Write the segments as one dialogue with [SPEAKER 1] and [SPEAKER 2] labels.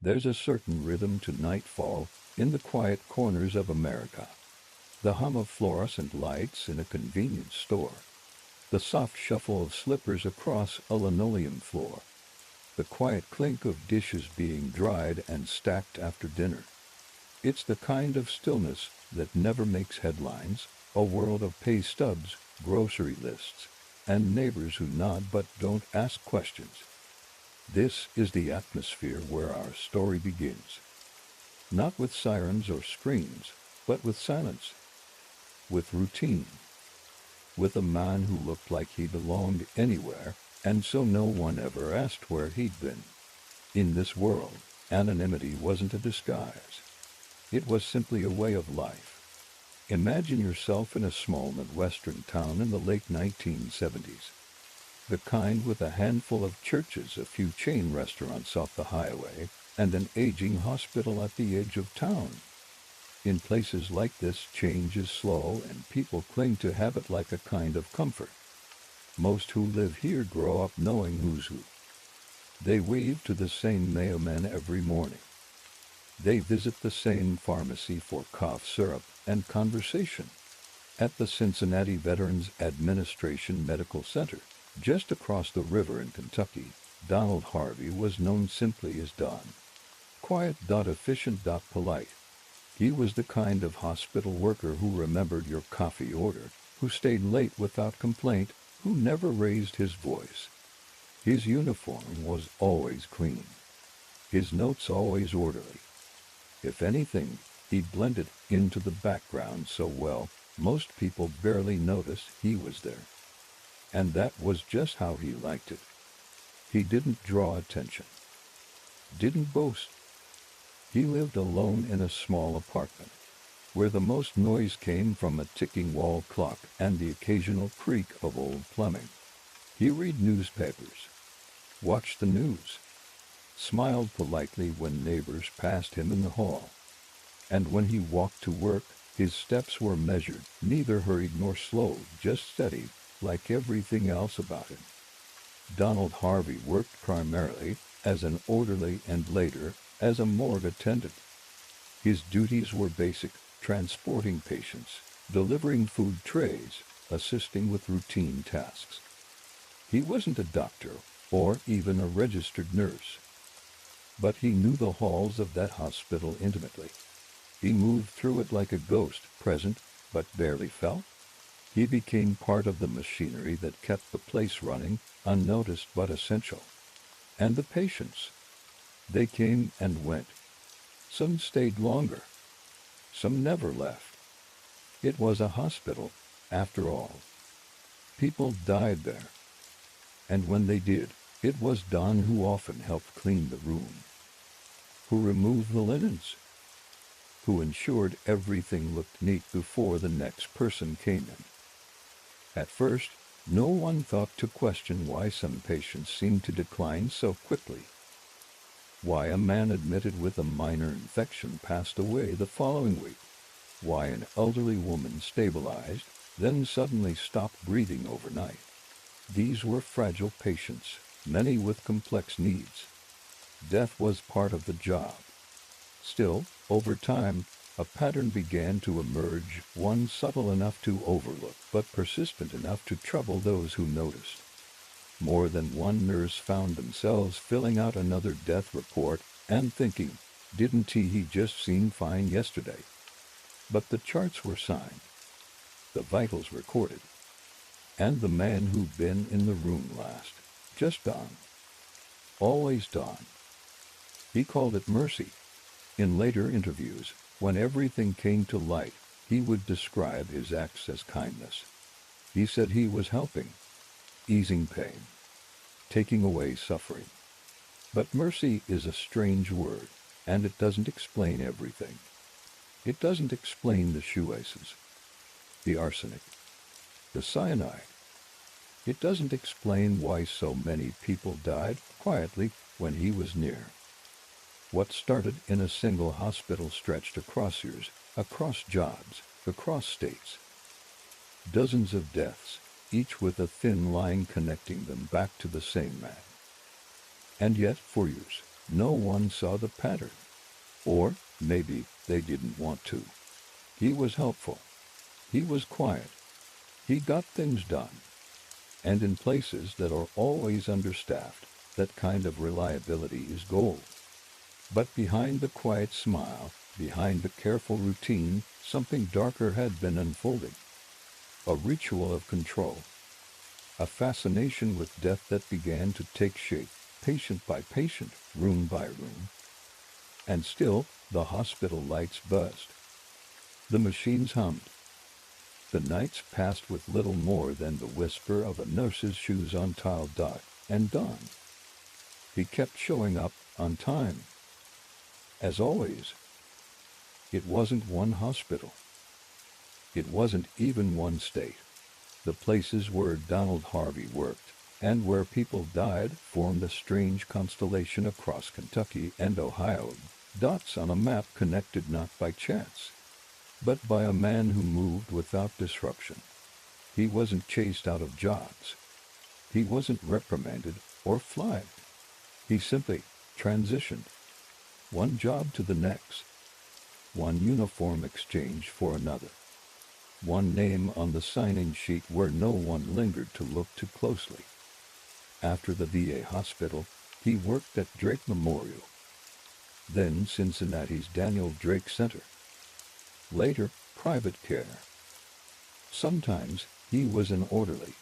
[SPEAKER 1] There's a certain rhythm to nightfall in the quiet corners of America. The hum of fluorescent lights in a convenience store. The soft shuffle of slippers across a linoleum floor. The quiet clink of dishes being dried and stacked after dinner. It's the kind of stillness that never makes headlines, a world of pay stubs, grocery lists, and neighbors who nod but don't ask questions. This is the atmosphere where our story begins. Not with sirens or screams, but with silence, with routine, with a man who looked like he belonged anywhere, and so no one ever asked where he'd been. In this world, anonymity wasn't a disguise. It was simply a way of life. Imagine yourself in a small Midwestern town in the late 1970s. The kind with a handful of churches, a few chain restaurants off the highway, and an aging hospital at the edge of town. In places like this, change is slow and people cling to habit like a kind of comfort. Most who live here grow up knowing who's who. They wave to the same mailman every morning. They visit the same pharmacy for cough syrup and conversation. At the Cincinnati Veterans Administration Medical Center, just across the river in Kentucky, Donald Harvey was known simply as Don. Quiet, efficient, polite. He was the kind of hospital worker who remembered your coffee order, who stayed late without complaint, who never raised his voice. His uniform was always clean. His notes always orderly. If anything, he blended into the background so well, most people barely noticed he was there. And that was just how he liked it. He didn't draw attention. Didn't boast. He lived alone in a small apartment, where the most noise came from a ticking wall clock and the occasional creak of old plumbing. He read newspapers, watched the news, smiled politely when neighbors passed him in the hall. And when he walked to work, his steps were measured, neither hurried nor slowed, just steady, like everything else about him. Donald Harvey worked primarily as an orderly and later as a morgue attendant. His duties were basic: transporting patients, delivering food trays, assisting with routine tasks. He wasn't a doctor or even a registered nurse, but he knew the halls of that hospital intimately. He moved through it like a ghost, present but barely felt. He became part of the machinery that kept the place running, unnoticed but essential. And the patients, they came and went. Some stayed longer. Some never left. It was a hospital, after all. People died there. And when they did, it was Don who often helped clean the room, who removed the linens, who ensured everything looked neat before the next person came in. At first, no one thought to question why some patients seemed to decline so quickly. Why a man admitted with a minor infection passed away the following week. Why an elderly woman stabilized, then suddenly stopped breathing overnight. These were fragile patients, many with complex needs. Death was part of the job. Still, over time, a pattern began to emerge, one subtle enough to overlook, but persistent enough to trouble those who noticed. More than one nurse found themselves filling out another death report and thinking, didn't he just seem fine yesterday? But the charts were signed, the vitals recorded, and the man who'd been in the room last, just Don. Always Don. He called it mercy. In later interviews, when everything came to light, he would describe his acts as kindness. He said he was helping, easing pain, taking away suffering. But mercy is a strange word, and it doesn't explain everything. It doesn't explain the shoelaces, the arsenic, the cyanide. It doesn't explain why so many people died quietly when he was near. What started in a single hospital stretched across years, across jobs, across states. Dozens of deaths, each with a thin line connecting them back to the same man. And yet, for years, No one saw the pattern. Or maybe they didn't want to. He was helpful. He was quiet. He got things done. And in places that are always understaffed, that kind of reliability is gold. But behind the quiet smile, behind the careful routine, something darker had been unfolding. A ritual of control. A fascination with death that began to take shape, patient by patient, room by room. And still, the hospital lights buzzed. The machines hummed. The nights passed with little more than the whisper of a nurse's shoes on tiled dock, and dawn. He kept showing up, on time. As always. It wasn't one hospital. It wasn't even one state. The places where Donald Harvey worked, and where people died, formed a strange constellation across Kentucky and Ohio, dots on a map connected not by chance, but by a man who moved without disruption. He wasn't chased out of jobs. He wasn't reprimanded or flagged. He simply transitioned. One job to the next. One uniform exchange for another. One name on the sign-in sheet where no one lingered to look too closely. After the VA hospital, he worked at Drake Memorial. Then Cincinnati's Daniel Drake Center. Later, private care. Sometimes he was an orderly.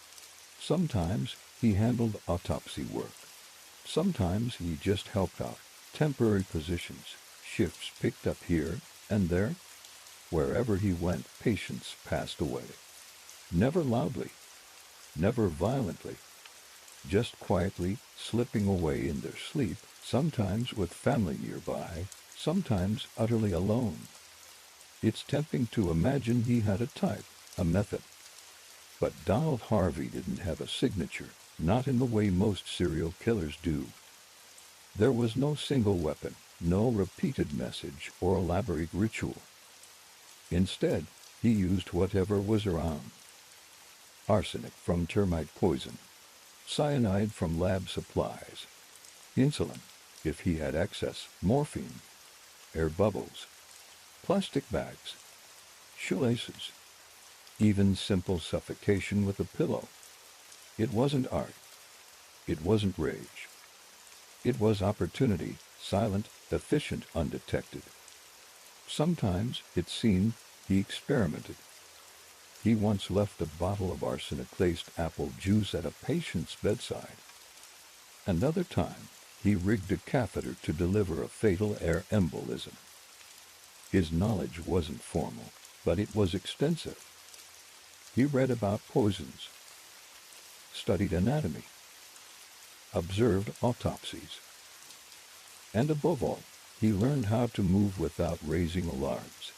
[SPEAKER 1] Sometimes he handled autopsy work. Sometimes he just helped out. Temporary positions, shifts picked up here and there. Wherever he went, patients passed away. Never loudly, never violently, just quietly slipping away in their sleep, sometimes with family nearby, sometimes utterly alone. It's tempting to imagine he had a type, a method. But Donald Harvey didn't have a signature, not in the way most serial killers do. There was no single weapon, no repeated message or elaborate ritual. Instead, he used whatever was around. Arsenic from termite poison, cyanide from lab supplies, insulin, if he had excess, morphine, air bubbles, plastic bags, shoelaces, even simple suffocation with a pillow. It wasn't art. It wasn't rage. It was opportunity, silent, efficient, undetected. Sometimes, it seemed, he experimented. He once left a bottle of arsenic-laced apple juice at a patient's bedside. Another time, he rigged a catheter to deliver a fatal air embolism. His knowledge wasn't formal, but it was extensive. He read about poisons, studied anatomy, observed autopsies, and above all, he learned how to move without raising alarms,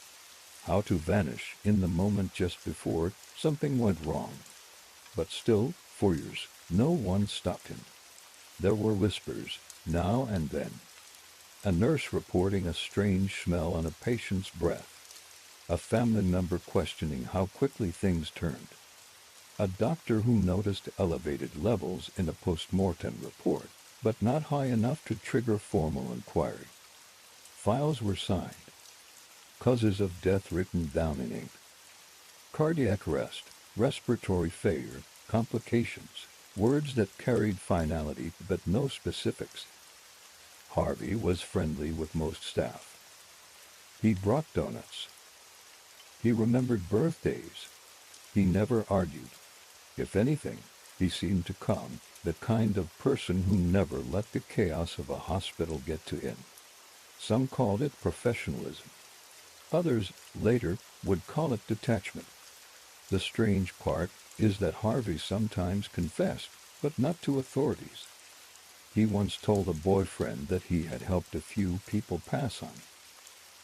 [SPEAKER 1] how to vanish in the moment just before something went wrong. But still, for years, no one stopped him. There were whispers, now and then. A nurse reporting a strange smell on a patient's breath. A family member questioning how quickly things turned. A doctor who noticed elevated levels in a post-mortem report, but not high enough to trigger formal inquiry. Files were signed. Causes of death written down in ink. Cardiac arrest, respiratory failure, complications, words that carried finality but no specifics. Harvey was friendly with most staff. He brought donuts. He remembered birthdays. He never argued. If anything, he seemed to calm, the kind of person who never let the chaos of a hospital get to him. Some called it professionalism. Others, later, would call it detachment. The strange part is that Harvey sometimes confessed, but not to authorities. He once told a boyfriend that he had helped a few people pass on.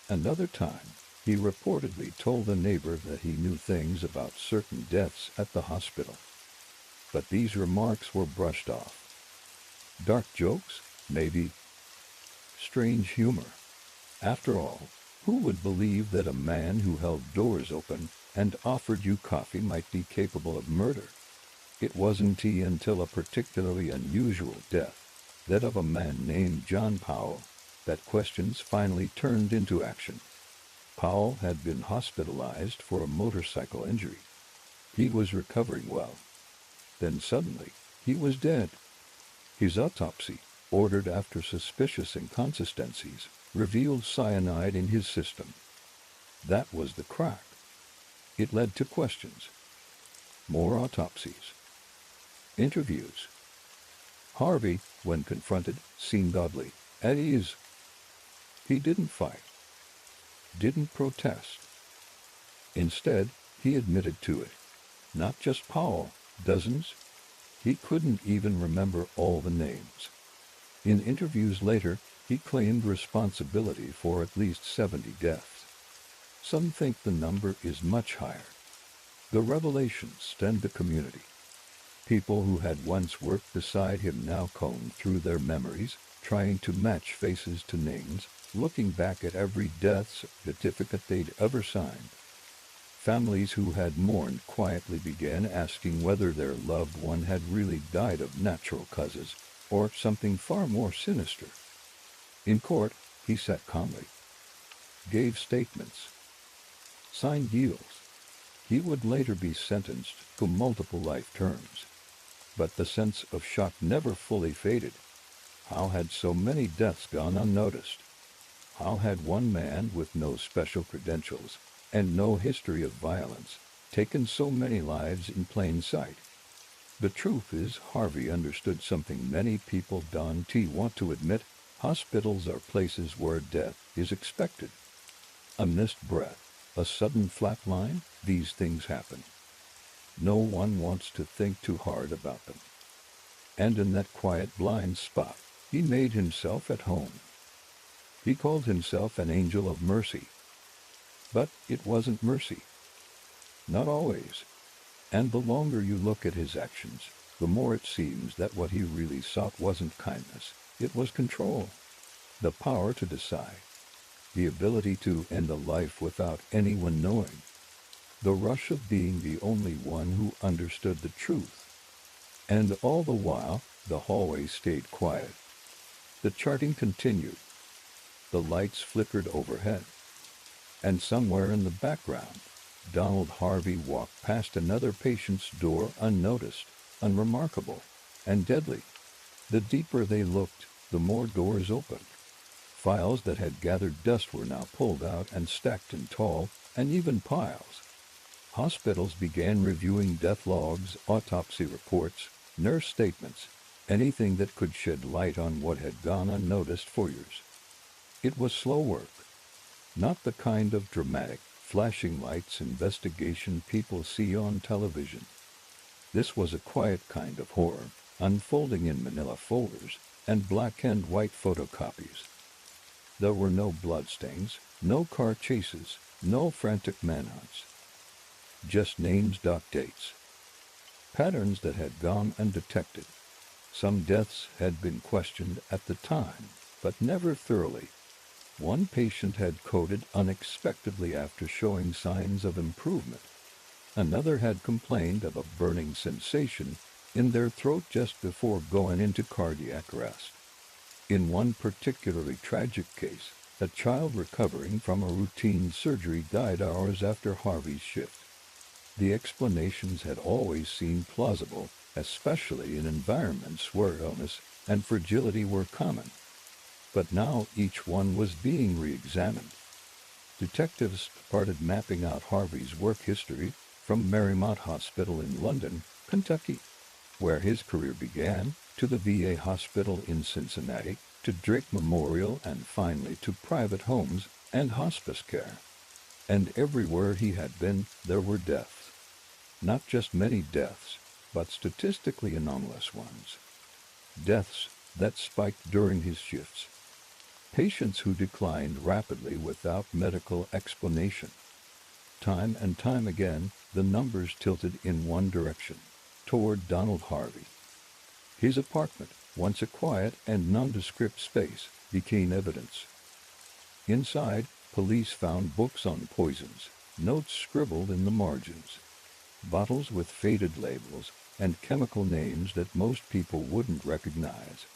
[SPEAKER 1] Another time, he reportedly told a neighbor that he knew things about certain deaths at the hospital. But these remarks were brushed off. Dark jokes? Maybe. Strange humor. After all, who would believe that a man who held doors open and offered you coffee might be capable of murder? It wasn't until a particularly unusual death, that of a man named John Powell, that questions finally turned into action. Powell had been hospitalized for a motorcycle injury. He was recovering well. Then suddenly, he was dead. His autopsy, ordered after suspicious inconsistencies, revealed cyanide in his system. That was the crack. It led to questions. More autopsies. Interviews. Harvey, when confronted, seemed oddly at ease. He didn't fight, didn't protest. Instead, he admitted to it. Not just Powell, dozens. He couldn't even remember all the names. In interviews later, he claimed responsibility for at least 70 deaths. Some think the number is much higher. The revelations stunned the community. People who had once worked beside him now combed through their memories, trying to match faces to names, looking back at every death certificate they'd ever signed. Families who had mourned quietly began asking whether their loved one had really died of natural causes, or something far more sinister. In court, he sat calmly, gave statements, signed deals. He would later be sentenced to multiple life terms. But the sense of shock never fully faded. How had so many deaths gone unnoticed? How had one man with no special credentials and no history of violence taken so many lives in plain sight? The truth is, Harvey understood something many people don't want to admit. Hospitals are places where death is expected. A missed breath, a sudden flatline, these things happen. No one wants to think too hard about them. And in that quiet blind spot, he made himself at home. He called himself an angel of mercy. But it wasn't mercy. Not always. And the longer you look at his actions, the more it seems that what he really sought wasn't kindness, it was control. The power to decide. The ability to end a life without anyone knowing. The rush of being the only one who understood the truth. And all the while, the hallway stayed quiet. The charting continued. The lights flickered overhead. And somewhere in the background, Donald Harvey walked past another patient's door unnoticed, unremarkable, and deadly. The deeper they looked, the more doors opened. Files that had gathered dust were now pulled out and stacked in tall, uneven piles. Hospitals began reviewing death logs, autopsy reports, nurse statements, anything that could shed light on what had gone unnoticed for years. It was slow work, not the kind of dramatic, flashing lights investigation people see on television. This was a quiet kind of horror, unfolding in manila folders and black and white photocopies. There were no bloodstains, no car chases, no frantic manhunts. Just names, dates. Patterns that had gone undetected. Some deaths had been questioned at the time, but never thoroughly. One patient had coded unexpectedly after showing signs of improvement. Another had complained of a burning sensation in their throat just before going into cardiac arrest. In one particularly tragic case, a child recovering from a routine surgery died hours after Harvey's shift. The explanations had always seemed plausible, especially in environments where illness and fragility were common. But now each one was being re-examined. Detectives started mapping out Harvey's work history from Marymount Hospital in London, Kentucky, where his career began, to the VA hospital in Cincinnati, to Drake Memorial, and finally to private homes and hospice care. And everywhere he had been, there were deaths. Not just many deaths, but statistically anomalous ones. Deaths that spiked during his shifts. Patients who declined rapidly without medical explanation. Time and time again, the numbers tilted in one direction, toward Donald Harvey. His apartment, once a quiet and nondescript space, became evidence. Inside, police found books on poisons, notes scribbled in the margins, bottles with faded labels, and chemical names that most people wouldn't recognize.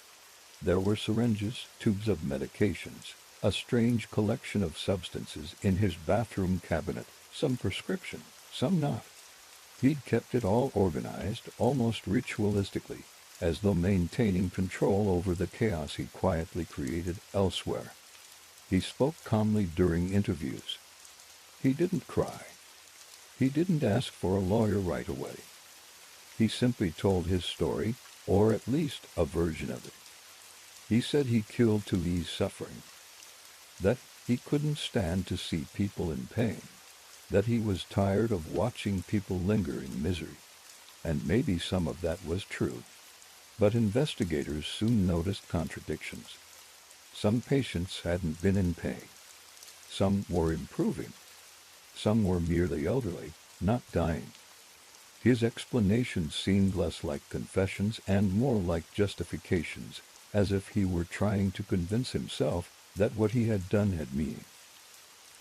[SPEAKER 1] There were syringes, tubes of medications, a strange collection of substances in his bathroom cabinet, some prescription, some not. He'd kept it all organized, almost ritualistically, as though maintaining control over the chaos he quietly created elsewhere. He spoke calmly during interviews. He didn't cry. He didn't ask for a lawyer right away. He simply told his story, or at least a version of it. He said he killed to ease suffering, that he couldn't stand to see people in pain, that he was tired of watching people linger in misery, and maybe some of that was true. But investigators soon noticed contradictions. Some patients hadn't been in pain. Some were improving. Some were merely elderly, not dying. His explanations seemed less like confessions and more like justifications, as if he were trying to convince himself that what he had done had meaning.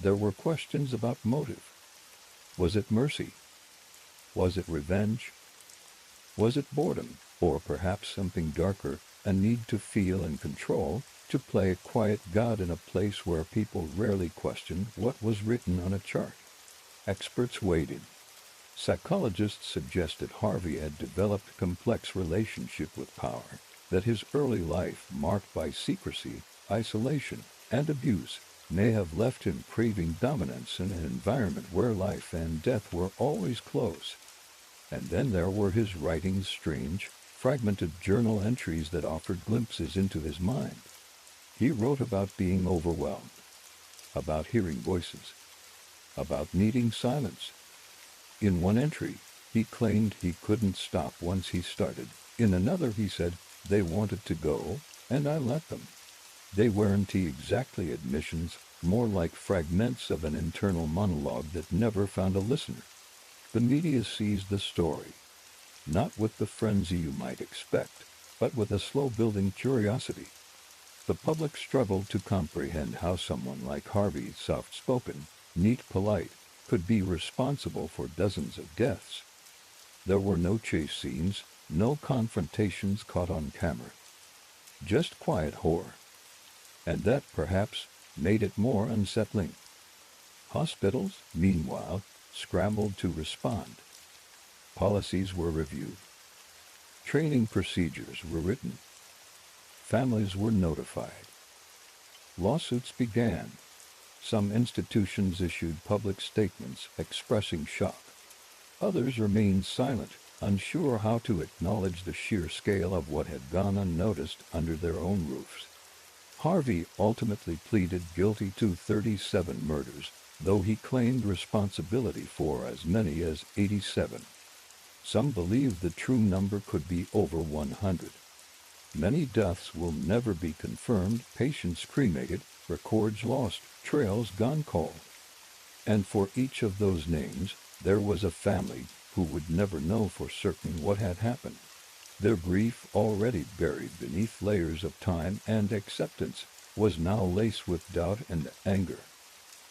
[SPEAKER 1] There were questions about motive. Was it mercy? Was it revenge? Was it boredom, or perhaps something darker, a need to feel and control, to play a quiet god in a place where people rarely questioned what was written on a chart? Experts weighed in. Psychologists suggested Harvey had developed a complex relationship with power, that his early life, marked by secrecy, isolation, and abuse, may have left him craving dominance in an environment where life and death were always close. And then there were his writings, strange, fragmented journal entries that offered glimpses into his mind. He wrote about being overwhelmed, about hearing voices, about needing silence. In one entry, he claimed he couldn't stop once he started. In another, he said, "They wanted to go, and I let them." They weren't exactly admissions, more like fragments of an internal monologue that never found a listener. The media seized the story, not with the frenzy you might expect, but with a slow-building curiosity. The public struggled to comprehend how someone like Harvey, soft-spoken, neat, polite, could be responsible for dozens of deaths. There were no chase scenes, no confrontations caught on camera. Just quiet horror. And that, perhaps, made it more unsettling. Hospitals, meanwhile, scrambled to respond. Policies were reviewed. Training procedures were written. Families were notified. Lawsuits began. Some institutions issued public statements expressing shock. Others remained silent, unsure how to acknowledge the sheer scale of what had gone unnoticed under their own roofs. Harvey ultimately pleaded guilty to 37 murders, though he claimed responsibility for as many as 87. Some believe the true number could be over 100. Many deaths will never be confirmed, patients cremated, records lost, trails gone cold. And for each of those names, there was a family who would never know for certain what had happened. Their grief, already buried beneath layers of time and acceptance, was now laced with doubt and anger.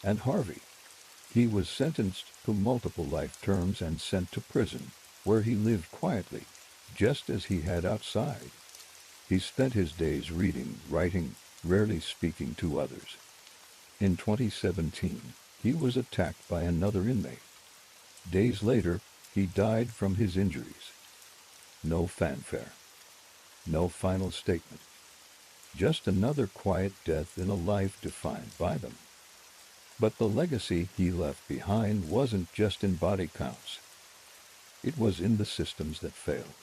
[SPEAKER 1] And Harvey, he was sentenced to multiple life terms and sent to prison, where he lived quietly, just as he had outside. He spent his days reading, writing, rarely speaking to others. In 2017, he was attacked by another inmate. Days later, he died from his injuries. No fanfare. No final statement. Just another quiet death in a life defined by them. But the legacy he left behind wasn't just in body counts. It was in the systems that failed.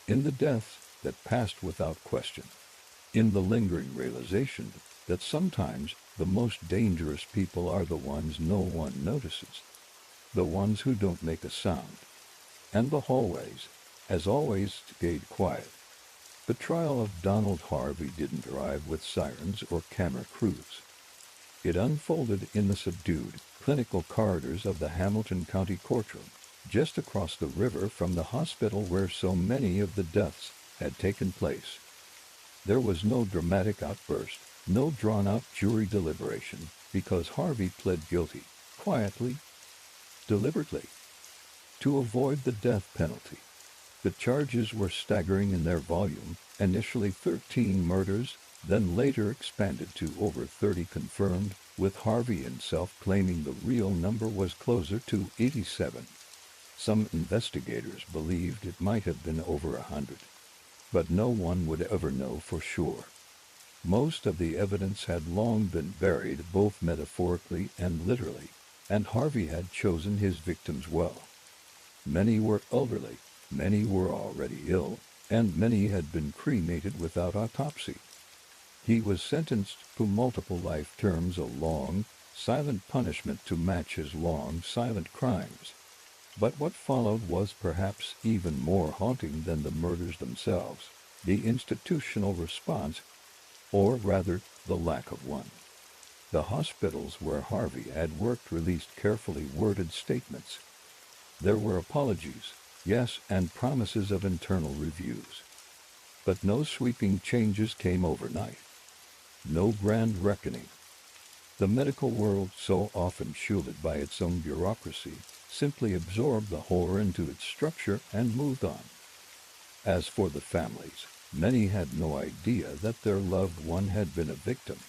[SPEAKER 1] In the deaths that passed without question. In the lingering realization that sometimes the most dangerous people are the ones no one notices. The ones who don't make a sound. And the hallways, as always, stayed quiet. The trial of Donald Harvey didn't arrive with sirens or camera crews. It unfolded in the subdued, clinical corridors of the Hamilton County courtroom, just across the river from the hospital where so many of the deaths had taken place. There was no dramatic outburst, no drawn-out jury deliberation, because Harvey pled guilty, quietly, deliberately, to avoid the death penalty. The charges were staggering in their volume, initially 13 murders, then later expanded to over 30 confirmed, with Harvey himself claiming the real number was closer to 87. Some investigators believed it might have been over 100, but no one would ever know for sure. Most of the evidence had long been buried, both metaphorically and literally, and Harvey had chosen his victims well. Many were elderly, many were already ill, and many had been cremated without autopsy. He was sentenced to multiple life terms, a long, silent punishment to match his long, silent crimes. But what followed was perhaps even more haunting than the murders themselves, the institutional response, or rather, the lack of one. The hospitals where Harvey had worked released carefully worded statements. There were apologies, yes, and promises of internal reviews. But no sweeping changes came overnight. No grand reckoning. The medical world, so often shielded by its own bureaucracy, simply absorbed the horror into its structure and moved on. As for the families, many had no idea that their loved one had been a victim.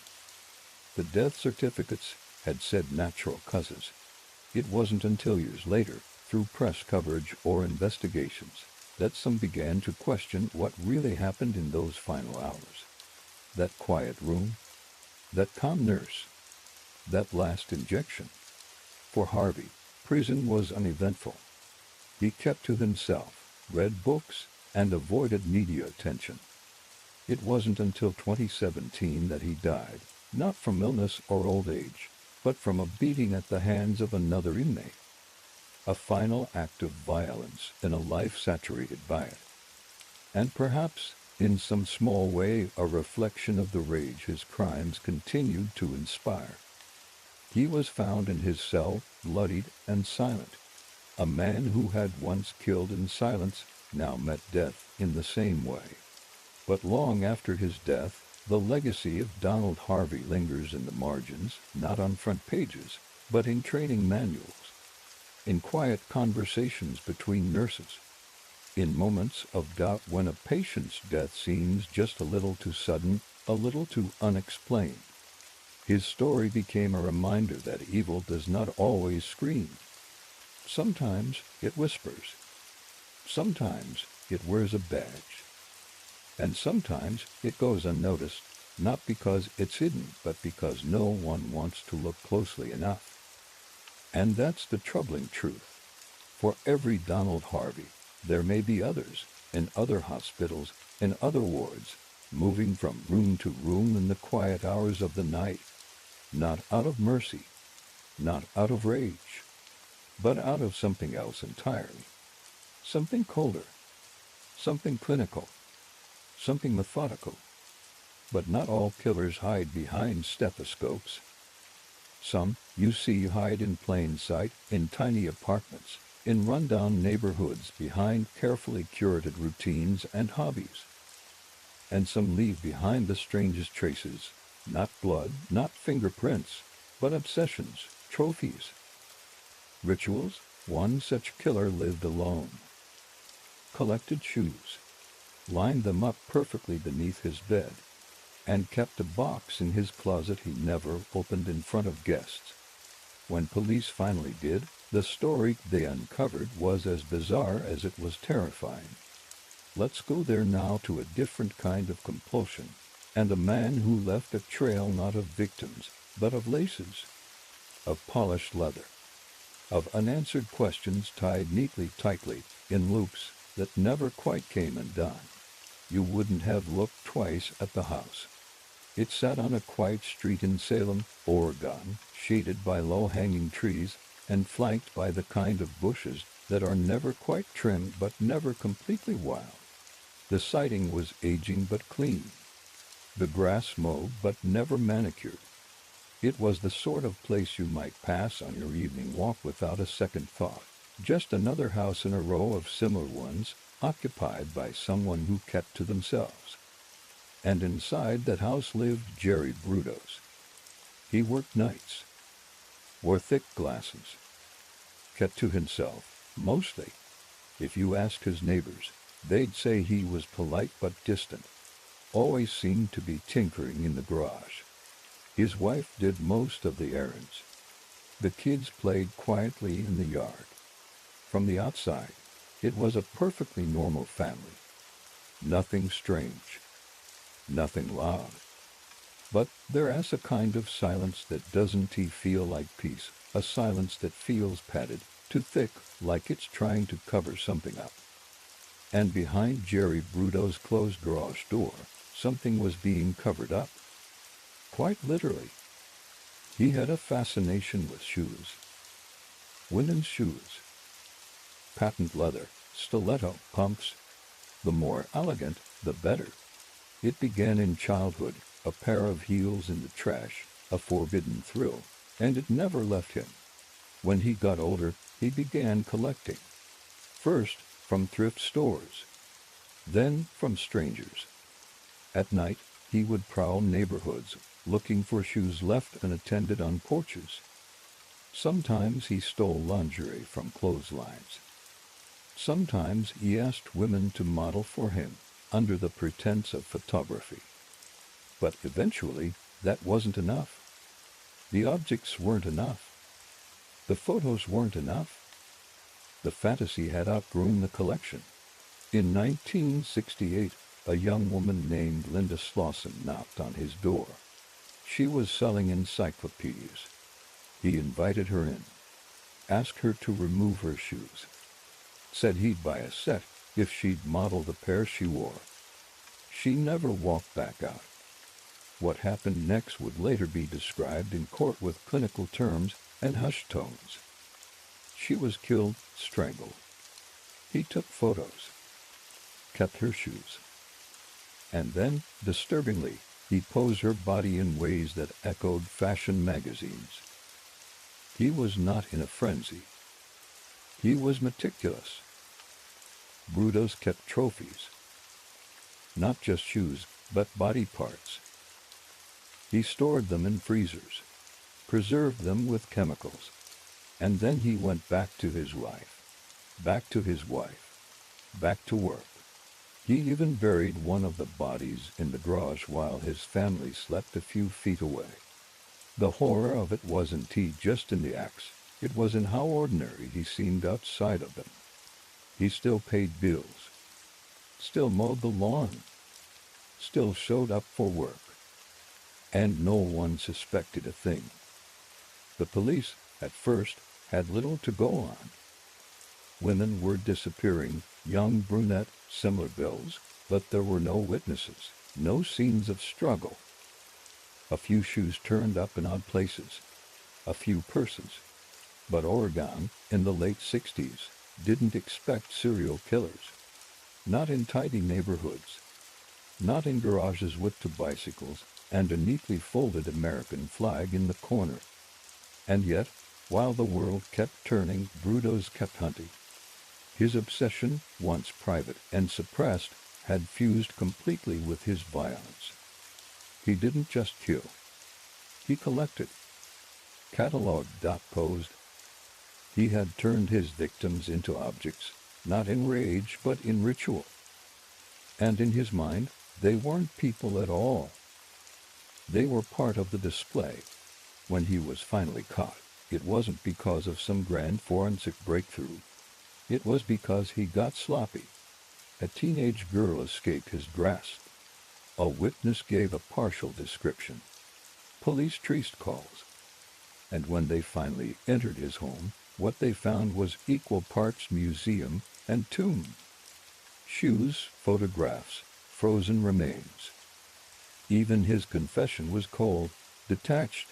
[SPEAKER 1] The death certificates had said natural causes. It wasn't until years later, through press coverage or investigations, that some began to question what really happened in those final hours. That quiet room, that calm nurse, that last injection. For Harvey, prison was uneventful. He kept to himself, read books, and avoided media attention. It wasn't until 2017 that he died, not from illness or old age, but from a beating at the hands of another inmate. A final act of violence in a life saturated by it. And perhaps, in some small way, a reflection of the rage his crimes continued to inspire. He was found in his cell, bloodied and silent. A man who had once killed in silence now met death in the same way. But long after his death, the legacy of Donald Harvey lingers in the margins, not on front pages, but in training manuals, in quiet conversations between nurses, in moments of doubt when a patient's death seems just a little too sudden, a little too unexplained. His story became a reminder that evil does not always scream. Sometimes it whispers. Sometimes it wears a badge. And sometimes it goes unnoticed, not because it's hidden, but because no one wants to look closely enough. And that's the troubling truth. For every Donald Harvey, there may be others, in other hospitals, in other wards, moving from room to room in the quiet hours of the night, not out of mercy, not out of rage, but out of something else entirely. Something colder, something clinical, something methodical. But not all killers hide behind stethoscopes. Some, you see, hide in plain sight, in tiny apartments, in rundown neighborhoods, behind carefully curated routines and hobbies. And some leave behind the strangest traces, not blood, not fingerprints, but obsessions, trophies, rituals. One such killer lived alone. Collected shoes, lined them up perfectly beneath his bed, and kept a box in his closet he never opened in front of guests. When police finally did, the story they uncovered was as bizarre as it was terrifying. Let's go there now, to a different kind of compulsion, and a man who left a trail not of victims, but of laces, of polished leather, of unanswered questions tied neatly, tightly, in loops that never quite came undone. You wouldn't have looked twice at the house. It sat on a quiet street in Salem, Oregon, shaded by low-hanging trees and flanked by the kind of bushes that are never quite trimmed but never completely wild. The siding was aging but clean, the grass mowed but never manicured. It was the sort of place you might pass on your evening walk without a second thought. Just another house in a row of similar ones, occupied by someone who kept to themselves. And inside that house lived Jerry Brudos. He worked nights, wore thick glasses, kept to himself, mostly. If you asked his neighbors, They'd say he was polite but distant, always seemed to be tinkering in the garage. His wife did most of the errands. The kids played quietly in the yard. From the outside, it was a perfectly normal family. Nothing strange, nothing loud. But there's a kind of silence that doesn't feel like peace, a silence that feels padded, too thick, like it's trying to cover something up. And behind Jerry Bruto's closed garage door, something was being covered up. Quite literally. He had a fascination with shoes. Women's shoes. Patent leather, stiletto pumps. The more elegant, the better. It began in childhood, a pair of heels in the trash, a forbidden thrill, and it never left him. When he got older, he began collecting. First, from thrift stores. Then, from strangers. At night, he would prowl neighborhoods, looking for shoes left unattended on porches. Sometimes he stole lingerie from clotheslines. Sometimes he asked women to model for him, under the pretense of photography. But eventually, that wasn't enough. The objects weren't enough. The photos weren't enough. The fantasy had outgrown the collection. In 1968, a young woman named Linda Slauson knocked on his door. She was selling encyclopedias. He invited her in, asked her to remove her shoes, said he'd buy a set if she'd model the pair she wore. She never walked back out. What happened next would later be described in court with clinical terms and hushed tones. She was killed, strangled. He took photos, kept her shoes. And then, disturbingly, he posed her body in ways that echoed fashion magazines. He was not in a frenzy. He was meticulous. Bruto's kept trophies. Not just shoes, but body parts. He stored them in freezers, preserved them with chemicals, and then he went back to his life, back to his wife, back to work. He even buried one of the bodies in the garage while his family slept a few feet away. The horror of it wasn't just in the acts, it was in how ordinary he seemed outside of them. He still paid bills, still mowed the lawn, still showed up for work. And no one suspected a thing. The police, at first, had little to go on. Women were disappearing, young brunette, similar builds, but there were no witnesses, no scenes of struggle. A few shoes turned up in odd places, a few persons. But Oregon, in the late 60s, didn't expect serial killers. Not in tidy neighborhoods. Not in garages with two bicycles and a neatly folded American flag in the corner. And yet, while the world kept turning, Bruto's kept hunting. His obsession, once private and suppressed, had fused completely with his violence. He didn't just kill. He collected, cataloged, posed. He had turned his victims into objects, not in rage, but in ritual. And in his mind, they weren't people at all. They were part of the display. When he was finally caught, it wasn't because of some grand forensic breakthrough. It was because he got sloppy. A teenage girl escaped his grasp. A witness gave a partial description. Police traced calls. And when they finally entered his home, what they found was equal parts museum and tomb. Shoes, photographs, frozen remains. Even his confession was cold, detached.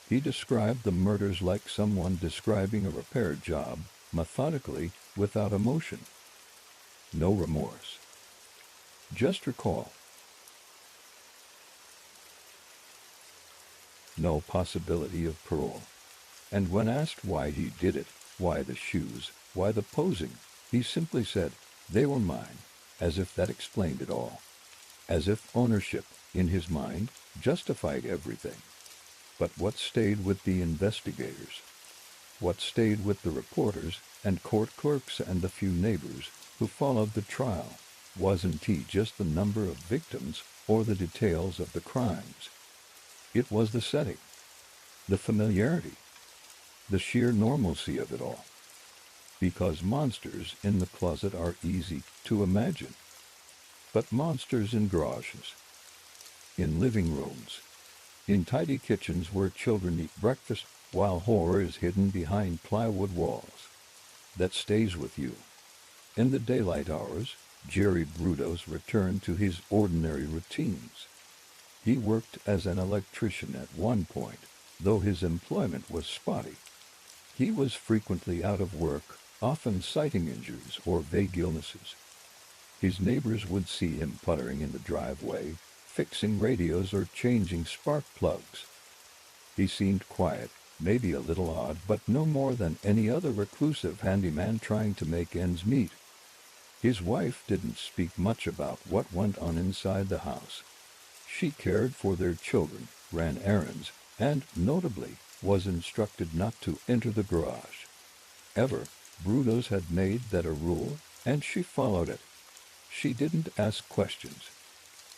[SPEAKER 1] He described the murders like someone describing a repair job, methodically, without emotion. No remorse. Just recall. No possibility of parole. And when asked why he did it, why the shoes, why the posing, he simply said, "They were mine," as if that explained it all. As if ownership, in his mind, justified everything. But what stayed with the investigators? What stayed with the reporters and court clerks and the few neighbors who followed the trial. Wasn't he just the number of victims or the details of the crimes? It was the setting, the familiarity, the sheer normalcy of it all. Because monsters in the closet are easy to imagine. But monsters in garages, in living rooms, in tidy kitchens where children eat breakfast while horror is hidden behind plywood walls. That stays with you. In the daylight hours, Jerry Brudos returned to his ordinary routines. He worked as an electrician at one point, though his employment was spotty. He was frequently out of work, often citing injuries or vague illnesses. His neighbors would see him puttering in the driveway, fixing radios or changing spark plugs. He seemed quiet, maybe a little odd, but no more than any other reclusive handyman trying to make ends meet. His wife didn't speak much about what went on inside the house. She cared for their children, ran errands, and, notably, was instructed not to enter the garage. Ever, Brudos had made that a rule, and she followed it. She didn't ask questions.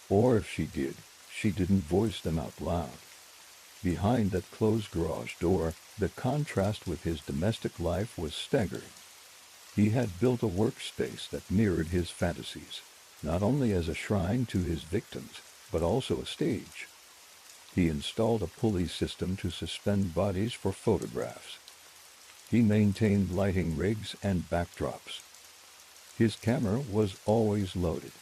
[SPEAKER 1] Or if she did, she didn't voice them out loud. Behind that closed garage door, the contrast with his domestic life was staggering. He had built a workspace that mirrored his fantasies, not only as a shrine to his victims, but also a stage. He installed a pulley system to suspend bodies for photographs. He maintained lighting rigs and backdrops. His camera was always loaded.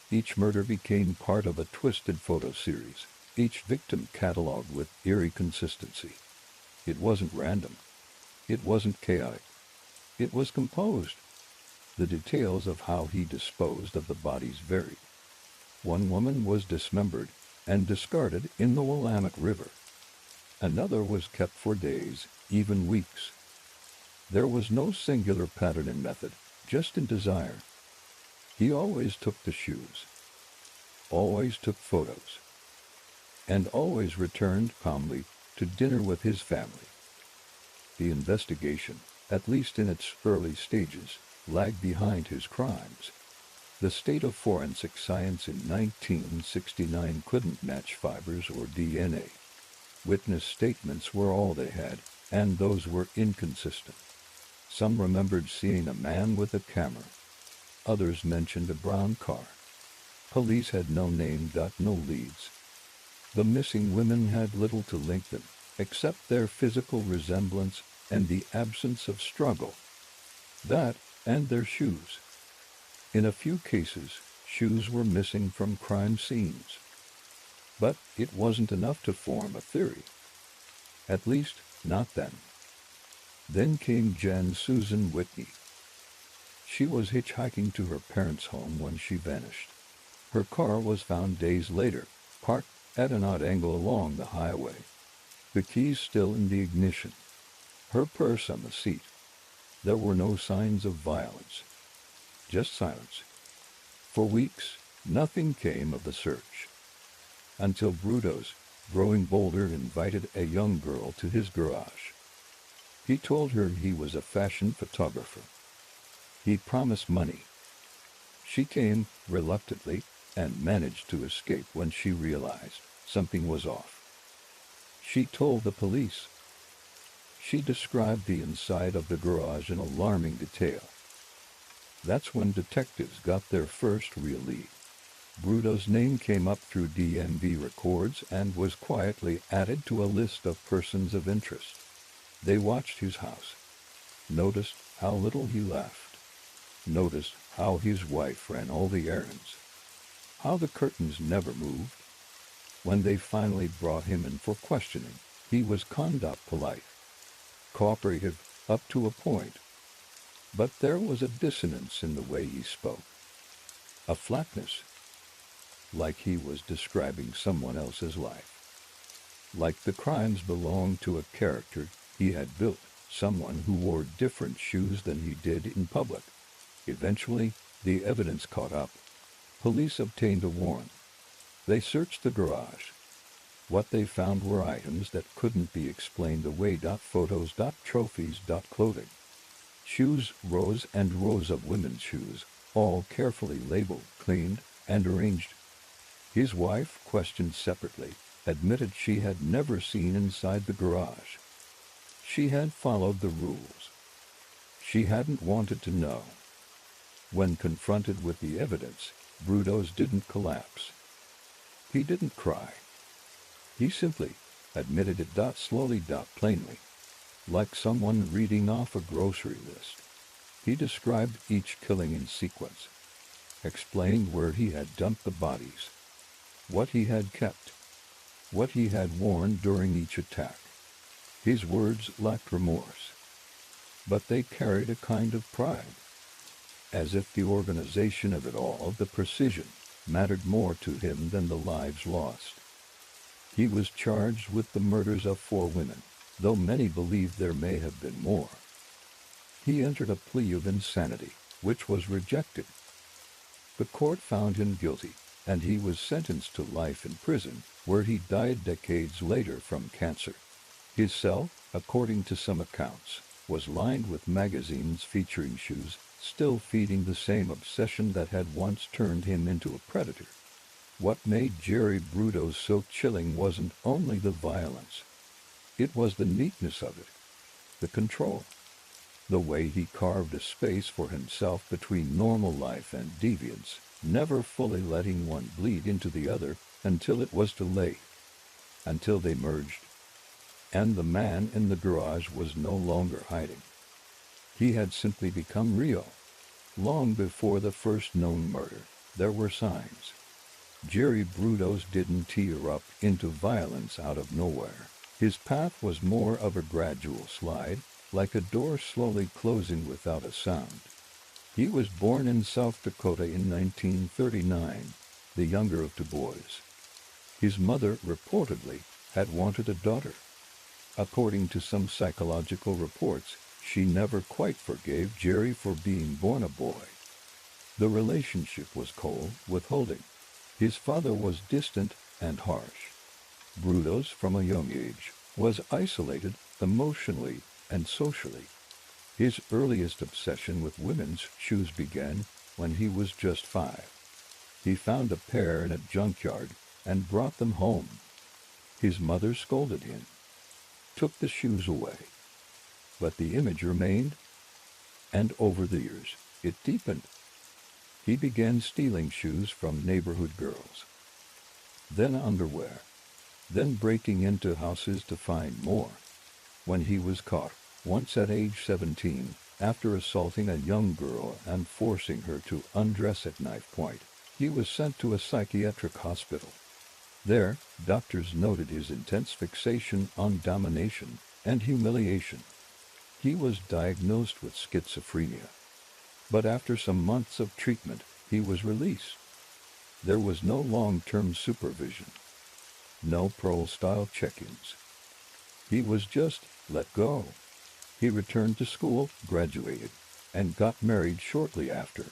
[SPEAKER 1] Each murder became part of a twisted photo series, each victim catalogued with eerie consistency. It wasn't random. It wasn't chaotic. It was composed. The details of how he disposed of the bodies varied. One woman was dismembered and discarded in the Willamette River. Another was kept for days, even weeks. There was no singular pattern in method, just in desire. He always took the shoes, always took photos, and always returned calmly to dinner with his family. The investigation, at least in its early stages, lagged behind his crimes. The state of forensic science in 1969 couldn't match fibers or DNA. Witness statements were all they had, and those were inconsistent. Some remembered seeing a man with a camera. Others mentioned a brown car. Police had no name, no leads. The missing women had little to link them, except their physical resemblance and the absence of struggle. That and their shoes. In a few cases, shoes were missing from crime scenes. But it wasn't enough to form a theory. At least, not then. Then came Jan Susan Whitney. She was hitchhiking to her parents' home when she vanished. Her car was found days later, parked at an odd angle along the highway. The keys still in the ignition. Her purse on the seat. There were no signs of violence. Just silence. For weeks, nothing came of the search. Until Brudos, growing bolder, invited a young girl to his garage. He told her he was a fashion photographer. He promised money. She came, reluctantly, and managed to escape when she realized something was off. She told the police. She described the inside of the garage in alarming detail. That's when detectives got their first real lead. Brudos' name came up through DMV records and was quietly added to a list of persons of interest. They watched his house, noticed how little he laughed, noticed how his wife ran all the errands, how the curtains never moved. When they finally brought him in for questioning, he was conduct polite, cooperative up to a point. But there was a dissonance in the way he spoke, a flatness, like he was describing someone else's life, like the crimes belonged to a character he had built, someone who wore different shoes than he did in public. Eventually, the evidence caught up. Police obtained a warrant. They searched the garage. What they found were items that couldn't be explained away. Photos, trophies, clothing. Shoes, rows and rows of women's shoes, all carefully labeled, cleaned, and arranged. His wife, questioned separately, admitted she had never seen inside the garage. She had followed the rules. She hadn't wanted to know. When confronted with the evidence, Brudos didn't collapse. He didn't cry. He simply admitted it. Slowly, plainly, like someone reading off a grocery list. He described each killing in sequence, explaining where he had dumped the bodies, what he had kept, what he had worn during each attack. His words lacked remorse, but they carried a kind of pride, as if the organization of it all, the precision, mattered more to him than the lives lost. He was charged with the murders of 4 women, though many believed there may have been more. He entered a plea of insanity, which was rejected. The court found him guilty, and he was sentenced to life in prison, where he died decades later from cancer. His cell, according to some accounts, was lined with magazines featuring shoes, still feeding the same obsession that had once turned him into a predator. What made Jerry Brudos so chilling wasn't only the violence. It was the neatness of it, the control, the way he carved a space for himself between normal life and deviance, never fully letting one bleed into the other until it was too late, until they merged. And the man in the garage was no longer hiding. He had simply become real. Long before the first known murder, there were signs. Jerry Brudos didn't erupt into violence out of nowhere. His path was more of a gradual slide, like a door slowly closing without a sound. He was born in South Dakota in 1939, the younger of 2 boys. His mother, reportedly, had wanted a daughter. According to some psychological reports, she never quite forgave Jerry for being born a boy. The relationship was cold, withholding. His father was distant and harsh. Brudos, from a young age, was isolated emotionally and socially. His earliest obsession with women's shoes began when he was just 5. He found a pair in a junkyard and brought them home. His mother scolded him, took the shoes away. But the image remained, and over the years, it deepened. He began stealing shoes from neighborhood girls, then underwear, then breaking into houses to find more. When he was caught, once at age 17, after assaulting a young girl and forcing her to undress at knife point, he was sent to a psychiatric hospital. There, doctors noted his intense fixation on domination and humiliation. He was diagnosed with schizophrenia. But after some months of treatment, he was released. There was no long-term supervision, no parole-style check-ins. He was just let go. He returned to school, graduated, and got married shortly after.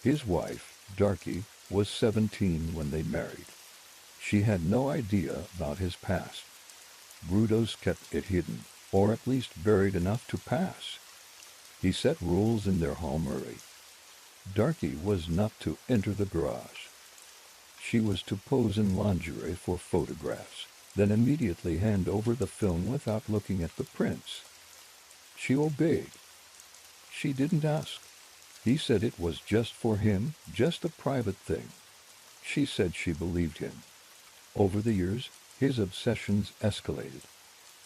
[SPEAKER 1] His wife, Darky, was 17 when they married. She had no idea about his past. Brudos kept it hidden, or at least buried enough to pass. He set rules in their home early. Darky was not to enter the garage. She was to pose in lingerie for photographs, then immediately hand over the film without looking at the prints. She obeyed. She didn't ask. He said it was just for him, just a private thing. She said she believed him. Over the years, his obsessions escalated.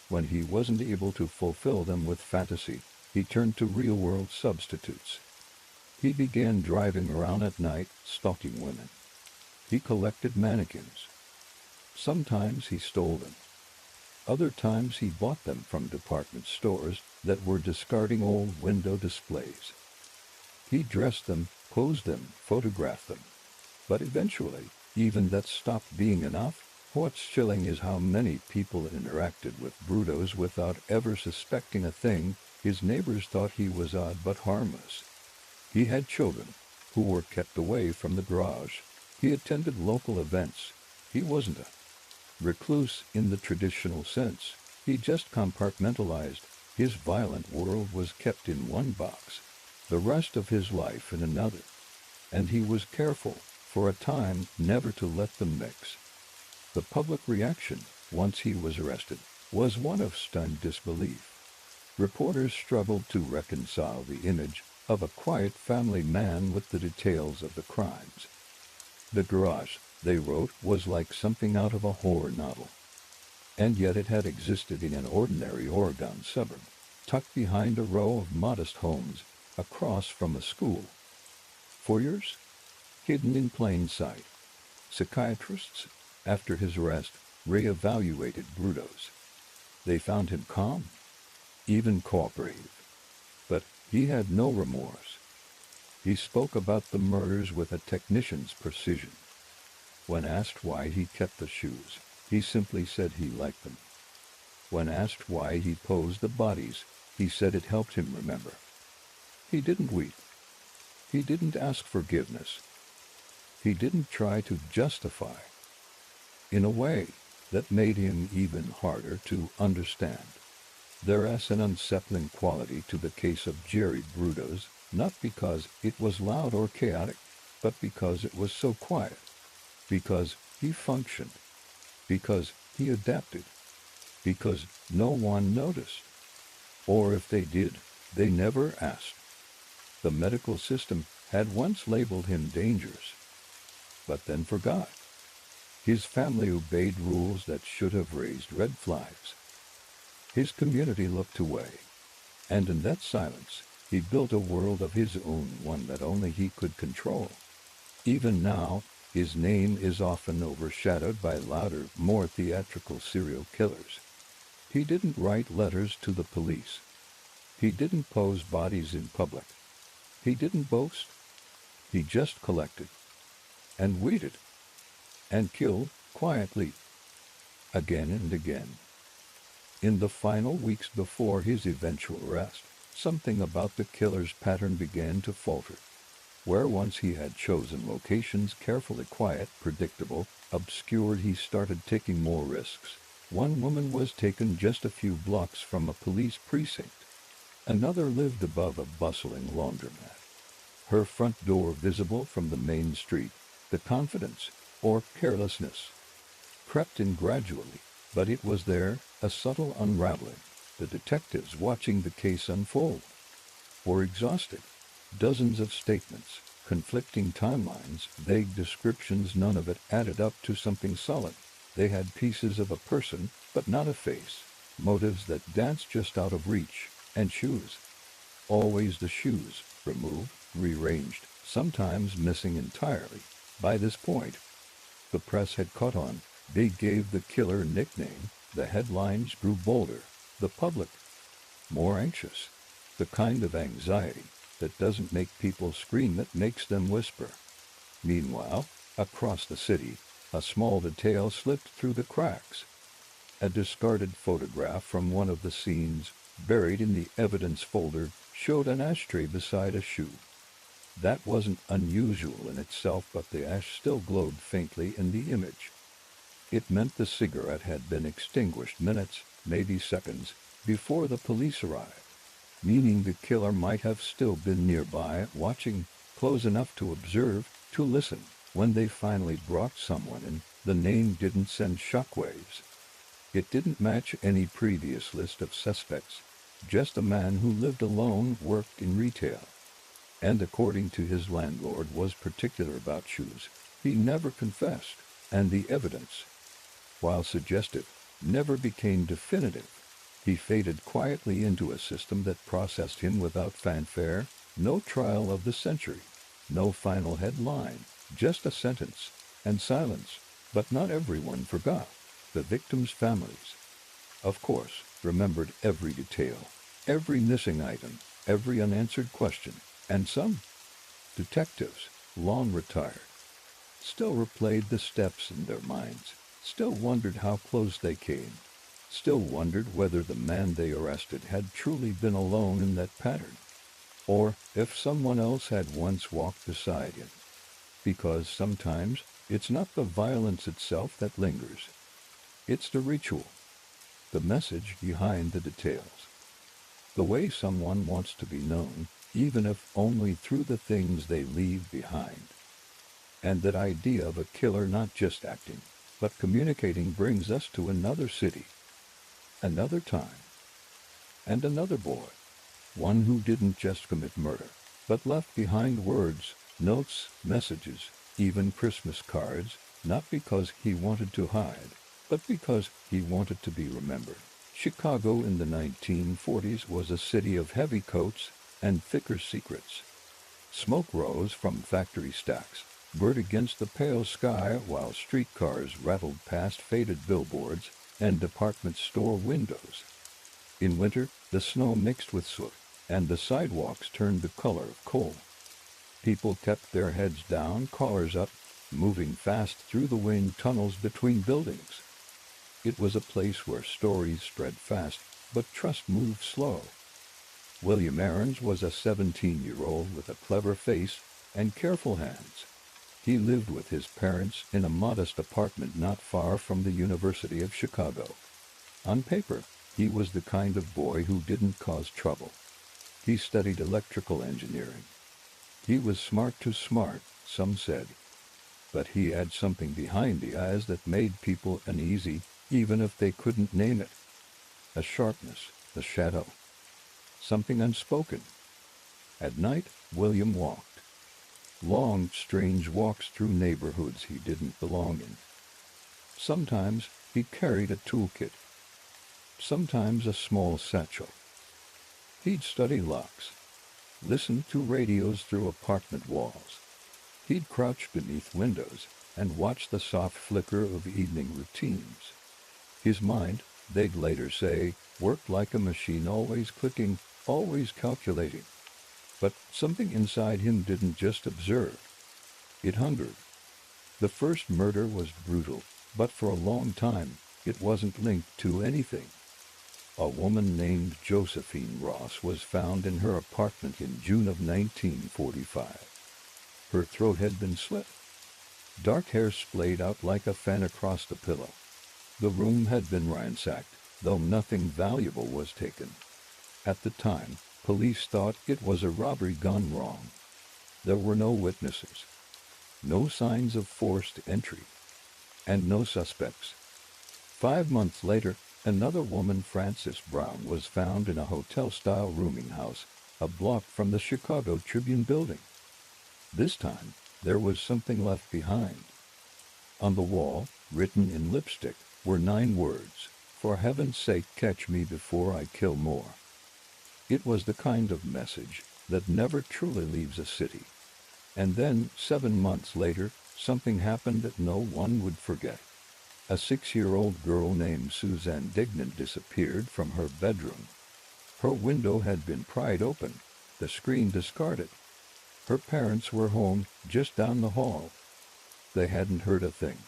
[SPEAKER 1] When he wasn't able to fulfill them with fantasy, he turned to real-world substitutes. He began driving around at night, stalking women. He collected mannequins. Sometimes he stole them. Other times he bought them from department stores that were discarding old window displays. He dressed them, posed them, photographed them. But eventually, even that stopped being enough. What's chilling is how many people interacted with Brudos without ever suspecting a thing. His neighbors thought he was odd but harmless. He had children who were kept away from the garage. He attended local events. He wasn't a recluse in the traditional sense. He just compartmentalized. His violent world was kept in one box, the rest of his life in another. and he was careful, for a time, never to let them mix. The public reaction, once he was arrested, was one of stunned disbelief. Reporters struggled to reconcile the image of a quiet family man with the details of the crimes. The garage, they wrote, was like something out of a horror novel. And yet it had existed in an ordinary Oregon suburb, tucked behind a row of modest homes, across from a school. For years, hidden in plain sight, psychiatrists, after his arrest, re-evaluated Bruto's. They found him calm, even cooperative. But he had no remorse. He spoke about the murders with a technician's precision. When asked why he kept the shoes, he simply said he liked them. When asked why he posed the bodies, he said it helped him remember. He didn't weep. He didn't ask forgiveness. He didn't try to justify. In a way that made him even harder to understand. There's an unsettling quality to the case of Jerry Bruto's, not because it was loud or chaotic, but because it was so quiet. Because he functioned. Because he adapted. Because no one noticed. Or if they did, they never asked. The medical system had once labeled him dangerous, but then forgot. His family obeyed rules that should have raised red flags. His community looked away, and in that silence, he built a world of his own, one that only he could control. Even now, his name is often overshadowed by louder, more theatrical serial killers. He didn't write letters to the police. He didn't pose bodies in public. He didn't boast. He just collected, and waited, and killed quietly, again and again. In the final weeks before his eventual arrest, something about the killer's pattern began to falter. Where once he had chosen locations carefully quiet, predictable, obscured, he started taking more risks. One woman was taken just a few blocks from a police precinct. Another lived above a bustling laundromat. Her front door visible from the main street. The confidence, or carelessness, crept in gradually, but it was there, a subtle unraveling. The detectives watching the case unfold were exhausted. Dozens of statements, conflicting timelines, vague descriptions, none of it added up to something solid. They had pieces of a person, but not a face. Motives that danced just out of reach. And shoes. Always the shoes, removed, rearranged, sometimes missing entirely. By this point, the press had caught on. They gave the killer a nickname. The headlines grew bolder. The public more anxious. The kind of anxiety that doesn't make people scream, that makes them whisper. Meanwhile, across the city, a small detail slipped through the cracks. A discarded photograph from one of the scenes, buried in the evidence folder, showed an ashtray beside a shoe. That wasn't unusual in itself, but the ash still glowed faintly in the image. It meant the cigarette had been extinguished minutes, maybe seconds, before the police arrived, meaning the killer might have still been nearby, watching, close enough to observe, to listen. When they finally brought someone in, the name didn't send shockwaves. It didn't match any previous list of suspects, just a man who lived alone, worked in retail, and according to his landlord was particular about shoes. He never confessed, and the evidence, while suggestive, never became definitive. He faded quietly into a system that processed him without fanfare. No trial of the century, no final headline, just a sentence and silence. But not everyone forgot. The victims' families, of course, remembered every detail, every missing item, every unanswered question, and some detectives, long retired, still replayed the steps in their minds, still wondered how close they came, still wondered whether the man they arrested had truly been alone in that pattern, or if someone else had once walked beside him. Because sometimes it's not the violence itself that lingers. It's the ritual, the message behind the details, the way someone wants to be known, even if only through the things they leave behind. And that idea of a killer not just acting, but communicating brings us to another city, another time, and another boy. One who didn't just commit murder, but left behind words, notes, messages, even Christmas cards, not because he wanted to hide, but because he wanted to be remembered. Chicago in the 1940s was a city of heavy coats and thicker secrets. Smoke rose from factory stacks, burnt against the pale sky while streetcars rattled past faded billboards and department store windows. In winter, the snow mixed with soot, and the sidewalks turned the color of coal. People kept their heads down, collars up, moving fast through the wind tunnels between buildings. It was a place where stories spread fast, but trust moved slow. William Heirens was a 17-year-old with a clever face and careful hands. He lived with his parents in a modest apartment not far from the University of Chicago. On paper, he was the kind of boy who didn't cause trouble. He studied electrical engineering. He was smart too smart, some said. But he had something behind the eyes that made people uneasy, even if they couldn't name it. A sharpness, a shadow. Something unspoken. At night, William walked. Long, strange walks through neighborhoods he didn't belong in. Sometimes he carried a toolkit. Sometimes a small satchel. He'd study locks, listen to radios through apartment walls. He'd crouch beneath windows and watch the soft flicker of evening routines. His mind, they'd later say, worked like a machine, always clicking, always calculating. But something inside him didn't just observe. It hungered. The first murder was brutal, but for a long time, it wasn't linked to anything. A woman named Josephine Ross was found in her apartment in June of 1945. Her throat had been slit. Dark hair splayed out like a fan across the pillow. The room had been ransacked, though nothing valuable was taken. At the time, police thought it was a robbery gone wrong. There were no witnesses, no signs of forced entry, and no suspects. 5 months later, another woman, Frances Brown, was found in a hotel-style rooming house a block from the Chicago Tribune building. This time, there was something left behind. On the wall, written in lipstick, were 9 words, "For heaven's sake, catch me before I kill more." It was the kind of message that never truly leaves a city. And then, 7 months later, something happened that no one would forget. A 6-year-old girl named Suzanne Dignan disappeared from her bedroom. Her window had been pried open, the screen discarded. Her parents were home just down the hall. They hadn't heard a thing.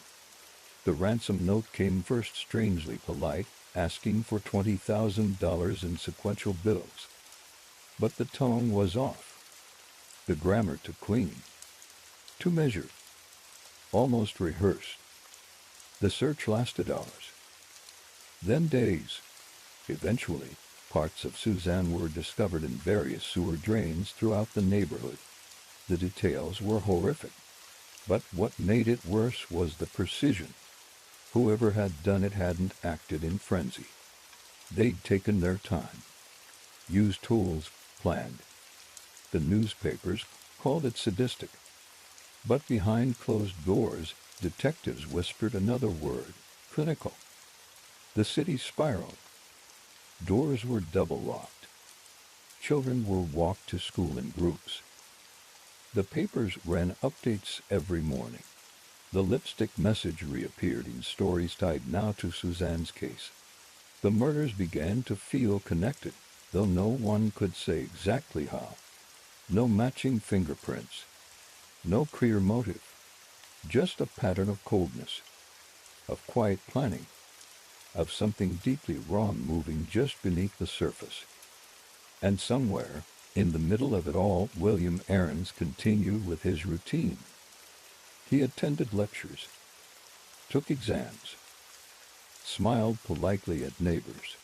[SPEAKER 1] The ransom note came first strangely polite, asking for $20,000 in sequential bills. But the tone was off. The grammar too clean, too measured, almost rehearsed. The search lasted hours, then days. Eventually, parts of Suzanne were discovered in various sewer drains throughout the neighborhood. The details were horrific, but what made it worse was the precision. Whoever had done it hadn't acted in frenzy. They'd taken their time, used tools, planned. The newspapers called it sadistic. But behind closed doors, detectives whispered another word, clinical. The city spiraled. Doors were double locked. Children were walked to school in groups. The papers ran updates every morning. The lipstick message reappeared in stories tied now to Suzanne's case. The murders began to feel connected, though no one could say exactly how. No matching fingerprints. No clear motive. Just a pattern of coldness, of quiet planning, of something deeply wrong moving just beneath the surface. And somewhere, in the middle of it all, William Heirens continued with his routine. He attended lectures, took exams, smiled politely at neighbors,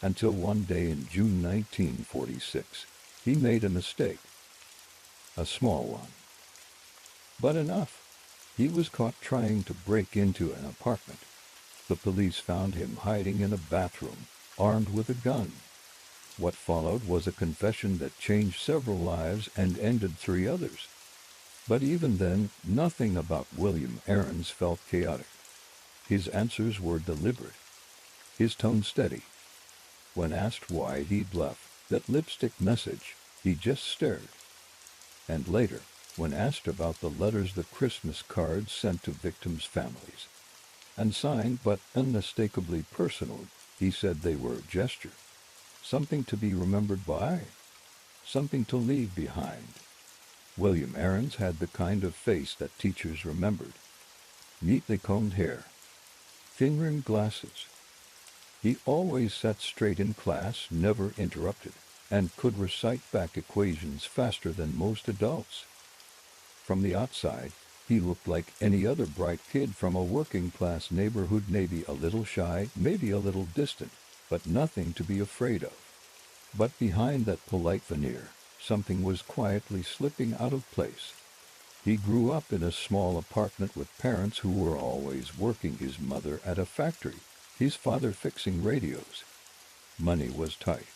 [SPEAKER 1] until one day in June 1946, He made a mistake, a small one, but enough. He was caught trying to break into an apartment. The police found him hiding in a bathroom, armed with a gun. What followed was a confession that changed several lives and ended 3 others. But even then, nothing about William Heirens felt chaotic. His answers were deliberate, his tone steady. When asked why he'd left that lipstick message, he just stared. And later, when asked about the letters, the Christmas cards sent to victims' families, and signed but unmistakably personal, he said they were a gesture, something to be remembered by, something to leave behind. William Heirens had the kind of face that teachers remembered. Neatly combed hair, thin-rimmed glasses. He always sat straight in class, never interrupted, and could recite back equations faster than most adults. From the outside, he looked like any other bright kid from a working-class neighborhood, maybe a little shy, maybe a little distant, but nothing to be afraid of. But behind that polite veneer, something was quietly slipping out of place. He grew up in a small apartment with parents who were always working, his mother at a factory, his father fixing radios. Money was tight.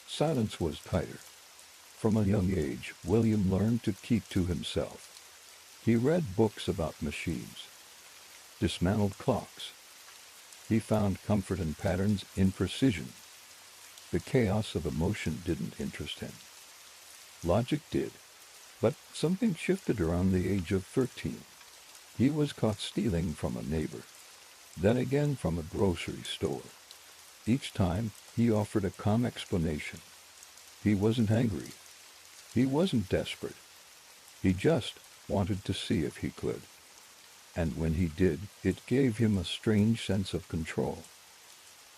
[SPEAKER 1] Silence was tighter. From a young age, William learned to keep to himself. He read books about machines, dismantled clocks. He found comfort in patterns, in precision. The chaos of emotion didn't interest him. Logic did. But something shifted around the age of 13. He was caught stealing from a neighbor, then again from a grocery store. Each time, he offered a calm explanation. He wasn't angry. He wasn't desperate. He just wanted to see if he could. And when he did, it gave him a strange sense of control.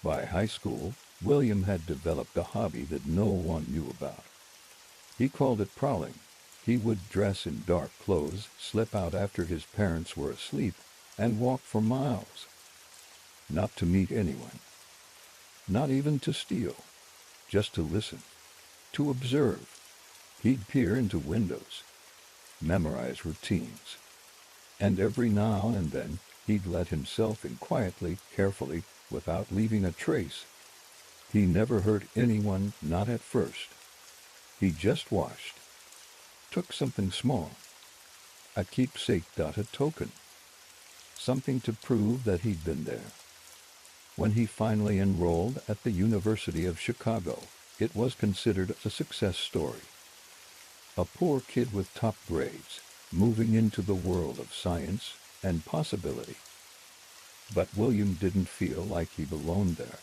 [SPEAKER 1] By high school, William had developed a hobby that no one knew about. He called it prowling. He would dress in dark clothes, slip out after his parents were asleep, and walk for miles. Not to meet anyone. Not even to steal. Just to listen. To observe. He'd peer into windows. Memorize routines. And every now and then, he'd let himself in quietly, carefully, without leaving a trace. He never hurt anyone, not at first. He just watched. Took something small. A keepsake, a token. Something to prove that he'd been there. When he finally enrolled at the University of Chicago, it was considered a success story. A poor kid with top grades, moving into the world of science and possibility. But William didn't feel like he belonged there.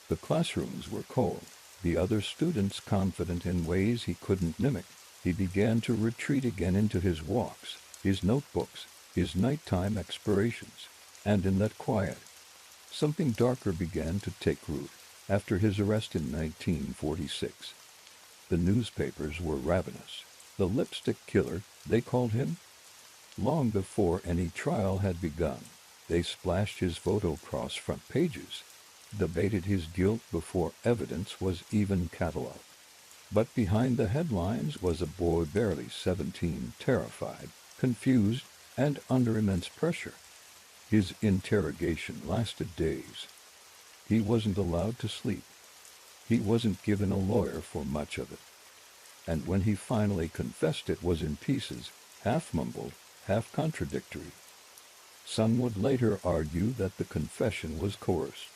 [SPEAKER 1] The classrooms were cold, the other students confident in ways he couldn't mimic. He began to retreat again into his walks, his notebooks, his nighttime explorations, and in that quiet, something darker began to take root. After his arrest in 1946, the newspapers were ravenous. The lipstick killer, they called him. Long before any trial had begun, they splashed his photo across front pages, debated his guilt before evidence was even catalogued. But behind the headlines was a boy barely 17, terrified, confused, and under immense pressure. His interrogation lasted days. He wasn't allowed to sleep. He wasn't given a lawyer for much of it. And when he finally confessed, it was in pieces, half mumbled, half contradictory. Some would later argue that the confession was coerced.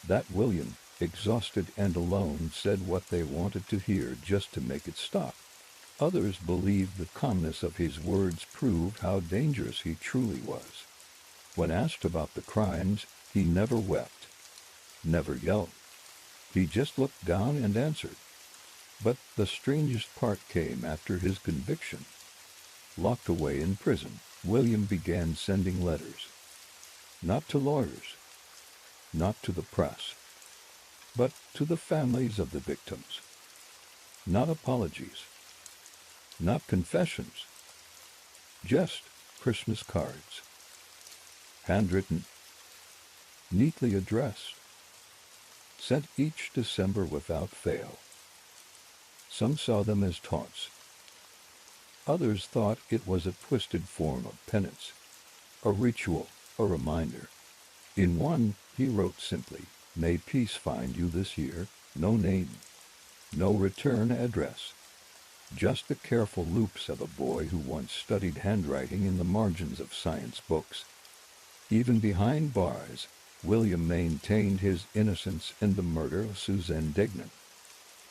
[SPEAKER 1] That William, exhausted and alone, said what they wanted to hear just to make it stop. Others believed the calmness of his words proved how dangerous he truly was. When asked about the crimes, he never wept, never yelled. He just looked down and answered. But the strangest part came after his conviction. Locked away in prison, William began sending letters. Not to lawyers, not to the press, but to the families of the victims. Not apologies, not confessions, just Christmas cards. Handwritten, neatly addressed, sent each December without fail. Some saw them as taunts. Others thought it was a twisted form of penance, a ritual, a reminder. In one, he wrote simply, "May peace find you this year," no name, no return address, just the careful loops of a boy who once studied handwriting in the margins of science books. Even behind bars, William maintained his innocence in the murder of Suzanne Degnan.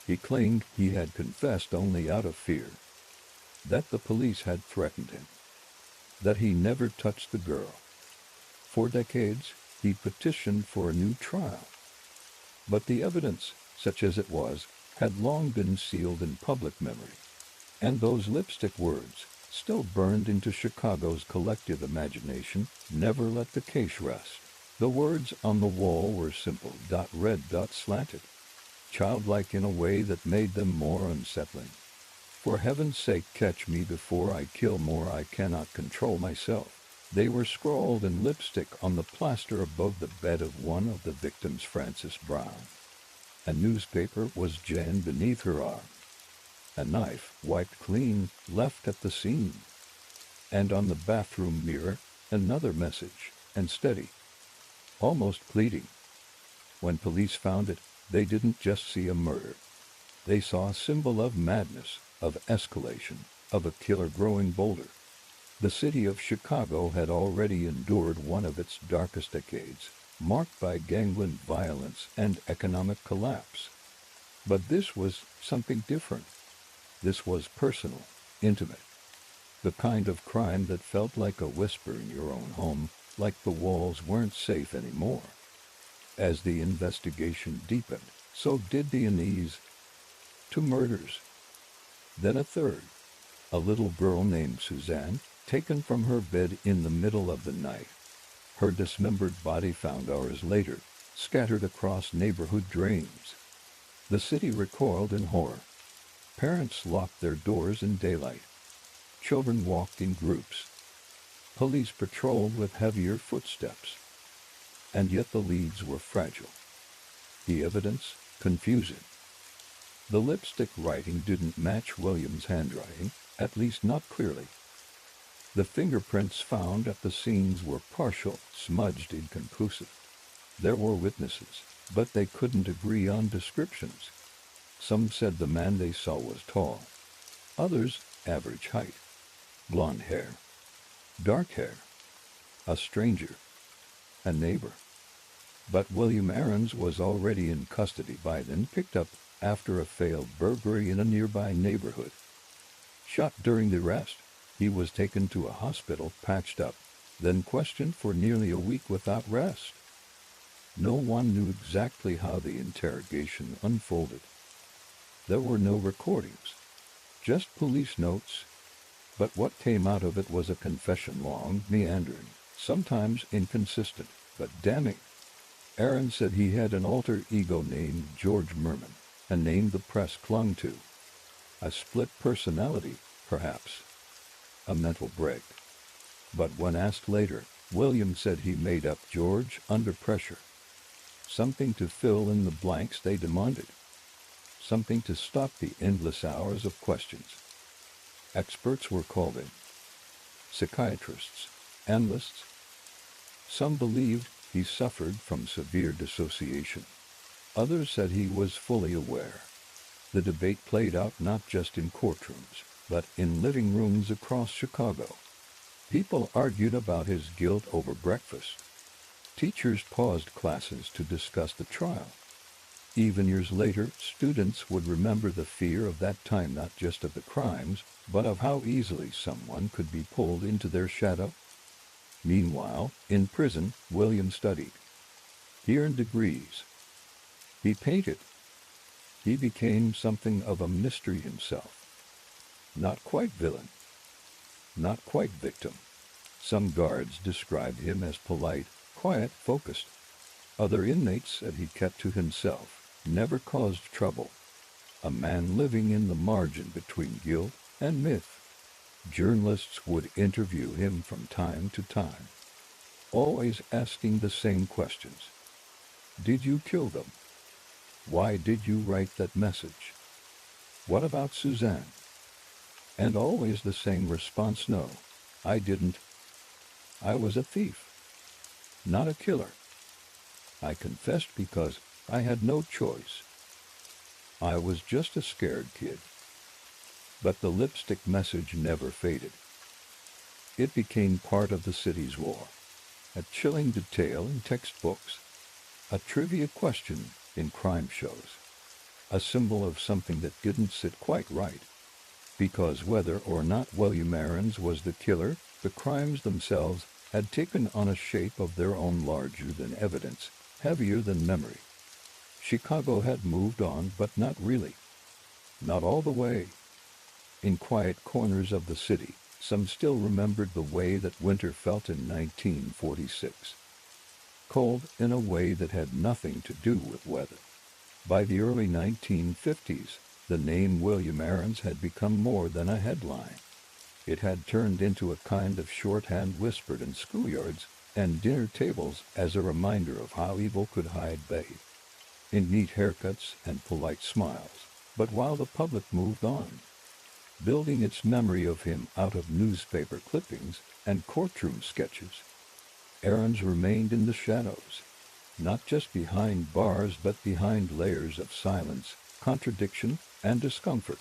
[SPEAKER 1] He claimed he had confessed only out of fear, that the police had threatened him, that he never touched the girl. For decades, he petitioned for a new trial. But the evidence, such as it was, had long been sealed in public memory. And those lipstick words, still burned into Chicago's collective imagination, never let the case rest. The words on the wall were simple, red, slanted, childlike in a way that made them more unsettling. "For heaven's sake, catch me before I kill more. I cannot control myself." They were scrawled in lipstick on the plaster above the bed of one of the victims, Frances Brown. A newspaper was jammed beneath her arm. A knife, wiped clean, left at the scene. And on the bathroom mirror, another message, and steady, almost pleading. When police found it, they didn't just see a murder. They saw a symbol of madness, of escalation, of a killer growing bolder. The city of Chicago had already endured one of its darkest decades, marked by gangland violence and economic collapse. But this was something different. This was personal, intimate, the kind of crime that felt like a whisper in your own home, like the walls weren't safe anymore. As the investigation deepened, so did the unease. 2 murders. Then a third. A little girl named Suzanne, taken from her bed in the middle of the night. Her dismembered body found hours later, scattered across neighborhood drains. The city recoiled in horror. Parents locked their doors in daylight. Children walked in groups. Police patrolled with heavier footsteps. And yet the leads were fragile. The evidence confusing. The lipstick writing didn't match William's handwriting, at least not clearly. The fingerprints found at the scenes were partial, smudged, inconclusive. There were witnesses, but they couldn't agree on descriptions. Some said the man they saw was tall. Others, average height. Blonde hair. Dark hair. A stranger. A neighbor. But William Heirens was already in custody by then, picked up after a failed burglary in a nearby neighborhood. Shot during the arrest, he was taken to a hospital, patched up, then questioned for nearly a week without rest. No one knew exactly how the interrogation unfolded. There were no recordings, just police notes. But what came out of it was a confession, long, meandering, sometimes inconsistent, but damning. Heirens said he had an alter ego named George Merman, a name the press clung to. A split personality, perhaps. A mental break. But when asked later, William said he made up George under pressure. Something to fill in the blanks they demanded. Something to stop the endless hours of questions. Experts were called in. Psychiatrists, analysts. Some believed he suffered from severe dissociation. Others said he was fully aware. The debate played out not just in courtrooms, but in living rooms across Chicago. People argued about his guilt over breakfast. Teachers paused classes to discuss the trial. Even years later, students would remember the fear of that time, not just of the crimes, but of how easily someone could be pulled into their shadow. Meanwhile, in prison, William studied. He earned degrees. He painted. He became something of a mystery himself. Not quite villain. Not quite victim. Some guards described him as polite, quiet, focused. Other inmates said he kept to himself, never caused trouble. A man living in the margin between guilt and myth. Journalists would interview him from time to time, always asking the same questions. Did you kill them? Why did you write that message? What about Suzanne? And always the same response, no, I didn't. I was a thief, not a killer. I confessed because I had no choice. I was just a scared kid. But the lipstick message never faded. It became part of the city's lore, a chilling detail in textbooks, a trivia question in crime shows, a symbol of something that didn't sit quite right. Because whether or not William Heirens was the killer, the crimes themselves had taken on a shape of their own, larger than evidence, heavier than memory. Chicago had moved on, but not really. Not all the way. In quiet corners of the city, some still remembered the way that winter felt in 1946. Cold in a way that had nothing to do with weather. By the early 1950s, the name William Heirens had become more than a headline. It had turned into a kind of shorthand whispered in schoolyards and dinner tables as a reminder of how evil could hide bathe in neat haircuts and polite smiles. But while the public moved on, building its memory of him out of newspaper clippings and courtroom sketches, Heirens remained in the shadows, not just behind bars but behind layers of silence, contradiction, and discomfort.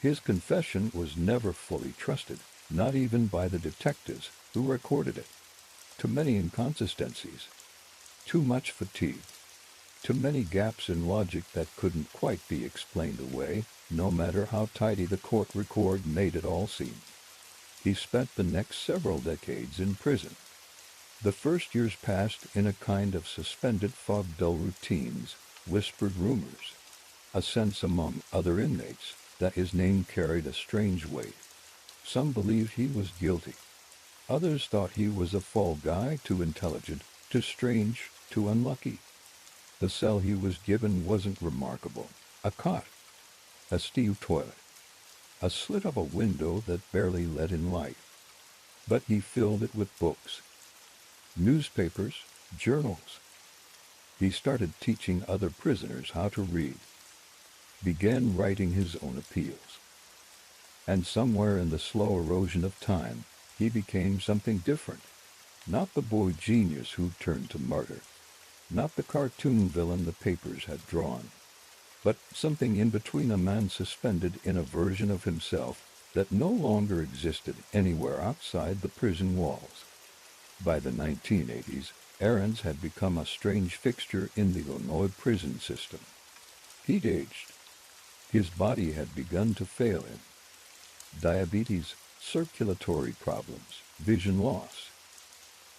[SPEAKER 1] His confession was never fully trusted, not even by the detectives who recorded it. Too many inconsistencies, too much fatigue, too many gaps in logic that couldn't quite be explained away, no matter how tidy the court record made it all seem. He spent the next several decades in prison. The first years passed in a kind of suspended fog, dull routines, whispered rumors, a sense among other inmates that his name carried a strange weight. Some believed he was guilty. Others thought he was a fall guy, too intelligent, too strange, too unlucky. The cell he was given wasn't remarkable. A cot, a steel toilet, a slit of a window that barely let in light. But he filled it with books, newspapers, journals. He started teaching other prisoners how to read, began writing his own appeals. And somewhere in the slow erosion of time, he became something different. Not the boy genius who turned to martyr, not the cartoon villain the papers had drawn, but something in between, a man suspended in a version of himself that no longer existed anywhere outside the prison walls. By the 1980s, Heirens had become a strange fixture in the Illinois prison system. He'd aged. His body had begun to fail him. Diabetes, circulatory problems, vision loss.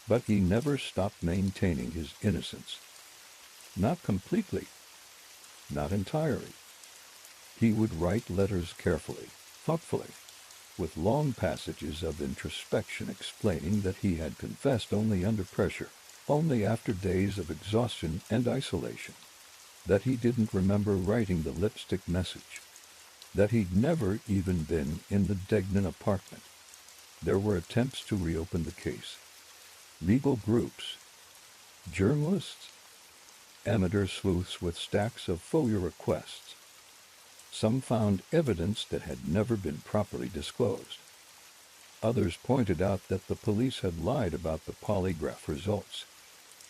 [SPEAKER 1] But he never stopped maintaining his innocence. Not completely. Not entirely. He would write letters carefully, thoughtfully, with long passages of introspection explaining that he had confessed only under pressure, only after days of exhaustion and isolation, that he didn't remember writing the lipstick message, that he'd never even been in the Degnan apartment. There were attempts to reopen the case. Legal groups, journalists, amateur sleuths with stacks of FOIA requests. Some found evidence that had never been properly disclosed. Others pointed out that the police had lied about the polygraph results,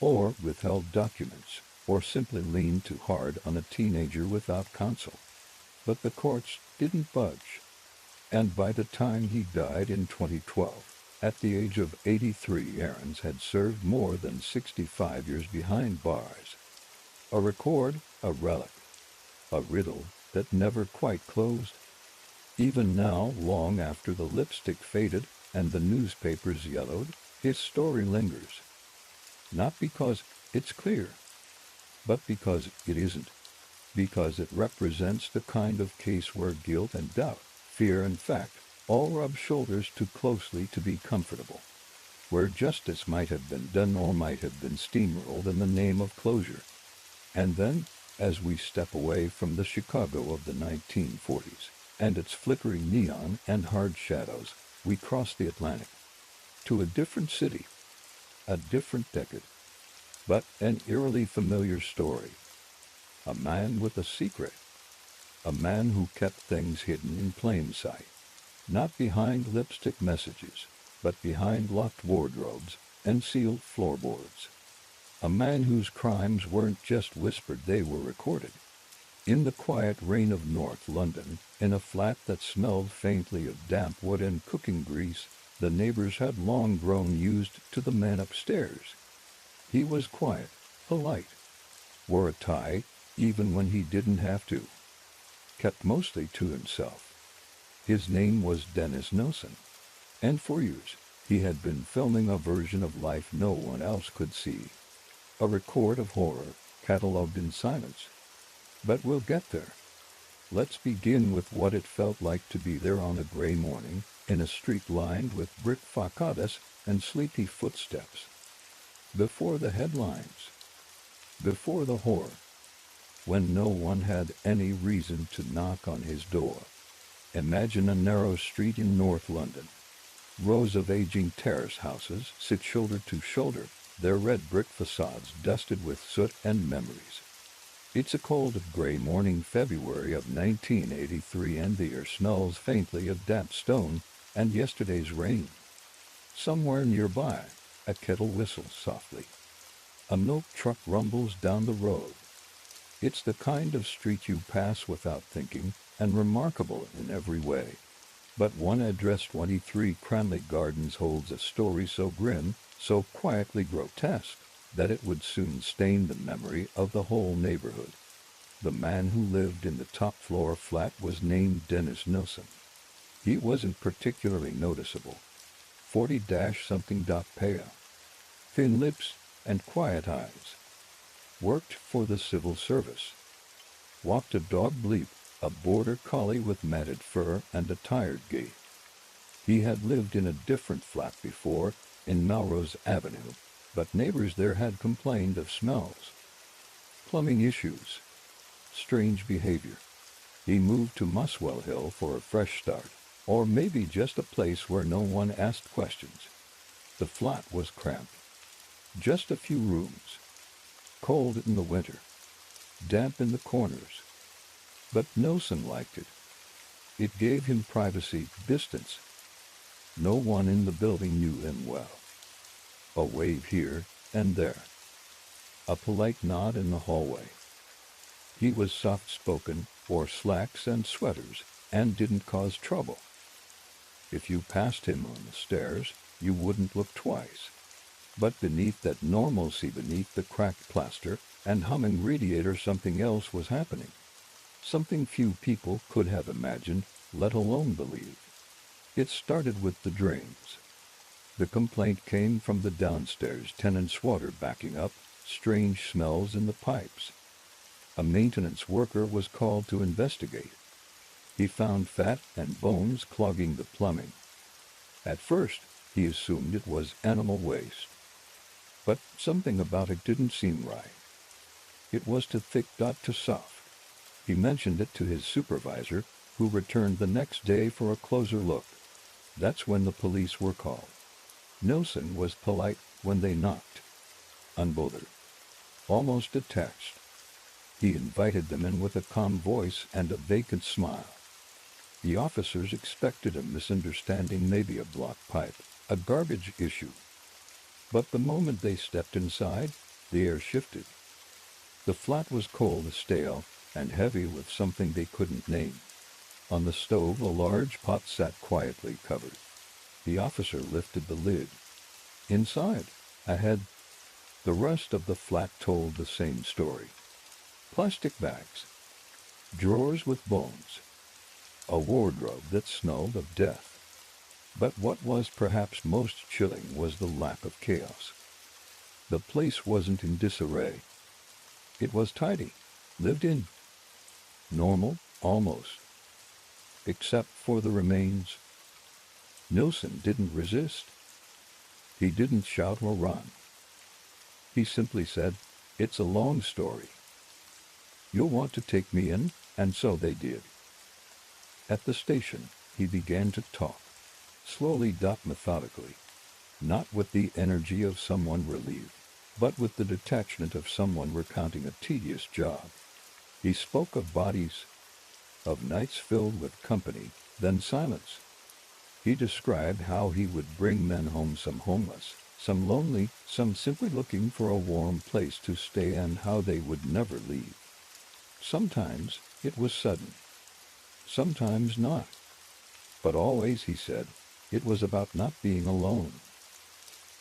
[SPEAKER 1] or withheld documents, or simply leaned too hard on a teenager without counsel. But the courts didn't budge. And by the time he died in 2012, at the age of 83, Heirens had served more than 65 years behind bars. A record, a relic, a riddle that never quite closed. Even now, long after the lipstick faded and the newspapers yellowed, his story lingers. Not because it's clear, but because it isn't. Because it represents the kind of case where guilt and doubt, fear and fact, all rub shoulders too closely to be comfortable. Where justice might have been done or might have been steamrolled in the name of closure. And then, as we step away from the Chicago of the 1940s and its flickering neon and hard shadows, we cross the Atlantic to a different city, a different decade, but an eerily familiar story. A man with a secret, a man who kept things hidden in plain sight, not behind lipstick messages, but behind locked wardrobes and sealed floorboards. A man whose crimes weren't just whispered, they were recorded. In the quiet rain of North London, in a flat that smelled faintly of damp wood and cooking grease, the neighbors had long grown used to the man upstairs. He was quiet, polite, wore a tie even when he didn't have to, kept mostly to himself. His name was Dennis Nilsen, and for years he had been filming a version of life no one else could see. A record of horror, catalogued in silence. But we'll get there. Let's begin with what it felt like to be there on a gray morning, in a street lined with brick facadas and sleepy footsteps. Before the headlines. Before the horror. When no one had any reason to knock on his door. Imagine a narrow street in North London. Rows of aging terrace houses sit shoulder to shoulder, their red brick facades dusted with soot and memories. It's a cold, gray morning, February of 1983, and the air smells faintly of damp stone and yesterday's rain. Somewhere nearby, a kettle whistles softly. A milk truck rumbles down the road. It's the kind of street you pass without thinking, and remarkable in every way. But one address, 23 Cranley Gardens, holds a story so grim, so quietly grotesque, that it would soon stain the memory of the whole neighborhood. The man who lived in the top floor flat was named Dennis Nilsen. He wasn't particularly noticeable. 40-something, pale, thin lips and quiet eyes. Worked for the civil service. Walked a dog Bleep, a border collie with matted fur and a tired gait. He had lived in a different flat before, in Melrose Avenue, but neighbors there had complained of smells, plumbing issues, strange behavior. He moved to Muswell Hill for a fresh start, or maybe just a place where no one asked questions. The flat was cramped. Just a few rooms. Cold in the winter. Damp in the corners. But Nilsen liked it. It gave him privacy, distance. No one in the building knew him well. A wave here and there. A polite nod in the hallway. He was soft-spoken, wore slacks and sweaters, and didn't cause trouble. If you passed him on the stairs, you wouldn't look twice. But beneath that normalcy, beneath the cracked plaster and humming radiator, something else was happening. Something few people could have imagined, let alone believed. It started with the drains. The complaint came from the downstairs tenants' water backing up, strange smells in the pipes. A maintenance worker was called to investigate. He found fat and bones clogging the plumbing. At first, he assumed it was animal waste. But something about it didn't seem right. It was too thick, too soft. He mentioned it to his supervisor, who returned the next day for a closer look. That's when the police were called. Nilsen was polite when they knocked. Unbothered. Almost detached. He invited them in with a calm voice and a vacant smile. The officers expected a misunderstanding, maybe a blocked pipe, a garbage issue. But the moment they stepped inside, the air shifted. The flat was cold, stale, and heavy with something they couldn't name. On the stove, a large pot sat quietly covered. The officer lifted the lid. Inside, ahead, the rest of the flat told the same story. Plastic bags, drawers with bones, a wardrobe that smelled of death. But what was perhaps most chilling was the lack of chaos. The place wasn't in disarray. It was tidy, lived in, normal, almost. Except for the remains. Nilsen didn't resist. He didn't shout or run. He simply said, "It's a long story. You'll want to take me in," and so they did. At the station, he began to talk, slowly, methodically, not with the energy of someone relieved, but with the detachment of someone recounting a tedious job. He spoke of bodies, of nights filled with company, then silence. He described how he would bring men home, some homeless, some lonely, some simply looking for a warm place to stay, and how they would never leave. Sometimes it was sudden, sometimes not. But always, he said, it was about not being alone.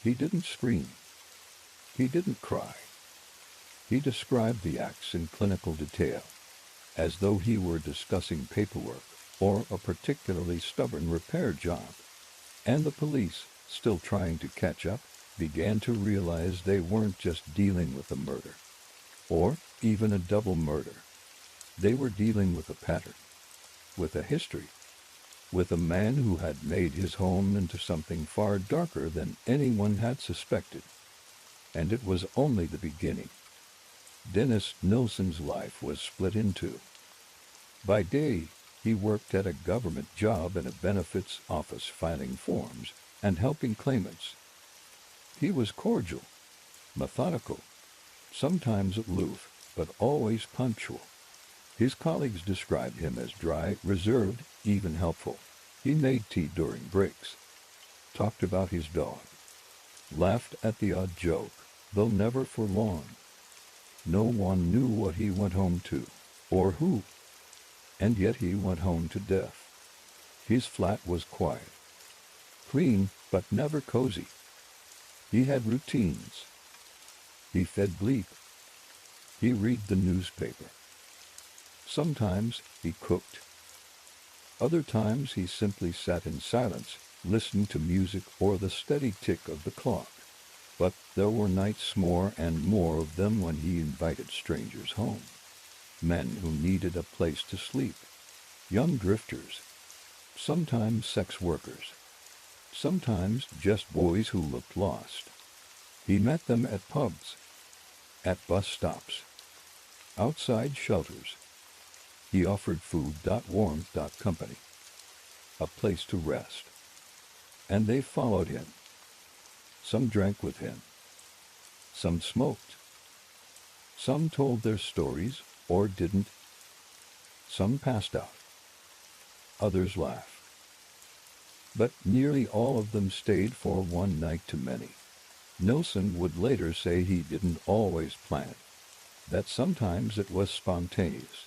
[SPEAKER 1] He didn't scream. He didn't cry. He described the acts in clinical detail, as though he were discussing paperwork or a particularly stubborn repair job. And the police, still trying to catch up, began to realize they weren't just dealing with a murder, or even a double murder. They were dealing with a pattern, with a history, with a man who had made his home into something far darker than anyone had suspected. And it was only the beginning. Dennis Nilsen's life was split in two. By day, he worked at a government job in a benefits office, filing forms and helping claimants. He was cordial, methodical, sometimes aloof, but always punctual. His colleagues described him as dry, reserved, even helpful. He made tea during breaks, talked about his dog, laughed at the odd joke, though never for long. No one knew what he went home to, or who, and yet he went home to death. His flat was quiet, clean, but never cozy. He had routines. He fed bleep. He read the newspaper. Sometimes he cooked. Other times he simply sat in silence, listening to music or the steady tick of the clock. But there were nights, more and more of them, when he invited strangers home. Men who needed a place to sleep. Young drifters. Sometimes sex workers. Sometimes just boys who looked lost. He met them at pubs, at bus stops, outside shelters. He offered food, warmth, company, a place to rest. And they followed him. Some drank with him. Some smoked. Some told their stories, or didn't. Some passed out. Others laughed. But nearly all of them stayed for one night too many. Nilsen would later say he didn't always plan it, that sometimes it was spontaneous,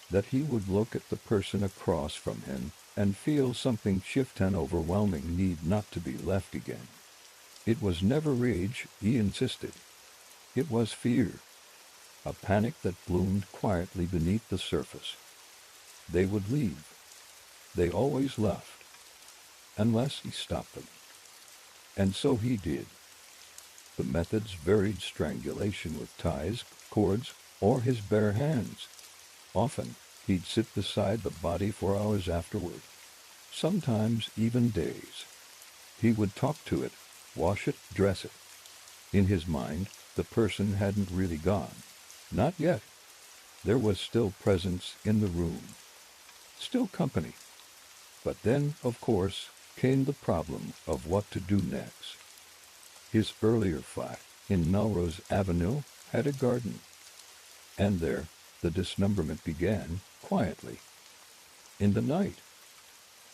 [SPEAKER 1] that he would look at the person across from him and feel something shift, an overwhelming need not to be left again. It was never rage, he insisted. It was fear, a panic that bloomed quietly beneath the surface. They would leave. They always left, unless he stopped them. And so he did. The methods varied: strangulation with ties, cords, or his bare hands. Often, he'd sit beside the body for hours afterward, sometimes even days. He would talk to it, wash it, dress it. In his mind, the person hadn't really gone. Not yet. There was still presence in the room, still company. But then, of course, came the problem of what to do next. His earlier flat in Melrose Avenue had a garden, and there the dismemberment began, quietly, in the night,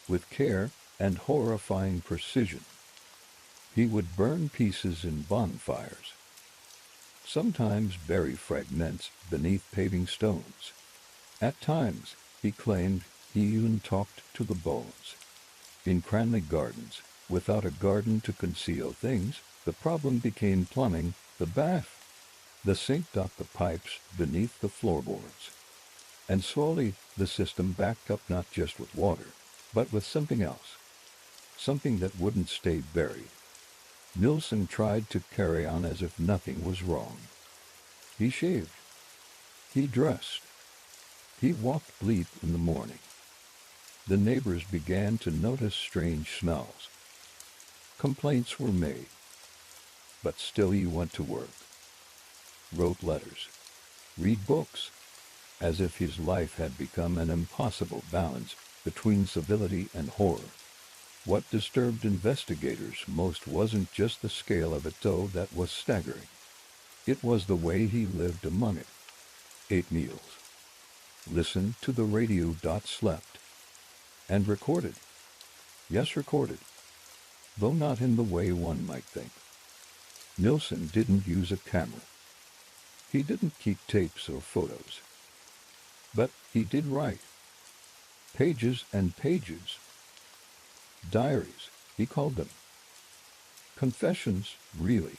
[SPEAKER 1] with care and horrifying precision. He would burn pieces in bonfires, sometimes bury fragments beneath paving stones. At times, he claimed, he even talked to the bones. In Cranley Gardens, without a garden to conceal things, the problem became plumbing, the bath, the sink, the pipes beneath the floorboards. And slowly, the system backed up, not just with water, but with something else, something that wouldn't stay buried. Nilsen tried to carry on as if nothing was wrong. He shaved. He dressed. He walked bleep in the morning. The neighbors began to notice strange smells. Complaints were made. But still he went to work, wrote letters, read books, as if his life had become an impossible balance between civility and horror. What disturbed investigators most wasn't just the scale of it, though that was staggering. It was the way he lived among it. Ate meals, listened to the radio. Slept. And recorded. Yes, recorded. Though not in the way one might think. Nilsen didn't use a camera. He didn't keep tapes or photos. But he did write. Pages and pages. Diaries, he called them. Confessions, really.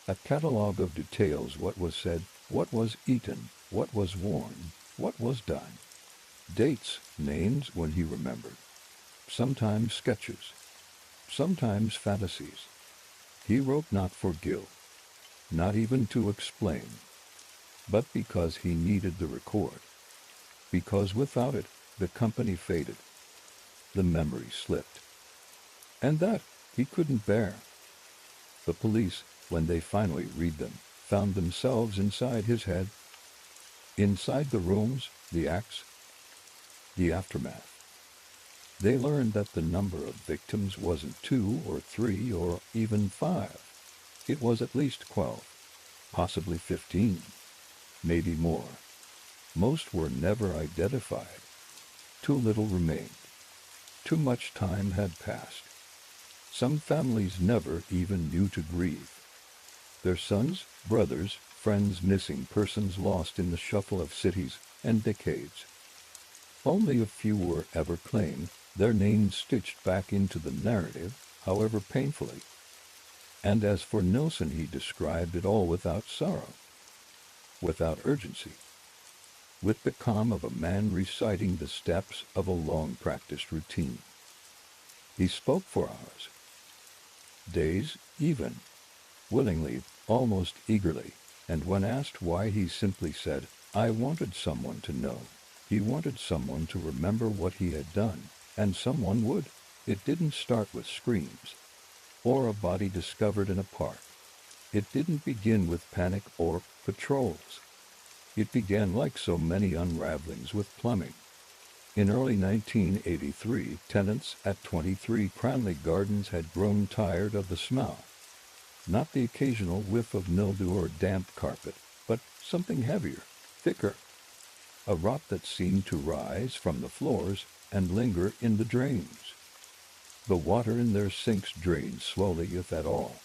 [SPEAKER 1] A catalogue of details: what was said, what was eaten, what was worn, what was done. Dates, names when he remembered. Sometimes sketches. Sometimes fantasies. He wrote not for guilt, not even to explain, but because he needed the record. Because without it, the company faded. The memory slipped. And that he couldn't bear. The police, when they finally read them, found themselves inside his head. Inside the rooms, the acts, the aftermath. They learned that the number of victims wasn't 2 or 3 or even 5. It was at least 12, possibly 15, maybe more. Most were never identified. Too little remained. Too much time had passed. Some families never even knew to grieve. Their sons, brothers, friends missing, persons lost in the shuffle of cities and decades. Only a few were ever claimed, their names stitched back into the narrative, however painfully. And as for Nilsen, he described it all without sorrow, without urgency, with the calm of a man reciting the steps of a long-practiced routine. He spoke for hours, days even, willingly, almost eagerly, and when asked why, he simply said, "I wanted someone to know." He wanted someone to remember what he had done, and someone would. It didn't start with screams, or a body discovered in a park. It didn't begin with panic or patrols. It began, like so many unravelings, with plumbing. In early 1983, tenants at 23 Cranley Gardens had grown tired of the smell. Not the occasional whiff of mildew or damp carpet, but something heavier, thicker. A rot that seemed to rise from the floors and linger in the drains. The water in their sinks drained slowly, if at all.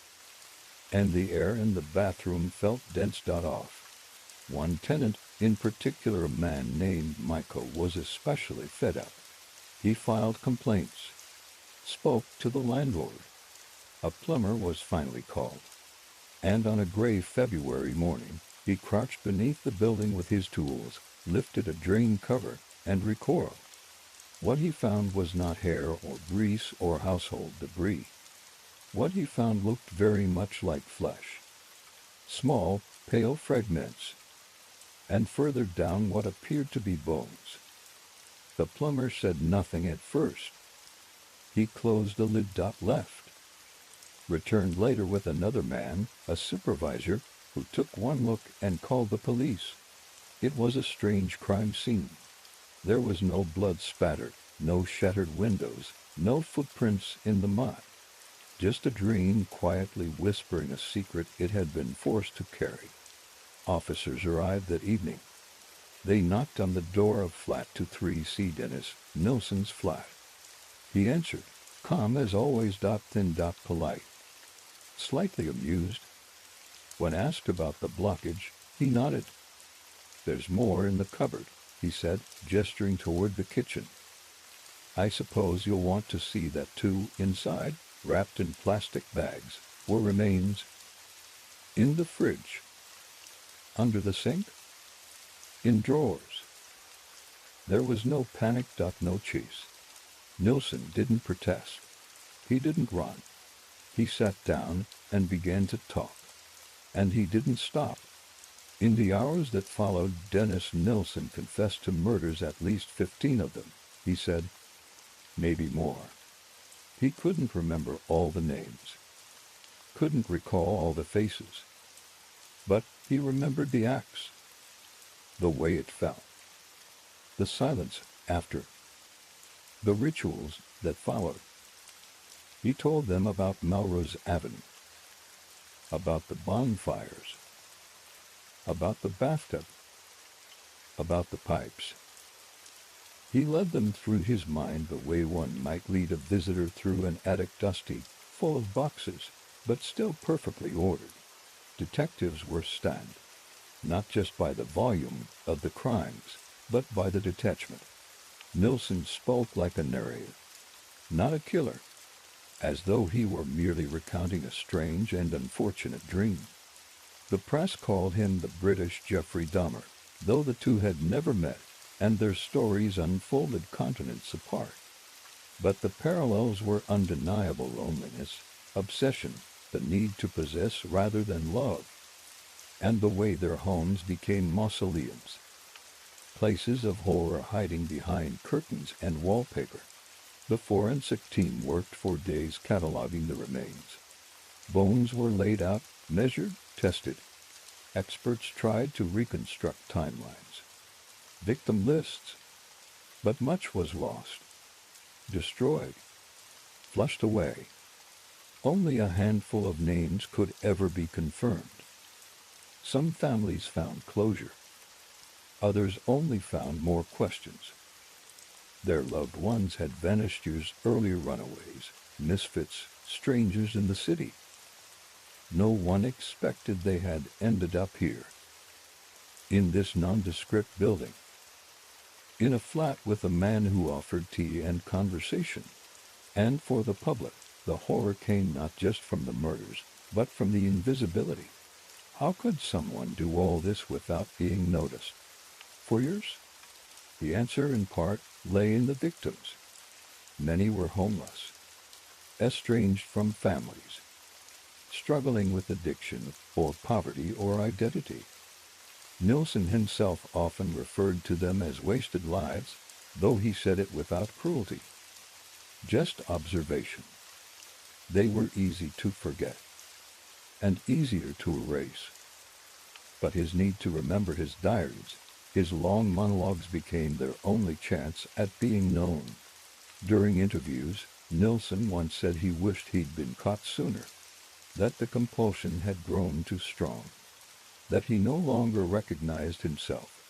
[SPEAKER 1] And the air in the bathroom felt dense. Off. One tenant, in particular, a man named Michael, was especially fed up. He filed complaints, spoke to the landlord. A plumber was finally called. And on a gray February morning, he crouched beneath the building with his tools, lifted a drain cover, and recoiled. What he found was not hair or grease or household debris. What he found looked very much like flesh. Small, pale fragments. And further down, what appeared to be bones. The plumber said nothing at first. He closed the lid. Left. Returned later with another man, a supervisor, who took one look and called the police. It was a strange crime scene. There was no blood spattered, no shattered windows, no footprints in the mud. Just a dream quietly whispering a secret it had been forced to carry. Officers arrived that evening. They knocked on the door of flat 23C Dennis Nilsen's flat. He answered, calm as always. Thin. Polite. Slightly amused. When asked about the blockage, he nodded. "There's more in the cupboard," he said, gesturing toward the kitchen. "I suppose you'll want to see that too." Inside, wrapped in plastic bags, were remains. In the fridge. Under the sink. In drawers. There was no panic. No chase. Nilsen didn't protest. He didn't run. He sat down and began to talk. And he didn't stop. In the hours that followed, Dennis Nilsen confessed to murders, at least 15 of them, he said. Maybe more. He couldn't remember all the names. Couldn't recall all the faces. But he remembered the acts. The way it felt. The silence after. The rituals that followed. He told them about Melrose Avenue. About the bonfires. About the bathtub. About the pipes. He led them through his mind the way one might lead a visitor through an attic dusty, full of boxes, but still perfectly ordered. Detectives were stunned, not just by the volume of the crimes, but by the detachment. Nilsen spoke like a narrator, not a killer, as though he were merely recounting a strange and unfortunate dream. The press called him the British Jeffrey Dahmer, though the two had never met, and their stories unfolded continents apart. But the parallels were undeniable: loneliness, obsession, the need to possess rather than love, and the way their homes became mausoleums, places of horror hiding behind curtains and wallpaper. The forensic team worked for days cataloging the remains. Bones were laid out, measured, tested. Experts tried to reconstruct timelines, victim lists, but much was lost, destroyed, flushed away. Only a handful of names could ever be confirmed. Some families found closure. Others only found more questions. Their loved ones had vanished years earlier, runaways, misfits, strangers in the city. No one expected they had ended up here, in this nondescript building, in a flat with a man who offered tea and conversation. And for the public, the horror came not just from the murders, but from the invisibility. How could someone do all this without being noticed? For years? The answer, in part, lay in the victims. Many were homeless, estranged from families, struggling with addiction or poverty or identity. Nilsen himself often referred to them as wasted lives, though he said it without cruelty. Just observation. They were easy to forget, and easier to erase. But his need to remember his diaries, his long monologues, became their only chance at being known. During interviews, Nilsen once said he wished he'd been caught sooner, that the compulsion had grown too strong, that he no longer recognized himself.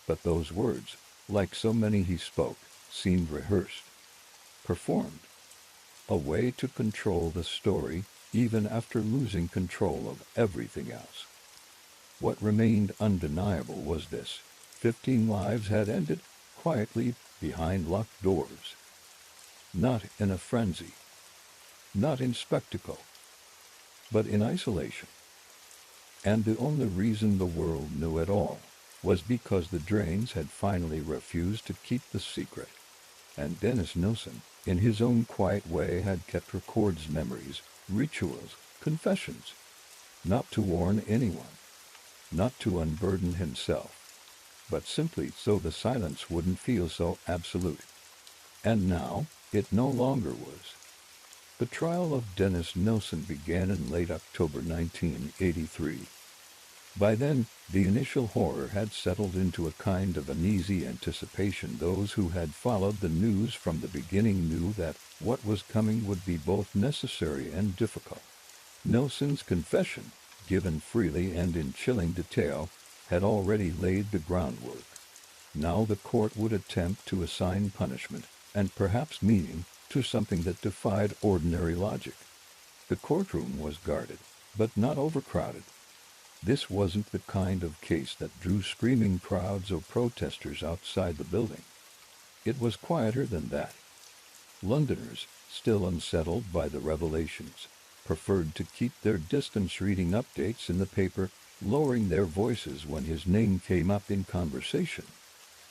[SPEAKER 1] But those words, like so many he spoke, seemed rehearsed, performed, a way to control the story even after losing control of everything else. What remained undeniable was this: 15 lives had ended quietly behind locked doors. Not in a frenzy, not in spectacle, but in isolation. And the only reason the world knew at all was because the Drains had finally refused to keep the secret. And Dennis Nilsen, in his own quiet way, had kept records, memories, rituals, confessions, not to warn anyone, not to unburden himself, but simply so the silence wouldn't feel so absolute. And now, it no longer was. The trial of Dennis Nilsen began in late October 1983. By then, the initial horror had settled into a kind of uneasy anticipation. Those who had followed the news from the beginning knew that what was coming would be both necessary and difficult. Nilsen's confession, given freely and in chilling detail, had already laid the groundwork. Now the court would attempt to assign punishment, and perhaps meaning, to something that defied ordinary logic. The courtroom was guarded, but not overcrowded. This wasn't the kind of case that drew screaming crowds of protesters outside the building. It was quieter than that. Londoners, still unsettled by the revelations, preferred to keep their distance, reading updates in the paper, lowering their voices when his name came up in conversation.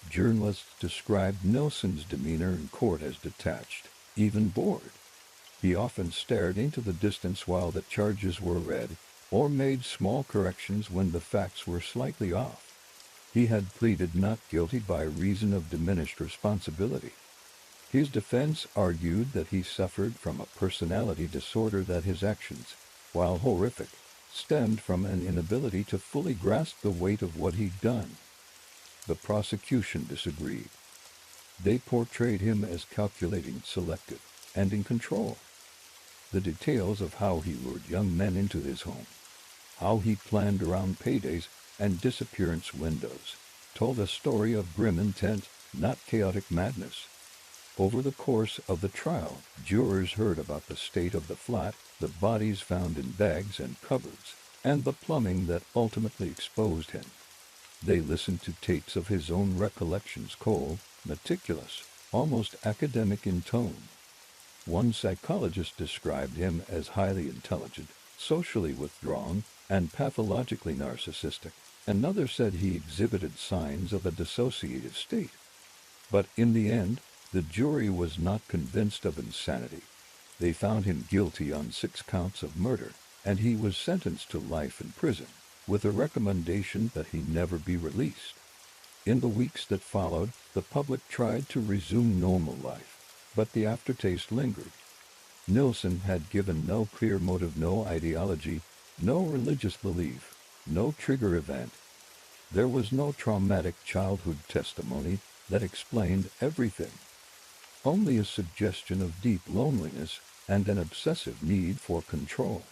[SPEAKER 1] Journalists described Nilsen's demeanor in court as detached, even bored. He often stared into the distance while the charges were read, or made small corrections when the facts were slightly off. He had pleaded not guilty by reason of diminished responsibility. His defense argued that he suffered from a personality disorder, that his actions, while horrific, stemmed from an inability to fully grasp the weight of what he'd done. The prosecution disagreed. They portrayed him as calculating, selective, and in control. The details of how he lured young men into his home, how he planned around paydays and disappearance windows, told a story of grim intent not chaotic madness. Over the course of the trial, jurors heard about the state of the flat, the bodies found in bags and cupboards, and the plumbing that ultimately exposed him. They listened to tapes of his own recollections, cold, meticulous, almost academic in tone. One psychologist described him as highly intelligent, socially withdrawn, and pathologically narcissistic. Another said he exhibited signs of a dissociative state. But in the end, the jury was not convinced of insanity. They found him guilty on 6 counts of murder, and he was sentenced to life in prison, with a recommendation that he never be released. In the weeks that followed, the public tried to resume normal life, but the aftertaste lingered. Nilsen had given no clear motive, no ideology, no religious belief, no trigger event. There was no traumatic childhood testimony that explained everything. Only a suggestion of deep loneliness and an obsessive need for control.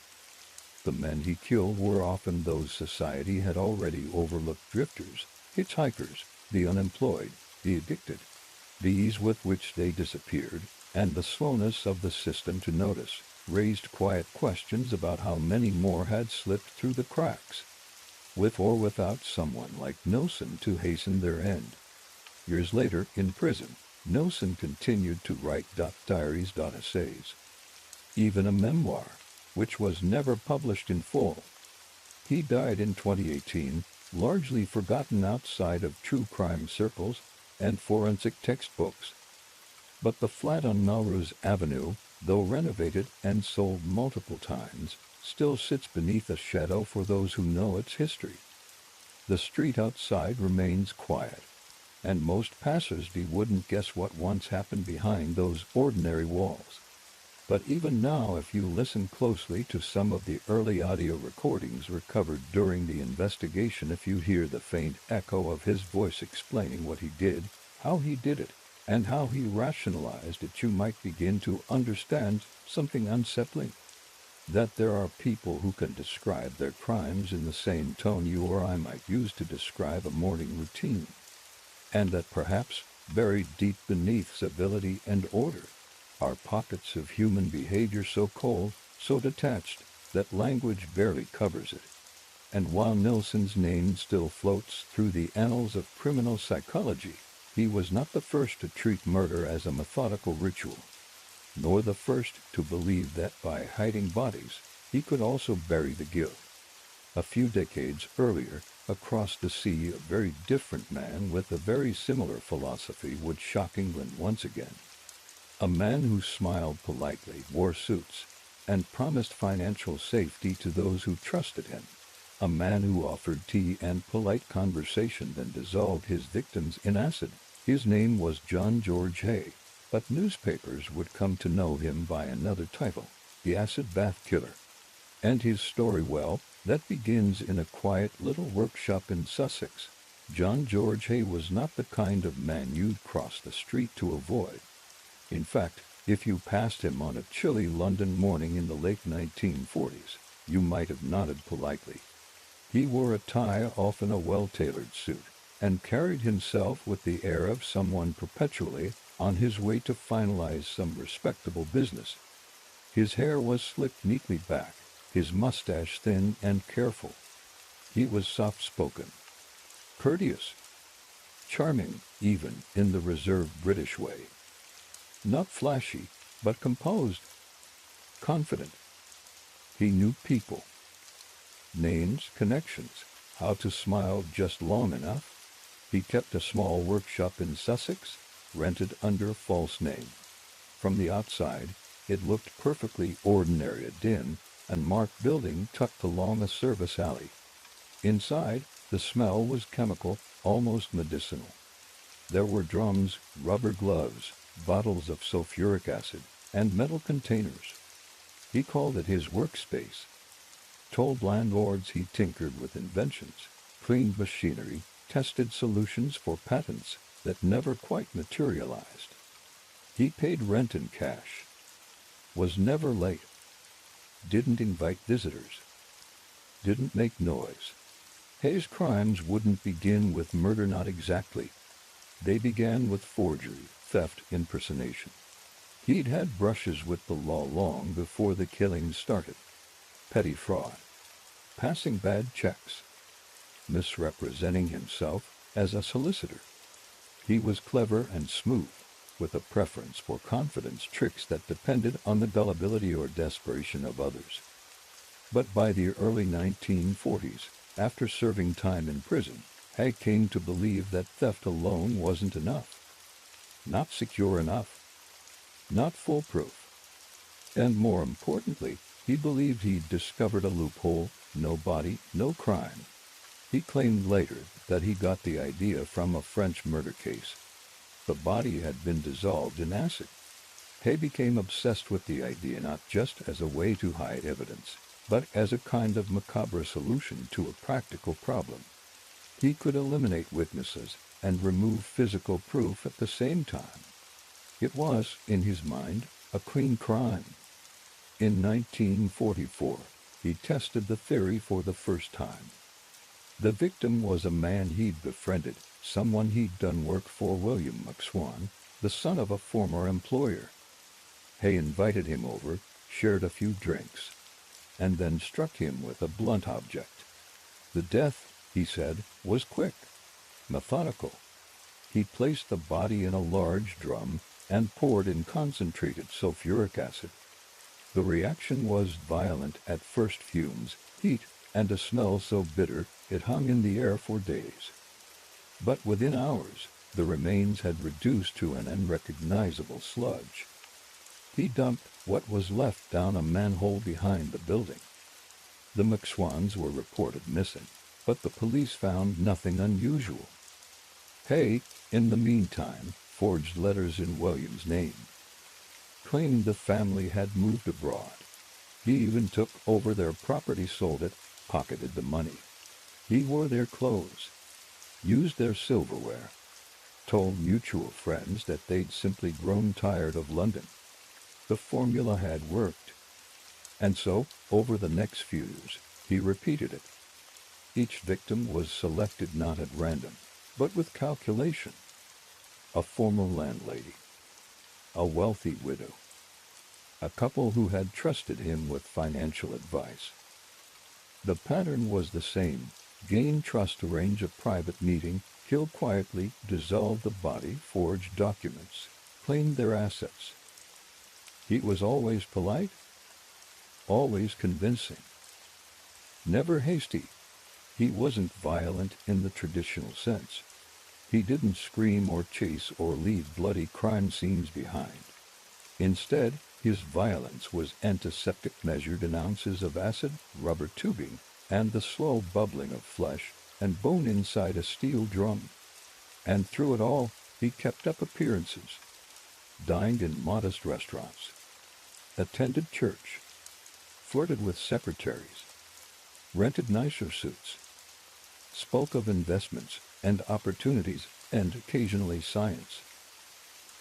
[SPEAKER 1] The men he killed were often those society had already overlooked: drifters, hitchhikers, the unemployed, the addicted. The ease with which they disappeared, and the slowness of the system to notice, raised quiet questions about how many more had slipped through the cracks, with or without someone like Nilsen to hasten their end. Years later, in prison, Nilsen continued to write diaries, essays, even a memoir, which was never published in full. He died in 2018, largely forgotten outside of true crime circles and forensic textbooks. But the flat on Melrose Avenue, though renovated and sold multiple times, still sits beneath a shadow for those who know its history. The street outside remains quiet, and most passers-by wouldn't guess what once happened behind those ordinary walls. But even now, if you listen closely to some of the early audio recordings recovered during the investigation, if you hear the faint echo of his voice explaining what he did, how he did it, and how he rationalized it, you might begin to understand something unsettling. That there are people who can describe their crimes in the same tone you or I might use to describe a morning routine. And that perhaps, buried deep beneath civility and order, are pockets of human behavior so cold, so detached, that language barely covers it. And while Nilsen's name still floats through the annals of criminal psychology, he was not the first to treat murder as a methodical ritual, nor the first to believe that by hiding bodies, he could also bury the guilt. A few decades earlier, across the sea, a very different man with a very similar philosophy would shock England once again. A man who smiled politely, wore suits, and promised financial safety to those who trusted him. A man who offered tea and polite conversation, then dissolved his victims in acid. His name was John George Haigh, but newspapers would come to know him by another title, the Acid Bath Killer. And his story, well, that begins in a quiet little workshop in Sussex. John George Haigh was not the kind of man you'd cross the street to avoid. In fact, if you passed him on a chilly London morning in the late 1940s, you might have nodded politely. He wore a tie, often a well-tailored suit, and carried himself with the air of someone perpetually on his way to finalize some respectable business. His hair was slicked neatly back, his mustache thin and careful. He was soft-spoken, courteous, charming, even in the reserved British way. Not flashy, but composed, confident. He knew people, names, connections, how to smile just long enough. He kept a small workshop in Sussex, rented under a false name. From the outside, it looked perfectly ordinary, a dim, unmarked building tucked along a service alley. Inside, the smell was chemical, almost medicinal. There were drums, rubber gloves, bottles of sulfuric acid, and metal containers. He called it his workspace. Told landlords he tinkered with inventions, cleaned machinery, tested solutions for patents that never quite materialized. He paid rent in cash, was never late, didn't invite visitors, didn't make noise. Haigh's crimes wouldn't begin with murder, not exactly. They began with forgery, theft, impersonation. He'd had brushes with the law long before the killings started. Petty fraud, passing bad checks, misrepresenting himself as a solicitor. He was clever and smooth, with a preference for confidence tricks that depended on the gullibility or desperation of others. But by the early 1940s, after serving time in prison, Haigh came to believe that theft alone wasn't enough. Not secure enough. Not foolproof. And more importantly, he believed he'd discovered a loophole: no body, no crime. He claimed later that he got the idea from a French murder case. The body had been dissolved in acid. Haigh became obsessed with the idea not just as a way to hide evidence, but as a kind of macabre solution to a practical problem. He could eliminate witnesses and remove physical proof at the same time. It was, in his mind, a clean crime. In 1944, he tested the theory for the first time. The victim was a man he'd befriended, someone he'd done work for, William McSwan, the son of a former employer. Haigh invited him over, shared a few drinks, and then struck him with a blunt object. The death, he said, was quick, methodical. He placed the body in a large drum and poured in concentrated sulfuric acid. The reaction was violent at first: fumes, heat, and a smell so bitter it hung in the air for days. But within hours, the remains had reduced to an unrecognizable sludge. He dumped what was left down a manhole behind the building. The McSwans were reported missing, but the police found nothing unusual. Haigh, in the meantime, forged letters in William's name, claimed the family had moved abroad. He even took over their property, sold it, pocketed the money. He wore their clothes, used their silverware, told mutual friends that they'd simply grown tired of London. The formula had worked. And so, over the next few years, he repeated it. Each victim was selected not at random, but with calculation. A former landlady, a wealthy widow, a couple who had trusted him with financial advice. The pattern was the same: gain trust, arrange a private meeting, kill quietly, dissolve the body, forge documents, claim their assets. He was always polite, always convincing, never hasty. He wasn't violent in the traditional sense. He didn't scream or chase or leave bloody crime scenes behind. Instead, his violence was antiseptic, measured in ounces of acid, rubber tubing, and the slow bubbling of flesh and bone inside a steel drum. And through it all, he kept up appearances, dined in modest restaurants, attended church, flirted with secretaries, rented nicer suits, spoke of investments and opportunities and occasionally science.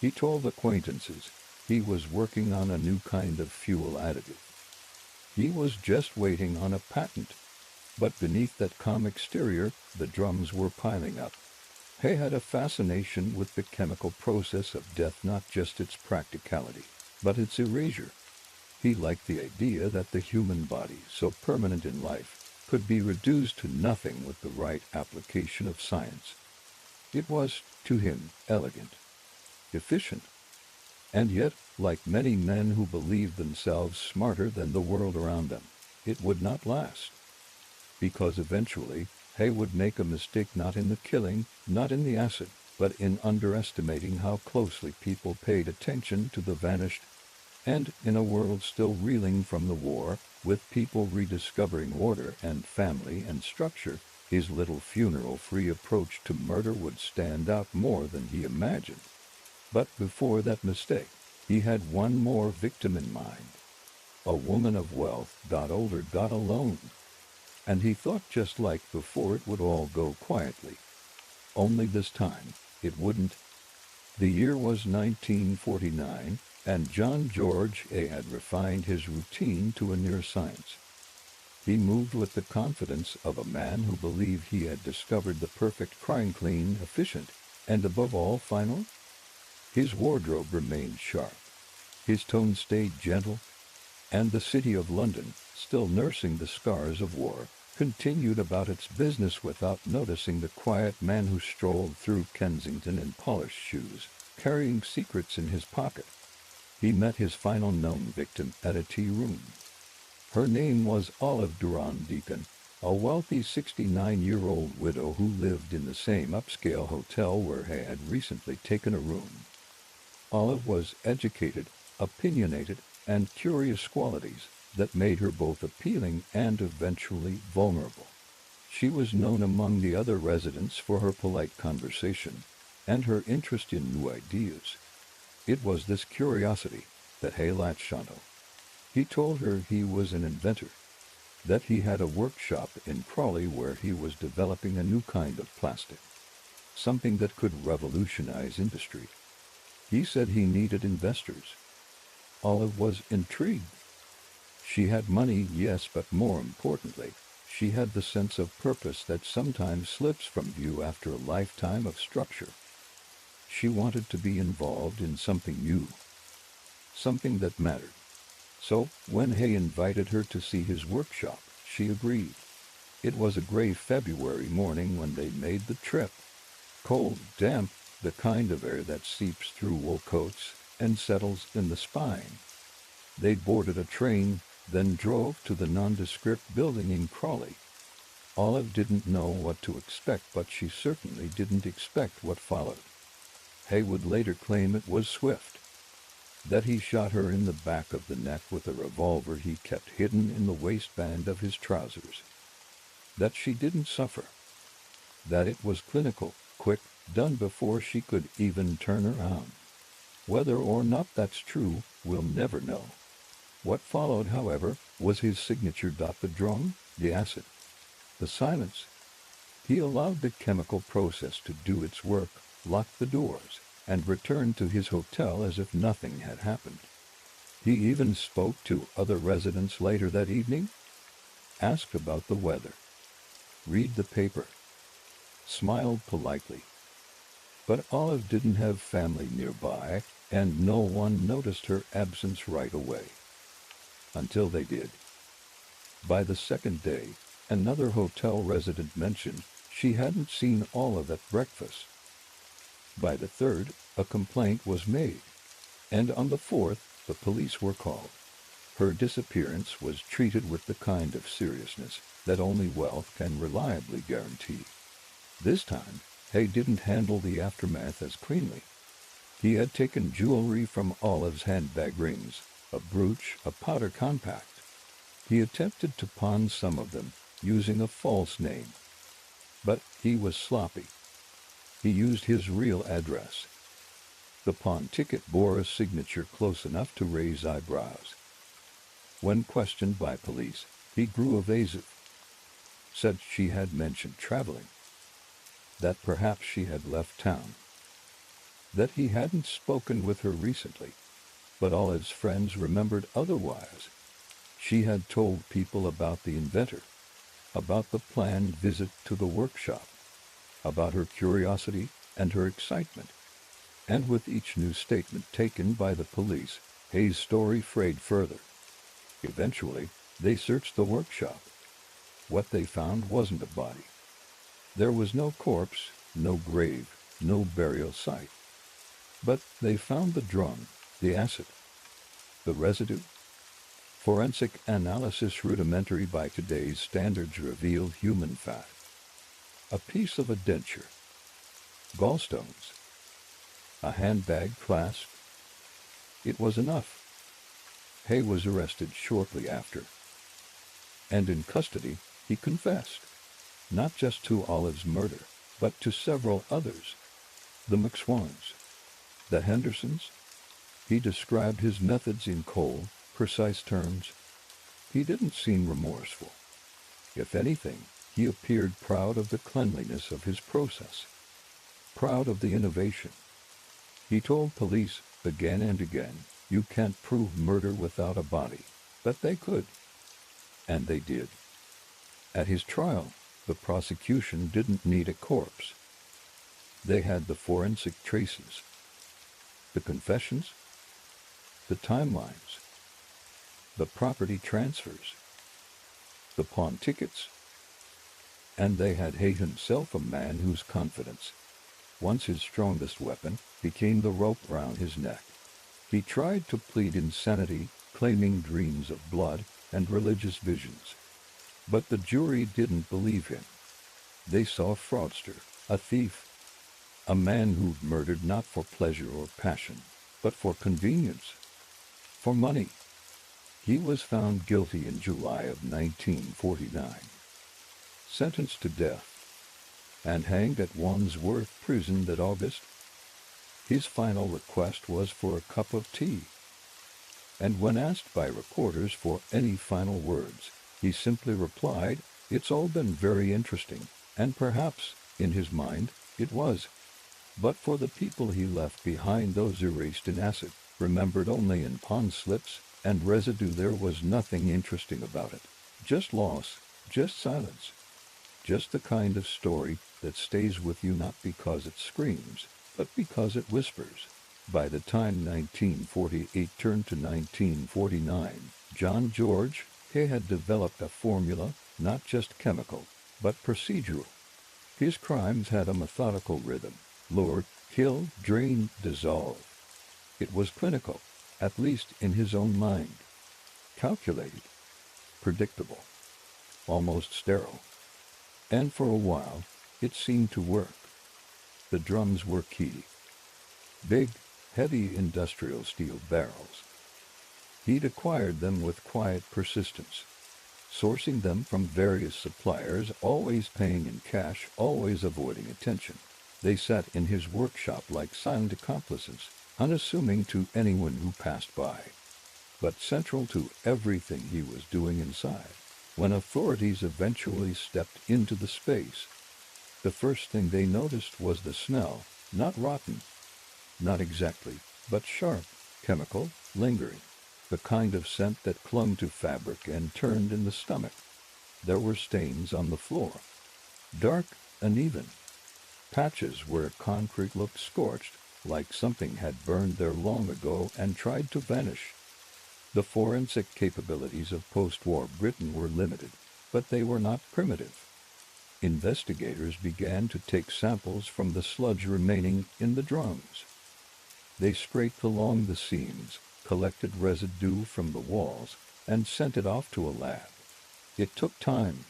[SPEAKER 1] He told acquaintances he was working on a new kind of fuel additive. He was just waiting on a patent. But beneath that calm exterior, the drums were piling up. Haigh had a fascination with the chemical process of death, not just its practicality, but its erasure. He liked the idea that the human body, so permanent in life, could be reduced to nothing with the right application of science. It was, to him, elegant, efficient, and yet, like many men who believed themselves smarter than the world around them, it would not last. Because eventually, Haigh would make a mistake, not in the killing, not in the acid, but in underestimating how closely people paid attention to the vanished. And in a world still reeling from the war, with people rediscovering order and family and structure, his little funeral-free approach to murder would stand out more than he imagined. But before that mistake, he had one more victim in mind. A woman of wealth, got older, got alone. And he thought, just like before, it would all go quietly. Only this time, it wouldn't. The year was 1949, and John George A. had refined his routine to a near science. He moved with the confidence of a man who believed he had discovered the perfect crime: clean, efficient, And above all, final, his wardrobe remained sharp. His tone stayed gentle, and the city of London, still nursing the scars of war, continued about its business without noticing the quiet man who strolled through Kensington in polished shoes, carrying secrets in his pocket. He met his final known victim at a tea room. Her name was Olive Durand Deacon, a wealthy 69-year-old widow who lived in the same upscale hotel where Haigh had recently taken a room. Olive was educated, opinionated, and curious, qualities that made her both appealing and eventually vulnerable. She was known among the other residents for her polite conversation and her interest in new ideas. It was this curiosity that Haigh latched onto. He told her he was an inventor, that he had a workshop in Crawley where he was developing a new kind of plastic, something that could revolutionize industry. He said he needed investors. Olive was intrigued. She had money, yes, but more importantly, she had the sense of purpose that sometimes slips from view after a lifetime of structure. She wanted to be involved in something new, something that mattered. So, when Haigh invited her to see his workshop, she agreed. It was a gray February morning when they made the trip. Cold, damp, the kind of air that seeps through wool coats and settles in the spine. They boarded a train, then drove to the nondescript building in Crawley. Olive didn't know what to expect, but she certainly didn't expect what followed. Haigh would later claim it was swift, that he shot her in the back of the neck with a revolver he kept hidden in the waistband of his trousers, that she didn't suffer, that it was clinical, quick, done before she could even turn around. Whether or not that's true, we'll never know. What followed, however, was his signature. The drum, the acid, the silence. He allowed the chemical process to do its work, locked the doors, and returned to his hotel as if nothing had happened. He even spoke to other residents later that evening, asked about the weather, read the paper, smiled politely. But Olive didn't have family nearby, and no one noticed her absence right away. Until they did. By the second day, another hotel resident mentioned she hadn't seen Olive at breakfast. By the third, a complaint was made, and on the fourth, the police were called. Her disappearance was treated with the kind of seriousness that only wealth can reliably guarantee. This time, Haigh didn't handle the aftermath as cleanly. He had taken jewelry from Olive's handbag, rings, a brooch, a powder compact. He attempted to pawn some of them, using a false name. But he was sloppy. He used his real address. The pawn ticket bore a signature close enough to raise eyebrows. When questioned by police, he grew evasive, said she had mentioned traveling, that perhaps she had left town, that he hadn't spoken with her recently, but Olive's friends remembered otherwise. She had told people about the inventor, about the planned visit to the workshop, about her curiosity and her excitement. And with each new statement taken by the police, Haigh's story frayed further. Eventually, they searched the workshop. What they found wasn't a body. There was no corpse, no grave, no burial site. But they found the drum, the acid, the residue. Forensic analysis, rudimentary by today's standards, revealed human fat, a piece of a denture, gallstones, a handbag clasp. It was enough. Haigh was arrested shortly after, and in custody he confessed, not just to Olive's murder, but to several others, the McSwans, the Hendersons. He described his methods in cold, precise terms. He didn't seem remorseful. If anything, he appeared proud of the cleanliness of his process, proud of the innovation. He told police again and again, you can't prove murder without a body, but they could. And they did. At his trial, the prosecution didn't need a corpse. They had the forensic traces, the confessions, the timelines, the property transfers, the pawn tickets, and they had Haigh himself, a man whose confidence, once his strongest weapon, became the rope round his neck. He tried to plead insanity, claiming dreams of blood and religious visions. But the jury didn't believe him. They saw a fraudster, a thief, a man who'd murdered not for pleasure or passion, but for convenience, for money. He was found guilty in July of 1949, sentenced to death, and hanged at Wandsworth Prison that August. His final request was for a cup of tea, and when asked by reporters for any final words, he simply replied, "It's all been very interesting," and perhaps, in his mind, it was. But for the people he left behind, those erased in acid, remembered only in pawn slips and residue, there was nothing interesting about it. Just loss, just silence, just the kind of story that stays with you not because it screams, but because it whispers. By the time 1948 turned to 1949, John George Haigh had developed a formula, not just chemical, but procedural. His crimes had a methodical rhythm: lure, kill, drain, dissolve. It was clinical, at least in his own mind. Calculated, predictable, almost sterile. And for a while, it seemed to work. The drums were key. Big, heavy industrial steel barrels. He'd acquired them with quiet persistence, sourcing them from various suppliers, always paying in cash, always avoiding attention. They sat in his workshop like silent accomplices, unassuming to anyone who passed by, but central to everything he was doing inside. When authorities eventually stepped into the space, the first thing they noticed was the smell, not rotten, not exactly, but sharp, chemical, lingering, the kind of scent that clung to fabric and turned in the stomach. There were stains on the floor, dark, uneven, patches where concrete looked scorched, like something had burned there long ago and tried to vanish. The forensic capabilities of post-war Britain were limited, but they were not primitive. Investigators began to take samples from the sludge remaining in the drums. They scraped along the seams, collected residue from the walls, and sent it off to a lab. It took time.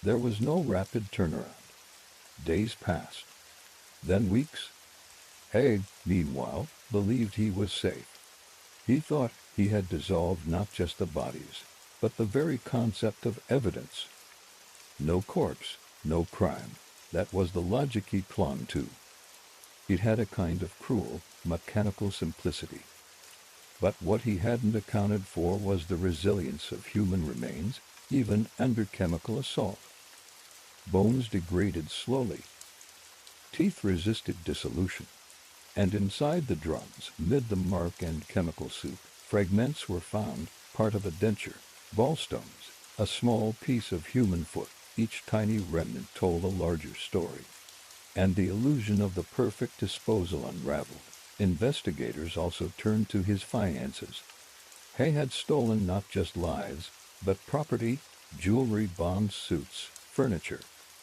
[SPEAKER 1] There was no rapid turnaround. Days passed, then weeks. Haigh, meanwhile, believed he was safe. He thought he had dissolved not just the bodies, but the very concept of evidence. No corpse, no crime. That was the logic he clung to. It had a kind of cruel, mechanical simplicity. But what he hadn't accounted for was the resilience of human remains, even under chemical assault. Bones degraded slowly. Teeth resisted dissolution. And inside the drums, amid the mark and chemical soup, fragments were found, part of a denture, gallstones, a small piece of human foot. Each tiny remnant told a larger story. And the illusion of the perfect disposal unraveled. Investigators also turned to his finances. Haigh had stolen not just lives, but property, jewelry, bonds, suits, furniture.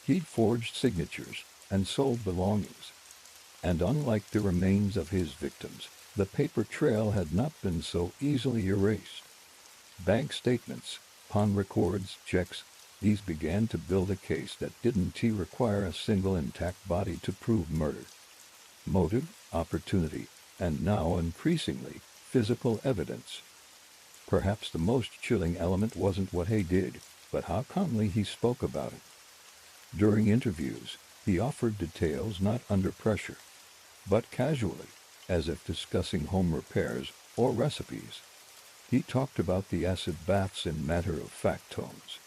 [SPEAKER 1] He'd forged signatures and sold belongings. And unlike the remains of his victims, the paper trail had not been so easily erased. Bank statements, pawn records, checks, these began to build a case that didn't require a single intact body to prove murder. Motive, opportunity, and now increasingly, physical evidence. Perhaps the most chilling element wasn't what Haigh did, but how calmly he spoke about it. During interviews, he offered details not under pressure, but casually, as if discussing home repairs or recipes. He talked about the acid baths in matter-of-fact tones,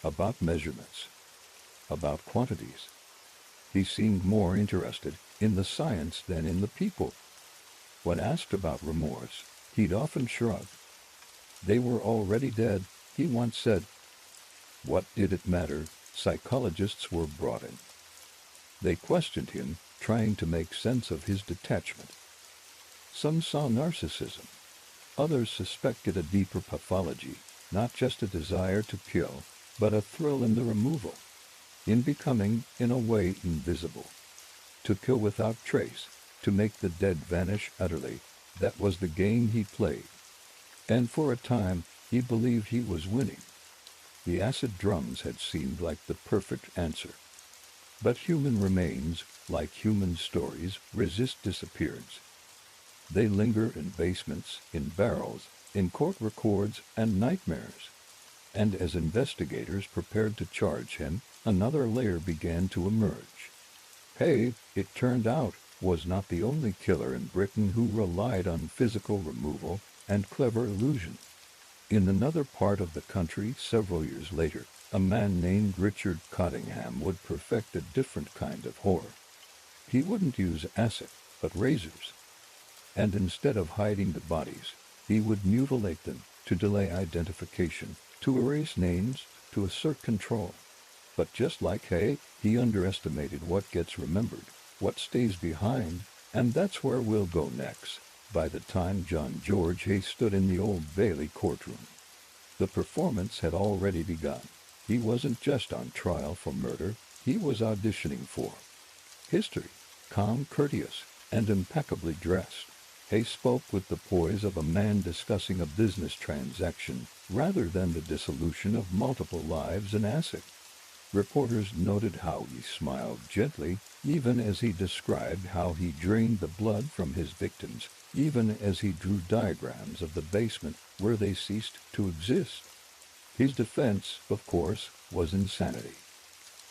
[SPEAKER 1] about measurements, about quantities. He seemed more interested in the science than in the people. When asked about remorse, he'd often shrug. They were already dead, he once said. What did it matter? Psychologists were brought in. They questioned him, trying to make sense of his detachment. Some saw narcissism. Others suspected a deeper pathology, not just a desire to kill, but a thrill in the removal, in becoming, in a way, invisible. To kill without trace, to make the dead vanish utterly, that was the game he played. And for a time, he believed he was winning. The acid drums had seemed like the perfect answer. But human remains, like human stories, resist disappearance. They linger in basements, in barrels, in court records, and nightmares. And as investigators prepared to charge him, another layer began to emerge. Haigh, it turned out, was not the only killer in Britain who relied on physical removal and clever illusion. In another part of the country several years later, a man named Richard Cottingham would perfect a different kind of horror. He wouldn't use acid, but razors. And instead of hiding the bodies, he would mutilate them to delay identification, to erase names, to assert control. But just like Haigh, he underestimated what gets remembered, what stays behind, and that's where we'll go next. By the time John George Haigh stood in the Old Bailey courtroom, the performance had already begun. He wasn't just on trial for murder, he was auditioning for history, calm, courteous, and impeccably dressed. Haigh spoke with the poise of a man discussing a business transaction rather than the dissolution of multiple lives in acid. Reporters noted how he smiled gently, even as he described how he drained the blood from his victims, even as he drew diagrams of the basement where they ceased to exist. His defense, of course, was insanity.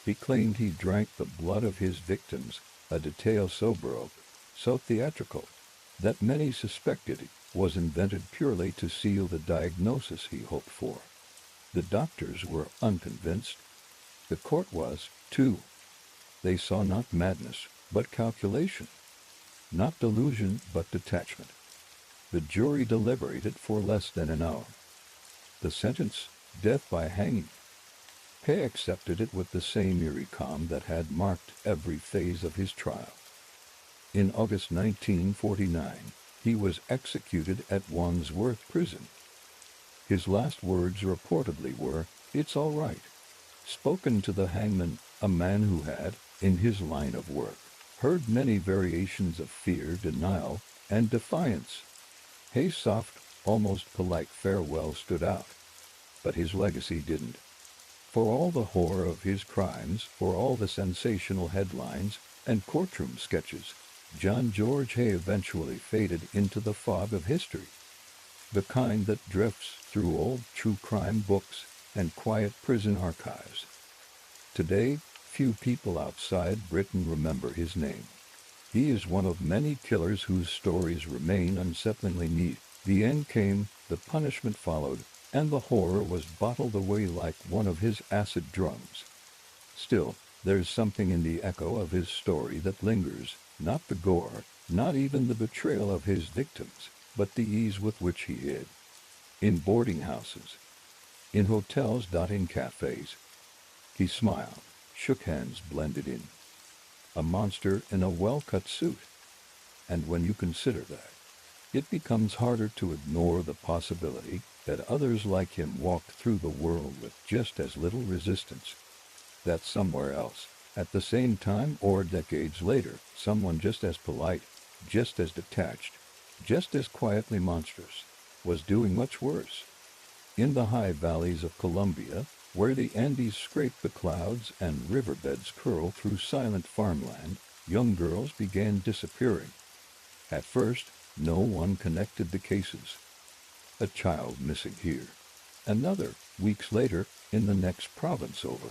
[SPEAKER 1] He claimed he drank the blood of his victims, a detail so baroque, so theatrical, that many suspected it was invented purely to seal the diagnosis he hoped for. The doctors were unconvinced. The court was, too. They saw not madness, but calculation. Not delusion, but detachment. The jury deliberated for less than an hour. The sentence, death by hanging. Haigh accepted it with the same eerie calm that had marked every phase of his trial. In August 1949, he was executed at Wandsworth Prison. His last words reportedly were, "It's all right," spoken to the hangman, a man who had, in his line of work, heard many variations of fear, denial, and defiance. Haigh's soft, almost polite farewell stood out. But his legacy didn't. For all the horror of his crimes, for all the sensational headlines and courtroom sketches, John George Haigh eventually faded into the fog of history, the kind that drifts through old true crime books and quiet prison archives. Today, few people outside Britain remember his name. He is one of many killers whose stories remain unsettlingly neat. The end came, the punishment followed, and the horror was bottled away like one of his acid drums. Still, there's something in the echo of his story that lingers, not the gore, not even the betrayal of his victims, but the ease with which he hid. In boarding houses, in hotels, in cafes. He smiled, shook hands, blended in. A monster in a well-cut suit. And when you consider that, it becomes harder to ignore the possibility that others like him walked through the world with just as little resistance. That somewhere else, at the same time or decades later, someone just as polite, just as detached, just as quietly monstrous, was doing much worse. In the high valleys of Colombia, where the Andes scrape the clouds and riverbeds curl through silent farmland, young girls began disappearing. At first, no one connected the cases. A child missing here. Another, weeks later, in the next province over.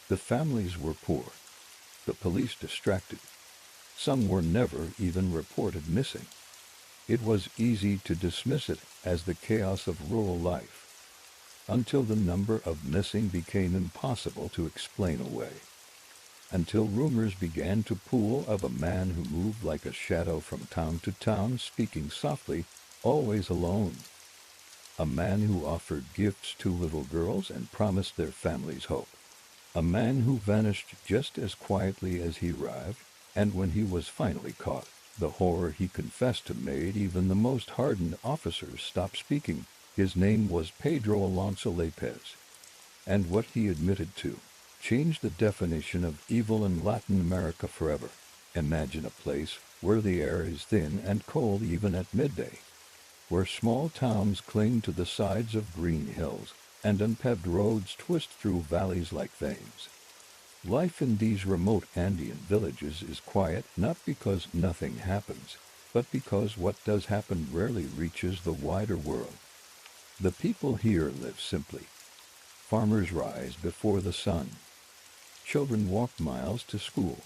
[SPEAKER 1] The families were poor. The police distracted. Some were never even reported missing. It was easy to dismiss it as the chaos of rural life, until the number of missing became impossible to explain away. Until rumors began to pool of a man who moved like a shadow from town to town, speaking softly, always alone. A man who offered gifts to little girls and promised their families hope. A man who vanished just as quietly as he arrived, And when he was finally caught, the horror he confessed to made even the most hardened officers stop speaking. His name was Pedro Alonso López. And what he admitted to changed the definition of evil in Latin America forever. Imagine a place where the air is thin and cold even at midday, where small towns cling to the sides of green hills, and unpaved roads twist through valleys like veins. Life in these remote Andean villages is quiet not because nothing happens, but because what does happen rarely reaches the wider world. The people here live simply. Farmers rise before the sun. Children walk miles to school.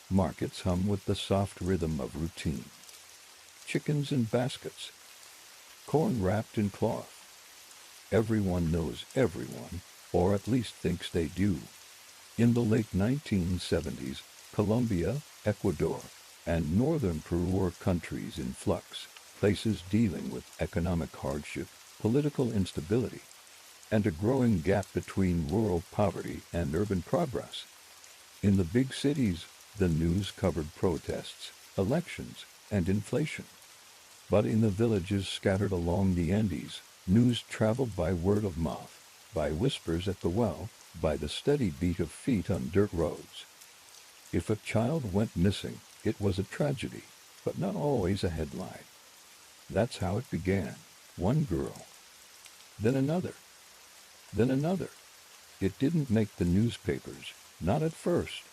[SPEAKER 1] Markets hum with the soft rhythm of routine. Chickens in baskets. Corn wrapped in cloth. Everyone knows everyone, or at least thinks they do. In the late 1970s, Colombia, Ecuador, and northern Peru were countries in flux, places dealing with economic hardship, political instability, and a growing gap between rural poverty and urban progress. In the big cities, the news covered protests, elections, and inflation. But in the villages scattered along the Andes, news traveled by word of mouth, by whispers at the well, by the steady beat of feet on dirt roads. If a child went missing, it was a tragedy, but not always a headline. That's how it began. One girl, then another, then another. It didn't make the newspapers, not at first.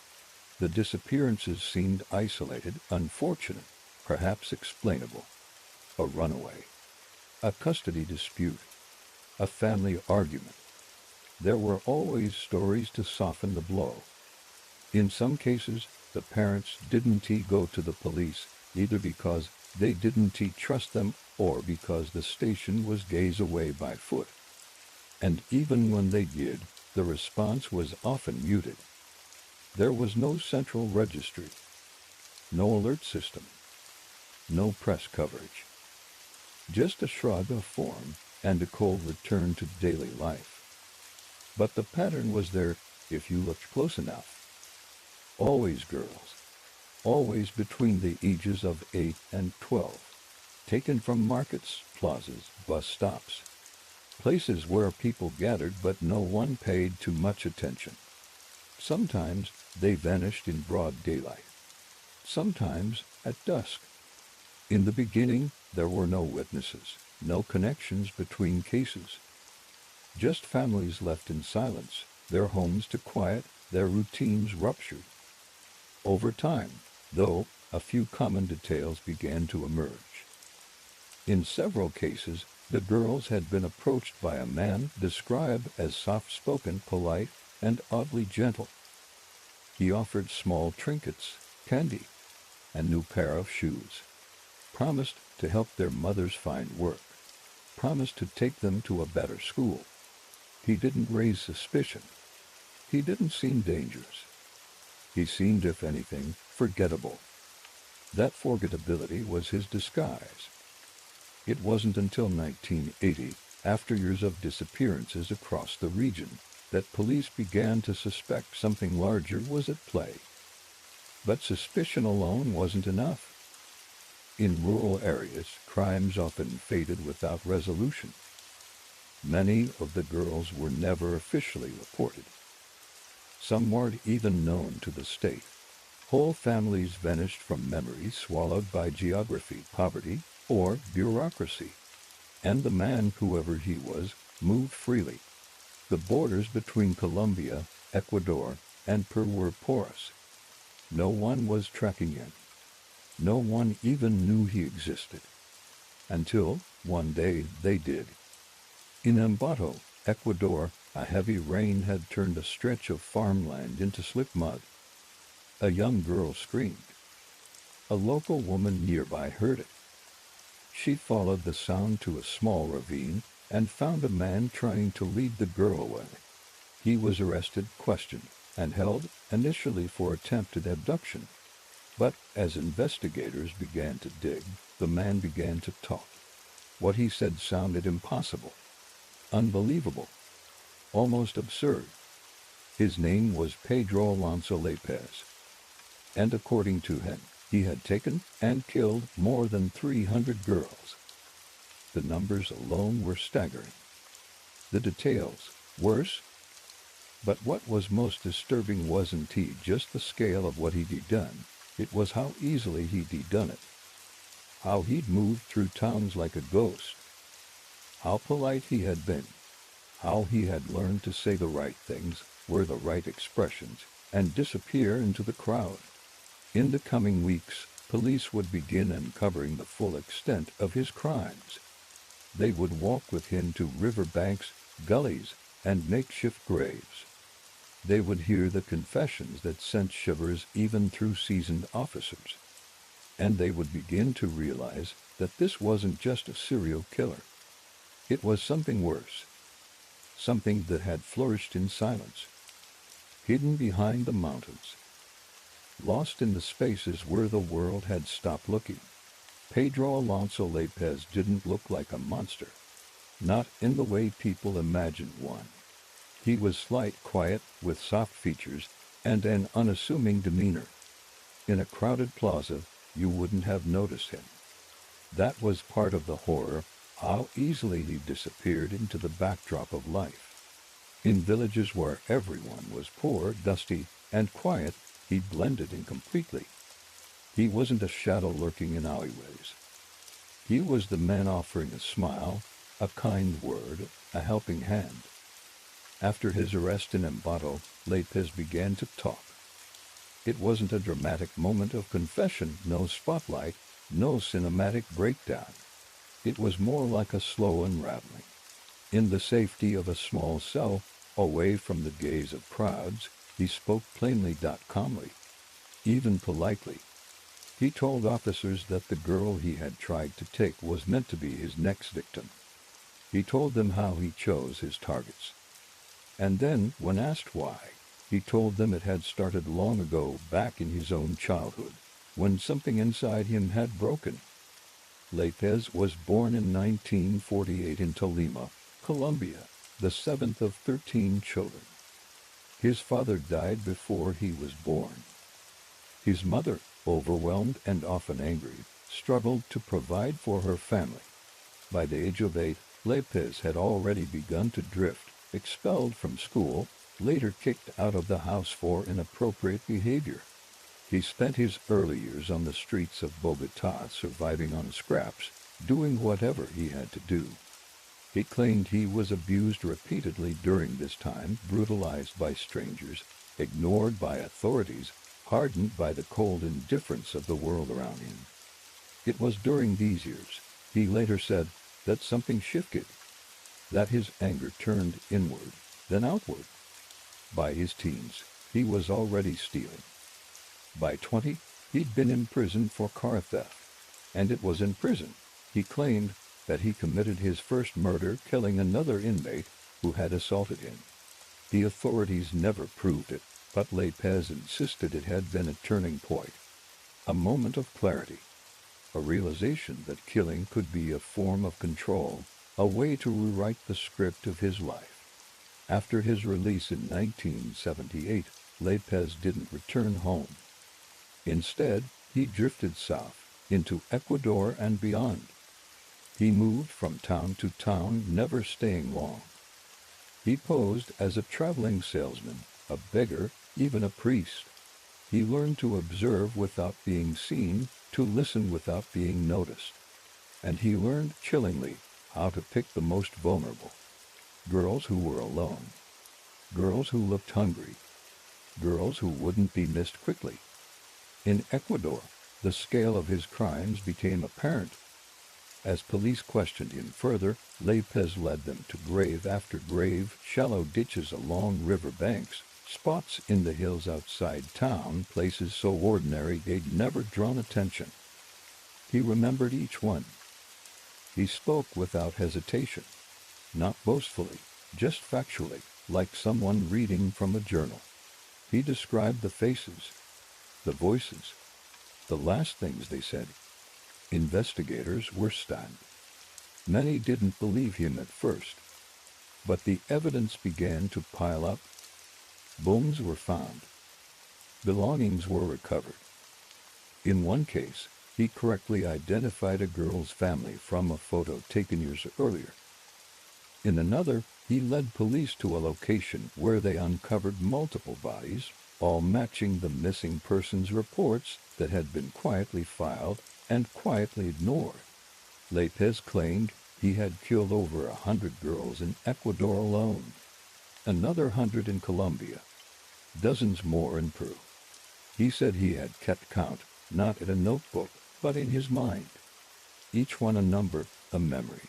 [SPEAKER 1] The disappearances seemed isolated, unfortunate, perhaps explainable. A runaway, a custody dispute, a family argument. There were always stories to soften the blow. In some cases, the parents didn't go to the police, either because they didn't trust them or because the station was days away by foot. And even when they did, the response was often muted. There was no central registry, no alert system, no press coverage. Just a shrug of form and a cold return to daily life. But the pattern was there if you looked close enough. Always girls, always between the ages of 8 and 12, taken from markets, plazas, bus stops, places where people gathered but no one paid too much attention. Sometimes they vanished in broad daylight, sometimes at dusk. In the beginning, there were no witnesses, no connections between cases. Just families left in silence, their homes to quiet, their routines ruptured. Over time, though, a few common details began to emerge. In several cases, the girls had been approached by a man described as soft-spoken, polite, and oddly gentle. He offered small trinkets, candy, a new pair of shoes, promised to help their mothers find work, promised to take them to a better school. He didn't raise suspicion. He didn't seem dangerous. He seemed, if anything, forgettable. That forgettability was his disguise. It wasn't until 1980, after years of disappearances across the region, that police began to suspect something larger was at play. But suspicion alone wasn't enough. In rural areas, crimes often faded without resolution. Many of the girls were never officially reported. Some weren't even known to the state. Whole families vanished from memory, swallowed by geography, poverty, or bureaucracy. And the man, whoever he was, moved freely. The borders between Colombia, Ecuador, and Peru were porous. No one was tracking him. No one even knew he existed. Until, one day, they did. In Ambato, Ecuador, a heavy rain had turned a stretch of farmland into slick mud. A young girl screamed. A local woman nearby heard it. She followed the sound to a small ravine and found a man trying to lead the girl away. He was arrested, questioned, and held initially for attempted abduction. But as investigators began to dig, the man began to talk. What he said sounded impossible, unbelievable, almost absurd. His name was Pedro Alonso López. and according to him, he had taken and killed more than 300 girls. The numbers alone were staggering. The details, worse. But what was most disturbing wasn't just the scale of what he'd done, it was how easily he'd done it. How he'd moved through towns like a ghost. How polite he had been. How he had learned to say the right things, wear the right expressions, and disappear into the crowd. In the coming weeks, police would begin uncovering the full extent of his crimes. They would walk with him to riverbanks, gullies, and makeshift graves. They would hear the confessions that sent shivers even through seasoned officers. And they would begin to realize that this wasn't just a serial killer. It was something worse. Something that had flourished in silence. Hidden behind the mountains. Lost in the spaces where the world had stopped looking. Pedro Alonso López didn't look like a monster. Not in the way people imagined one. He was slight, quiet, with soft features, and an unassuming demeanor. In a crowded plaza, you wouldn't have noticed him. That was part of the horror, how easily he disappeared into the backdrop of life. In villages where everyone was poor, dusty, and quiet, he blended in completely. He wasn't a shadow lurking in alleyways. He was the man offering a smile, a kind word, a helping hand. After his arrest in Ambato, López began to talk. It wasn't a dramatic moment of confession, no spotlight, no cinematic breakdown. It was more like a slow unraveling. In the safety of a small cell, away from the gaze of crowds, he spoke plainly, calmly, even politely. He told officers that the girl he had tried to take was meant to be his next victim. He told them how he chose his targets. And then, when asked why, he told them it had started long ago, back in his own childhood, when something inside him had broken. López was born in 1948 in Tolima, Colombia, the seventh of 13 children. His father died before he was born. His mother, overwhelmed and often angry, struggled to provide for her family. By the age of 8, López had already begun to drift, expelled from school, later kicked out of the house for inappropriate behavior. He spent his early years on the streets of Bogotá, surviving on scraps, doing whatever he had to do. He claimed he was abused repeatedly during this time, brutalized by strangers, ignored by authorities, hardened by the cold indifference of the world around him. It was during these years, he later said, that something shifted, that his anger turned inward, then outward. By his teens, he was already stealing. By 20, he'd been in prison for car theft, and it was in prison, he claimed, that he committed his first murder, killing another inmate who had assaulted him. The authorities never proved it, but López insisted it had been a turning point, a moment of clarity, a realization that killing could be a form of control, a way to rewrite the script of his life. After his release in 1978, López didn't return home. Instead, he drifted south, into Ecuador and beyond. He moved from town to town, never staying long. He posed as a traveling salesman, a beggar, even a priest. He learned to observe without being seen, to listen without being noticed. And he learned, chillingly, how to pick the most vulnerable. Girls who were alone. Girls who looked hungry. Girls who wouldn't be missed quickly. In Ecuador, the scale of his crimes became apparent. As police questioned him further, López led them to grave after grave, shallow ditches along river banks, spots in the hills outside town, places so ordinary they'd never drawn attention. He remembered each one. He spoke without hesitation, not boastfully, just factually, like someone reading from a journal. He described the faces, the voices, the last things they said. Investigators were stunned. Many didn't believe him at first, but the evidence began to pile up. Bones were found. Belongings were recovered. In one case, he correctly identified a girl's family from a photo taken years earlier. In another, he led police to a location where they uncovered multiple bodies, all matching the missing persons reports that had been quietly filed and quietly ignored. López claimed he had killed over 100 girls in Ecuador alone, another 100 in Colombia, dozens more in Peru. He said he had kept count, not in a notebook, but in his mind. Each one a number, a memory.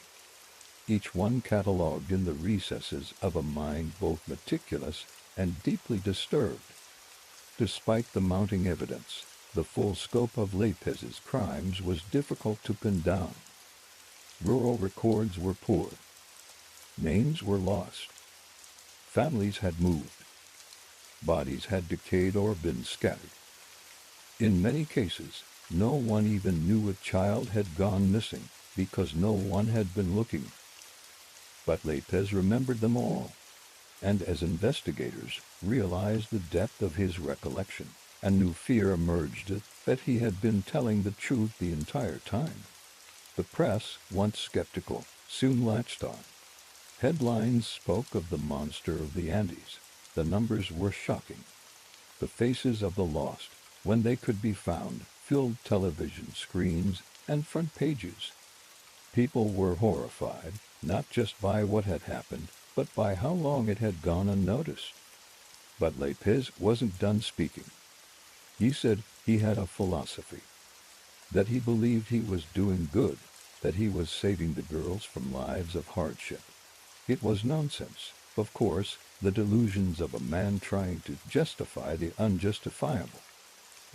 [SPEAKER 1] Each one catalogued in the recesses of a mind both meticulous and deeply disturbed. Despite the mounting evidence, the full scope of López's crimes was difficult to pin down. Rural records were poor. Names were lost. Families had moved. Bodies had decayed or been scattered. In many cases, no one even knew a child had gone missing because no one had been looking. But López remembered them all, and as investigators realized the depth of his recollection, a new fear emerged that he had been telling the truth the entire time. The press, once skeptical, soon latched on. Headlines spoke of the monster of the Andes. The numbers were shocking. The faces of the lost, when they could be found, filled television screens and front pages. People were horrified, not just by what had happened, but by how long it had gone unnoticed. But López wasn't done speaking. He said he had a philosophy, that he believed he was doing good, that he was saving the girls from lives of hardship. It was nonsense, of course, the delusions of a man trying to justify the unjustifiable.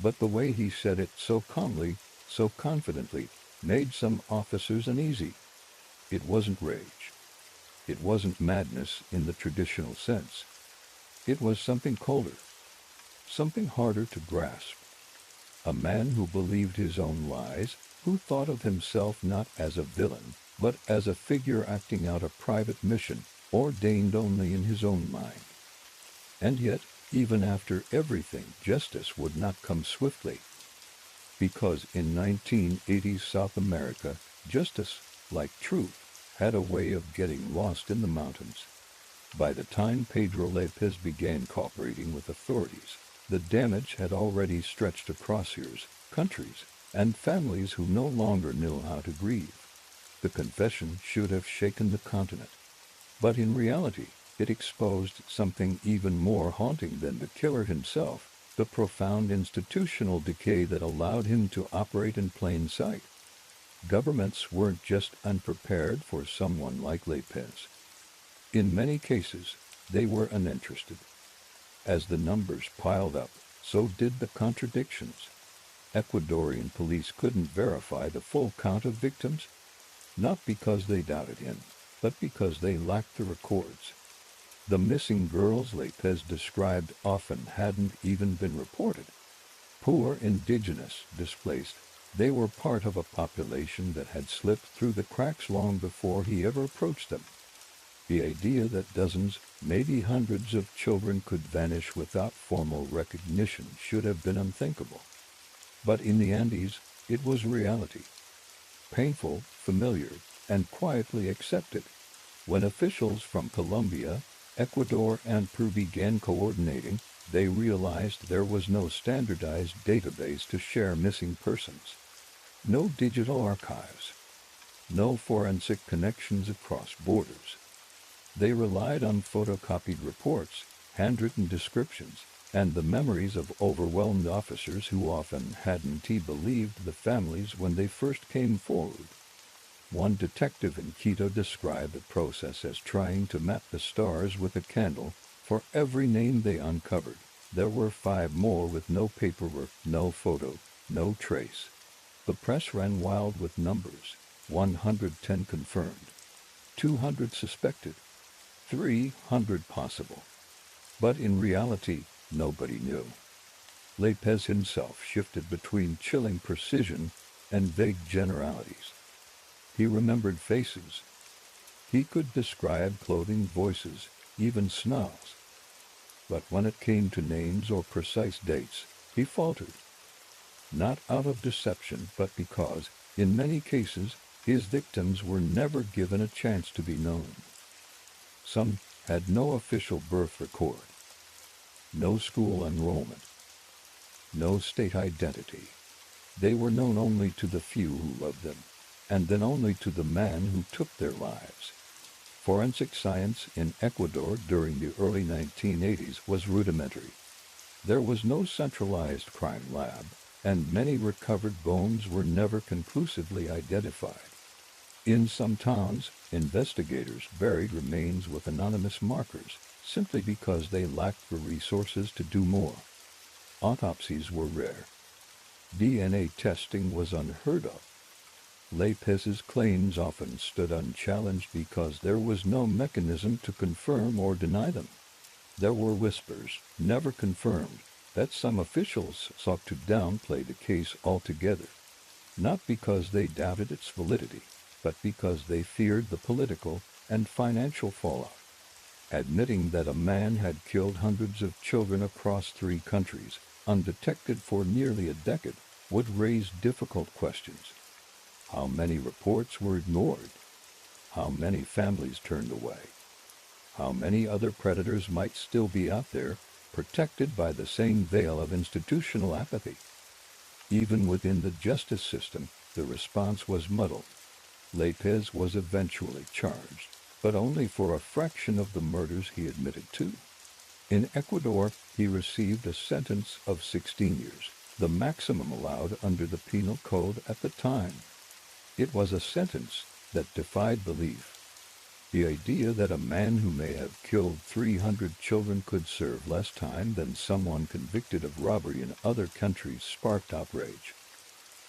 [SPEAKER 1] But the way he said it so calmly, so confidently, made some officers uneasy. It wasn't rage. It wasn't madness in the traditional sense. It was something colder, something harder to grasp. A man who believed his own lies, who thought of himself not as a villain, but as a figure acting out a private mission, ordained only in his own mind. And yet, even after everything, justice would not come swiftly. Because in 1980s South America, justice, like truth, had a way of getting lost in the mountains. By the time Pedro López began cooperating with authorities, the damage had already stretched across years, countries, and families who no longer knew how to grieve. The confession should have shaken the continent. But in reality, it exposed something even more haunting than the killer himself, the profound institutional decay that allowed him to operate in plain sight. Governments weren't just unprepared for someone like López. In many cases, they were uninterested. As the numbers piled up, so did the contradictions. Ecuadorian police couldn't verify the full count of victims, not because they doubted him, but because they lacked the records. The missing girls López described often hadn't even been reported. Poor, indigenous, displaced, they were part of a population that had slipped through the cracks long before he ever approached them. The idea that dozens, maybe hundreds of children could vanish without formal recognition should have been unthinkable. But in the Andes, it was reality. Painful, familiar, and quietly accepted. When officials from Colombia, Ecuador, and Peru began coordinating, they realized there was no standardized database to share missing persons. No digital archives. No forensic connections across borders. They relied on photocopied reports, handwritten descriptions, and the memories of overwhelmed officers who often hadn't believed the families when they first came forward. One detective in Quito described the process as trying to map the stars with a candle. For every name they uncovered, there were 5 more with no paperwork, no photo, no trace. The press ran wild with numbers. 110 confirmed, 200 suspected, 300 possible. But in reality, nobody knew. López himself shifted between chilling precision and vague generalities. He remembered faces. He could describe clothing, voices, even smells. But when it came to names or precise dates, he faltered. not out of deception, but because, in many cases, his victims were never given a chance to be known. Some had no official birth record, no school enrollment, no state identity. They were known only to the few who loved them, and then only to the man who took their lives. Forensic science in Ecuador during the early 1980s was rudimentary. There was no centralized crime lab, and many recovered bones were never conclusively identified. In some towns, investigators buried remains with anonymous markers simply because they lacked the resources to do more. Autopsies were rare. DNA testing was unheard of. López's claims often stood unchallenged because there was no mechanism to confirm or deny them. There were whispers, never confirmed, that some officials sought to downplay the case altogether, not because they doubted its validity, but because they feared the political and financial fallout. Admitting that a man had killed hundreds of children across 3 countries, undetected for nearly a decade, would raise difficult questions. How many reports were ignored? How many families turned away? How many other predators might still be out there, protected by the same veil of institutional apathy? Even within the justice system, the response was muddled. López was eventually charged, but only for a fraction of the murders he admitted to. In Ecuador, he received a sentence of 16 years, the maximum allowed under the penal code at the time. It was a sentence that defied belief. The idea that a man who may have killed 300 children could serve less time than someone convicted of robbery in other countries sparked outrage.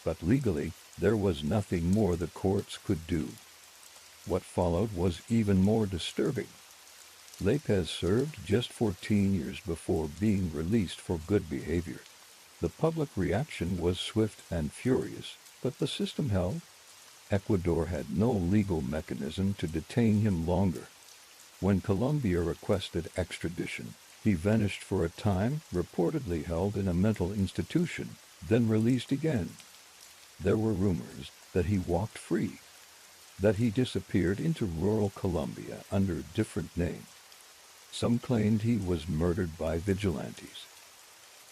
[SPEAKER 1] But legally, there was nothing more the courts could do. What followed was even more disturbing. López served just 14 years before being released for good behavior. The public reaction was swift and furious, but the system held. Ecuador had no legal mechanism to detain him longer. When Colombia requested extradition, he vanished for a time, reportedly held in a mental institution, then released again. There were rumors that he walked free, that he disappeared into rural Colombia under a different name. Some claimed he was murdered by vigilantes.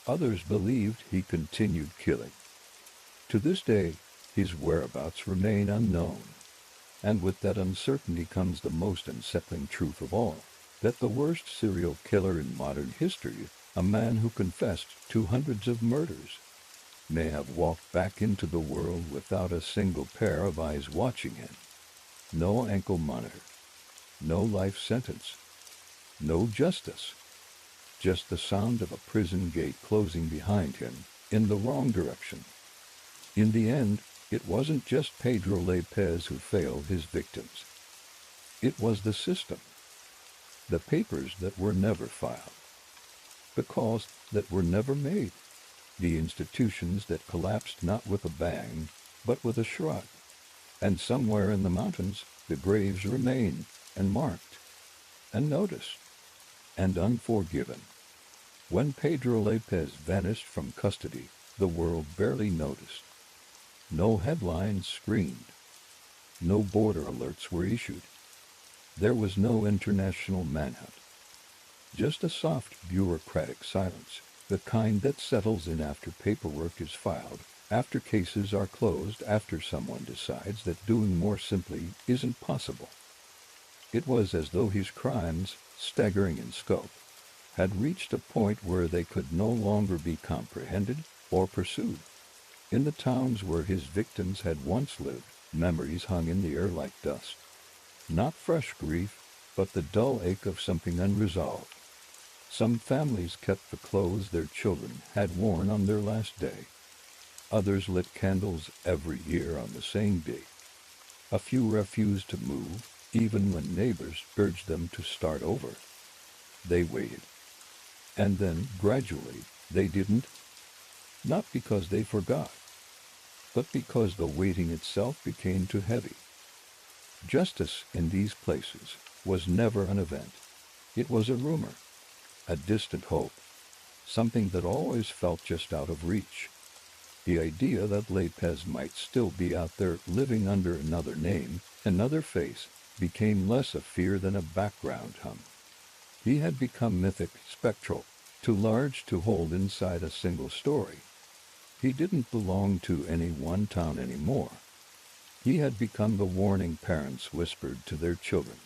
[SPEAKER 1] Others believed he continued killing. To this day, his whereabouts remain unknown. And with that uncertainty comes the most unsettling truth of all, that the worst serial killer in modern history, a man who confessed to hundreds of murders, may have walked back into the world without a single pair of eyes watching him. No ankle monitor, no life sentence, no justice, just the sound of a prison gate closing behind him in the wrong direction. In the end, it wasn't just Pedro López who failed his victims. It was the system, the papers that were never filed, the calls that were never made, the institutions that collapsed not with a bang, but with a shrug. And somewhere in the mountains, the graves remain, and marked, and noticed, and unforgiven. When Pedro López vanished from custody, the world barely noticed. No headlines screamed. No border alerts were issued. There was no international manhunt. Just a soft bureaucratic silence, the kind that settles in after paperwork is filed, after cases are closed, after someone decides that doing more simply isn't possible. It was as though his crimes, staggering in scope, had reached a point where they could no longer be comprehended or pursued. In the towns where his victims had once lived, memories hung in the air like dust. Not fresh grief, but the dull ache of something unresolved. Some families kept the clothes their children had worn on their last day. Others lit candles every year on the same day. A few refused to move, even when neighbors urged them to start over. They waited. And then, gradually, they didn't. Not because they forgot, but because the waiting itself became too heavy. Justice in these places was never an event. It was a rumor, a distant hope, something that always felt just out of reach. The idea that López might still be out there living under another name, another face, became less a fear than a background hum. He had become mythic, spectral, too large to hold inside a single story. He didn't belong to any one town anymore. He had become the warning parents whispered to their children.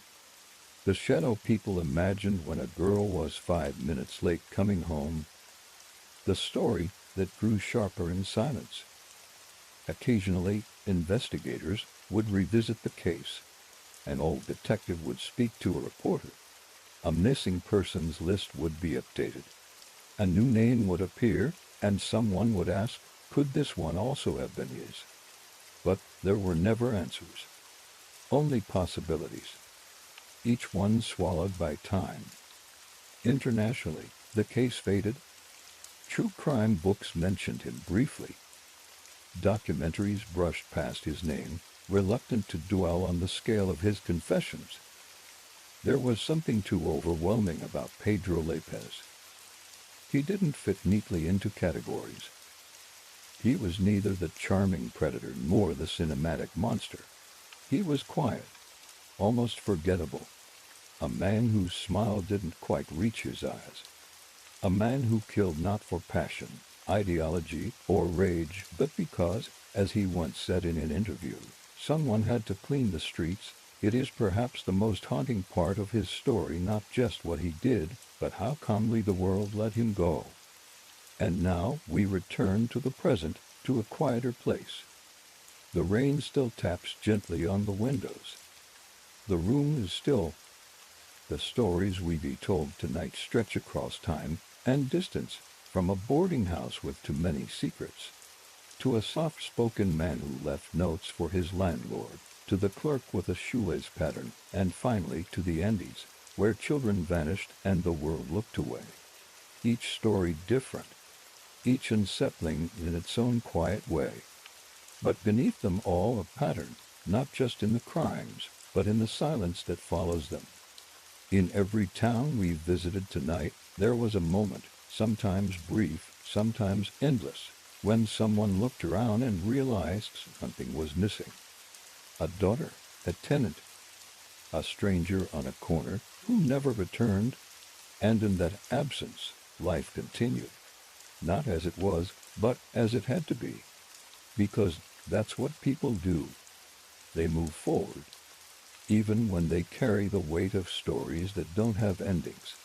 [SPEAKER 1] The shadow people imagined when a girl was 5 minutes late coming home. The story that grew sharper in silence. Occasionally, investigators would revisit the case. An old detective would speak to a reporter. A missing persons list would be updated. A new name would appear, and someone would ask, could this one also have been his? But there were never answers. Only possibilities. Each one swallowed by time. Internationally, the case faded. True crime books mentioned him briefly. Documentaries brushed past his name, reluctant to dwell on the scale of his confessions. There was something too overwhelming about Pedro López. He didn't fit neatly into categories. He was neither the charming predator nor the cinematic monster. He was quiet, almost forgettable. A man whose smile didn't quite reach his eyes. A man who killed not for passion, ideology, or rage, but because, as he once said in an interview, someone had to clean the streets. It is perhaps the most haunting part of his story, not just what he did, but how calmly the world let him go. And now we return to the present, to a quieter place. The rain still taps gently on the windows. The room is still. The stories we be told tonight stretch across time and distance, from a boarding house with too many secrets, to a soft-spoken man who left notes for his landlord, to the clerk with a shoelace pattern, and finally to the Andes, where children vanished and the world looked away. Each story different, each unsettling in its own quiet way. But beneath them all a pattern, not just in the crimes, but in the silence that follows them. In every town we visited tonight, there was a moment, sometimes brief, sometimes endless, when someone looked around and realized something was missing. A daughter, a tenant, a stranger on a corner who never returned, and in that absence, life continued. Not as it was, but as it had to be. Because that's what people do. They move forward, even when they carry the weight of stories that don't have endings.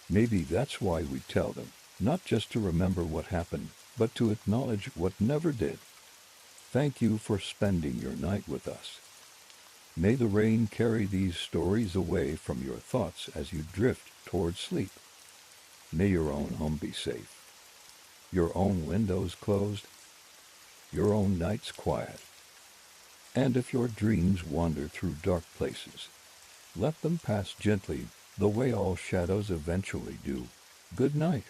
[SPEAKER 1] Maybe that's why we tell them, not just to remember what happened, but to acknowledge what never did. Thank you for spending your night with us. May the rain carry these stories away from your thoughts as you drift toward sleep. May your own home be safe, your own windows closed, your own nights quiet. And if your dreams wander through dark places, let them pass gently, the way all shadows eventually do. Good night.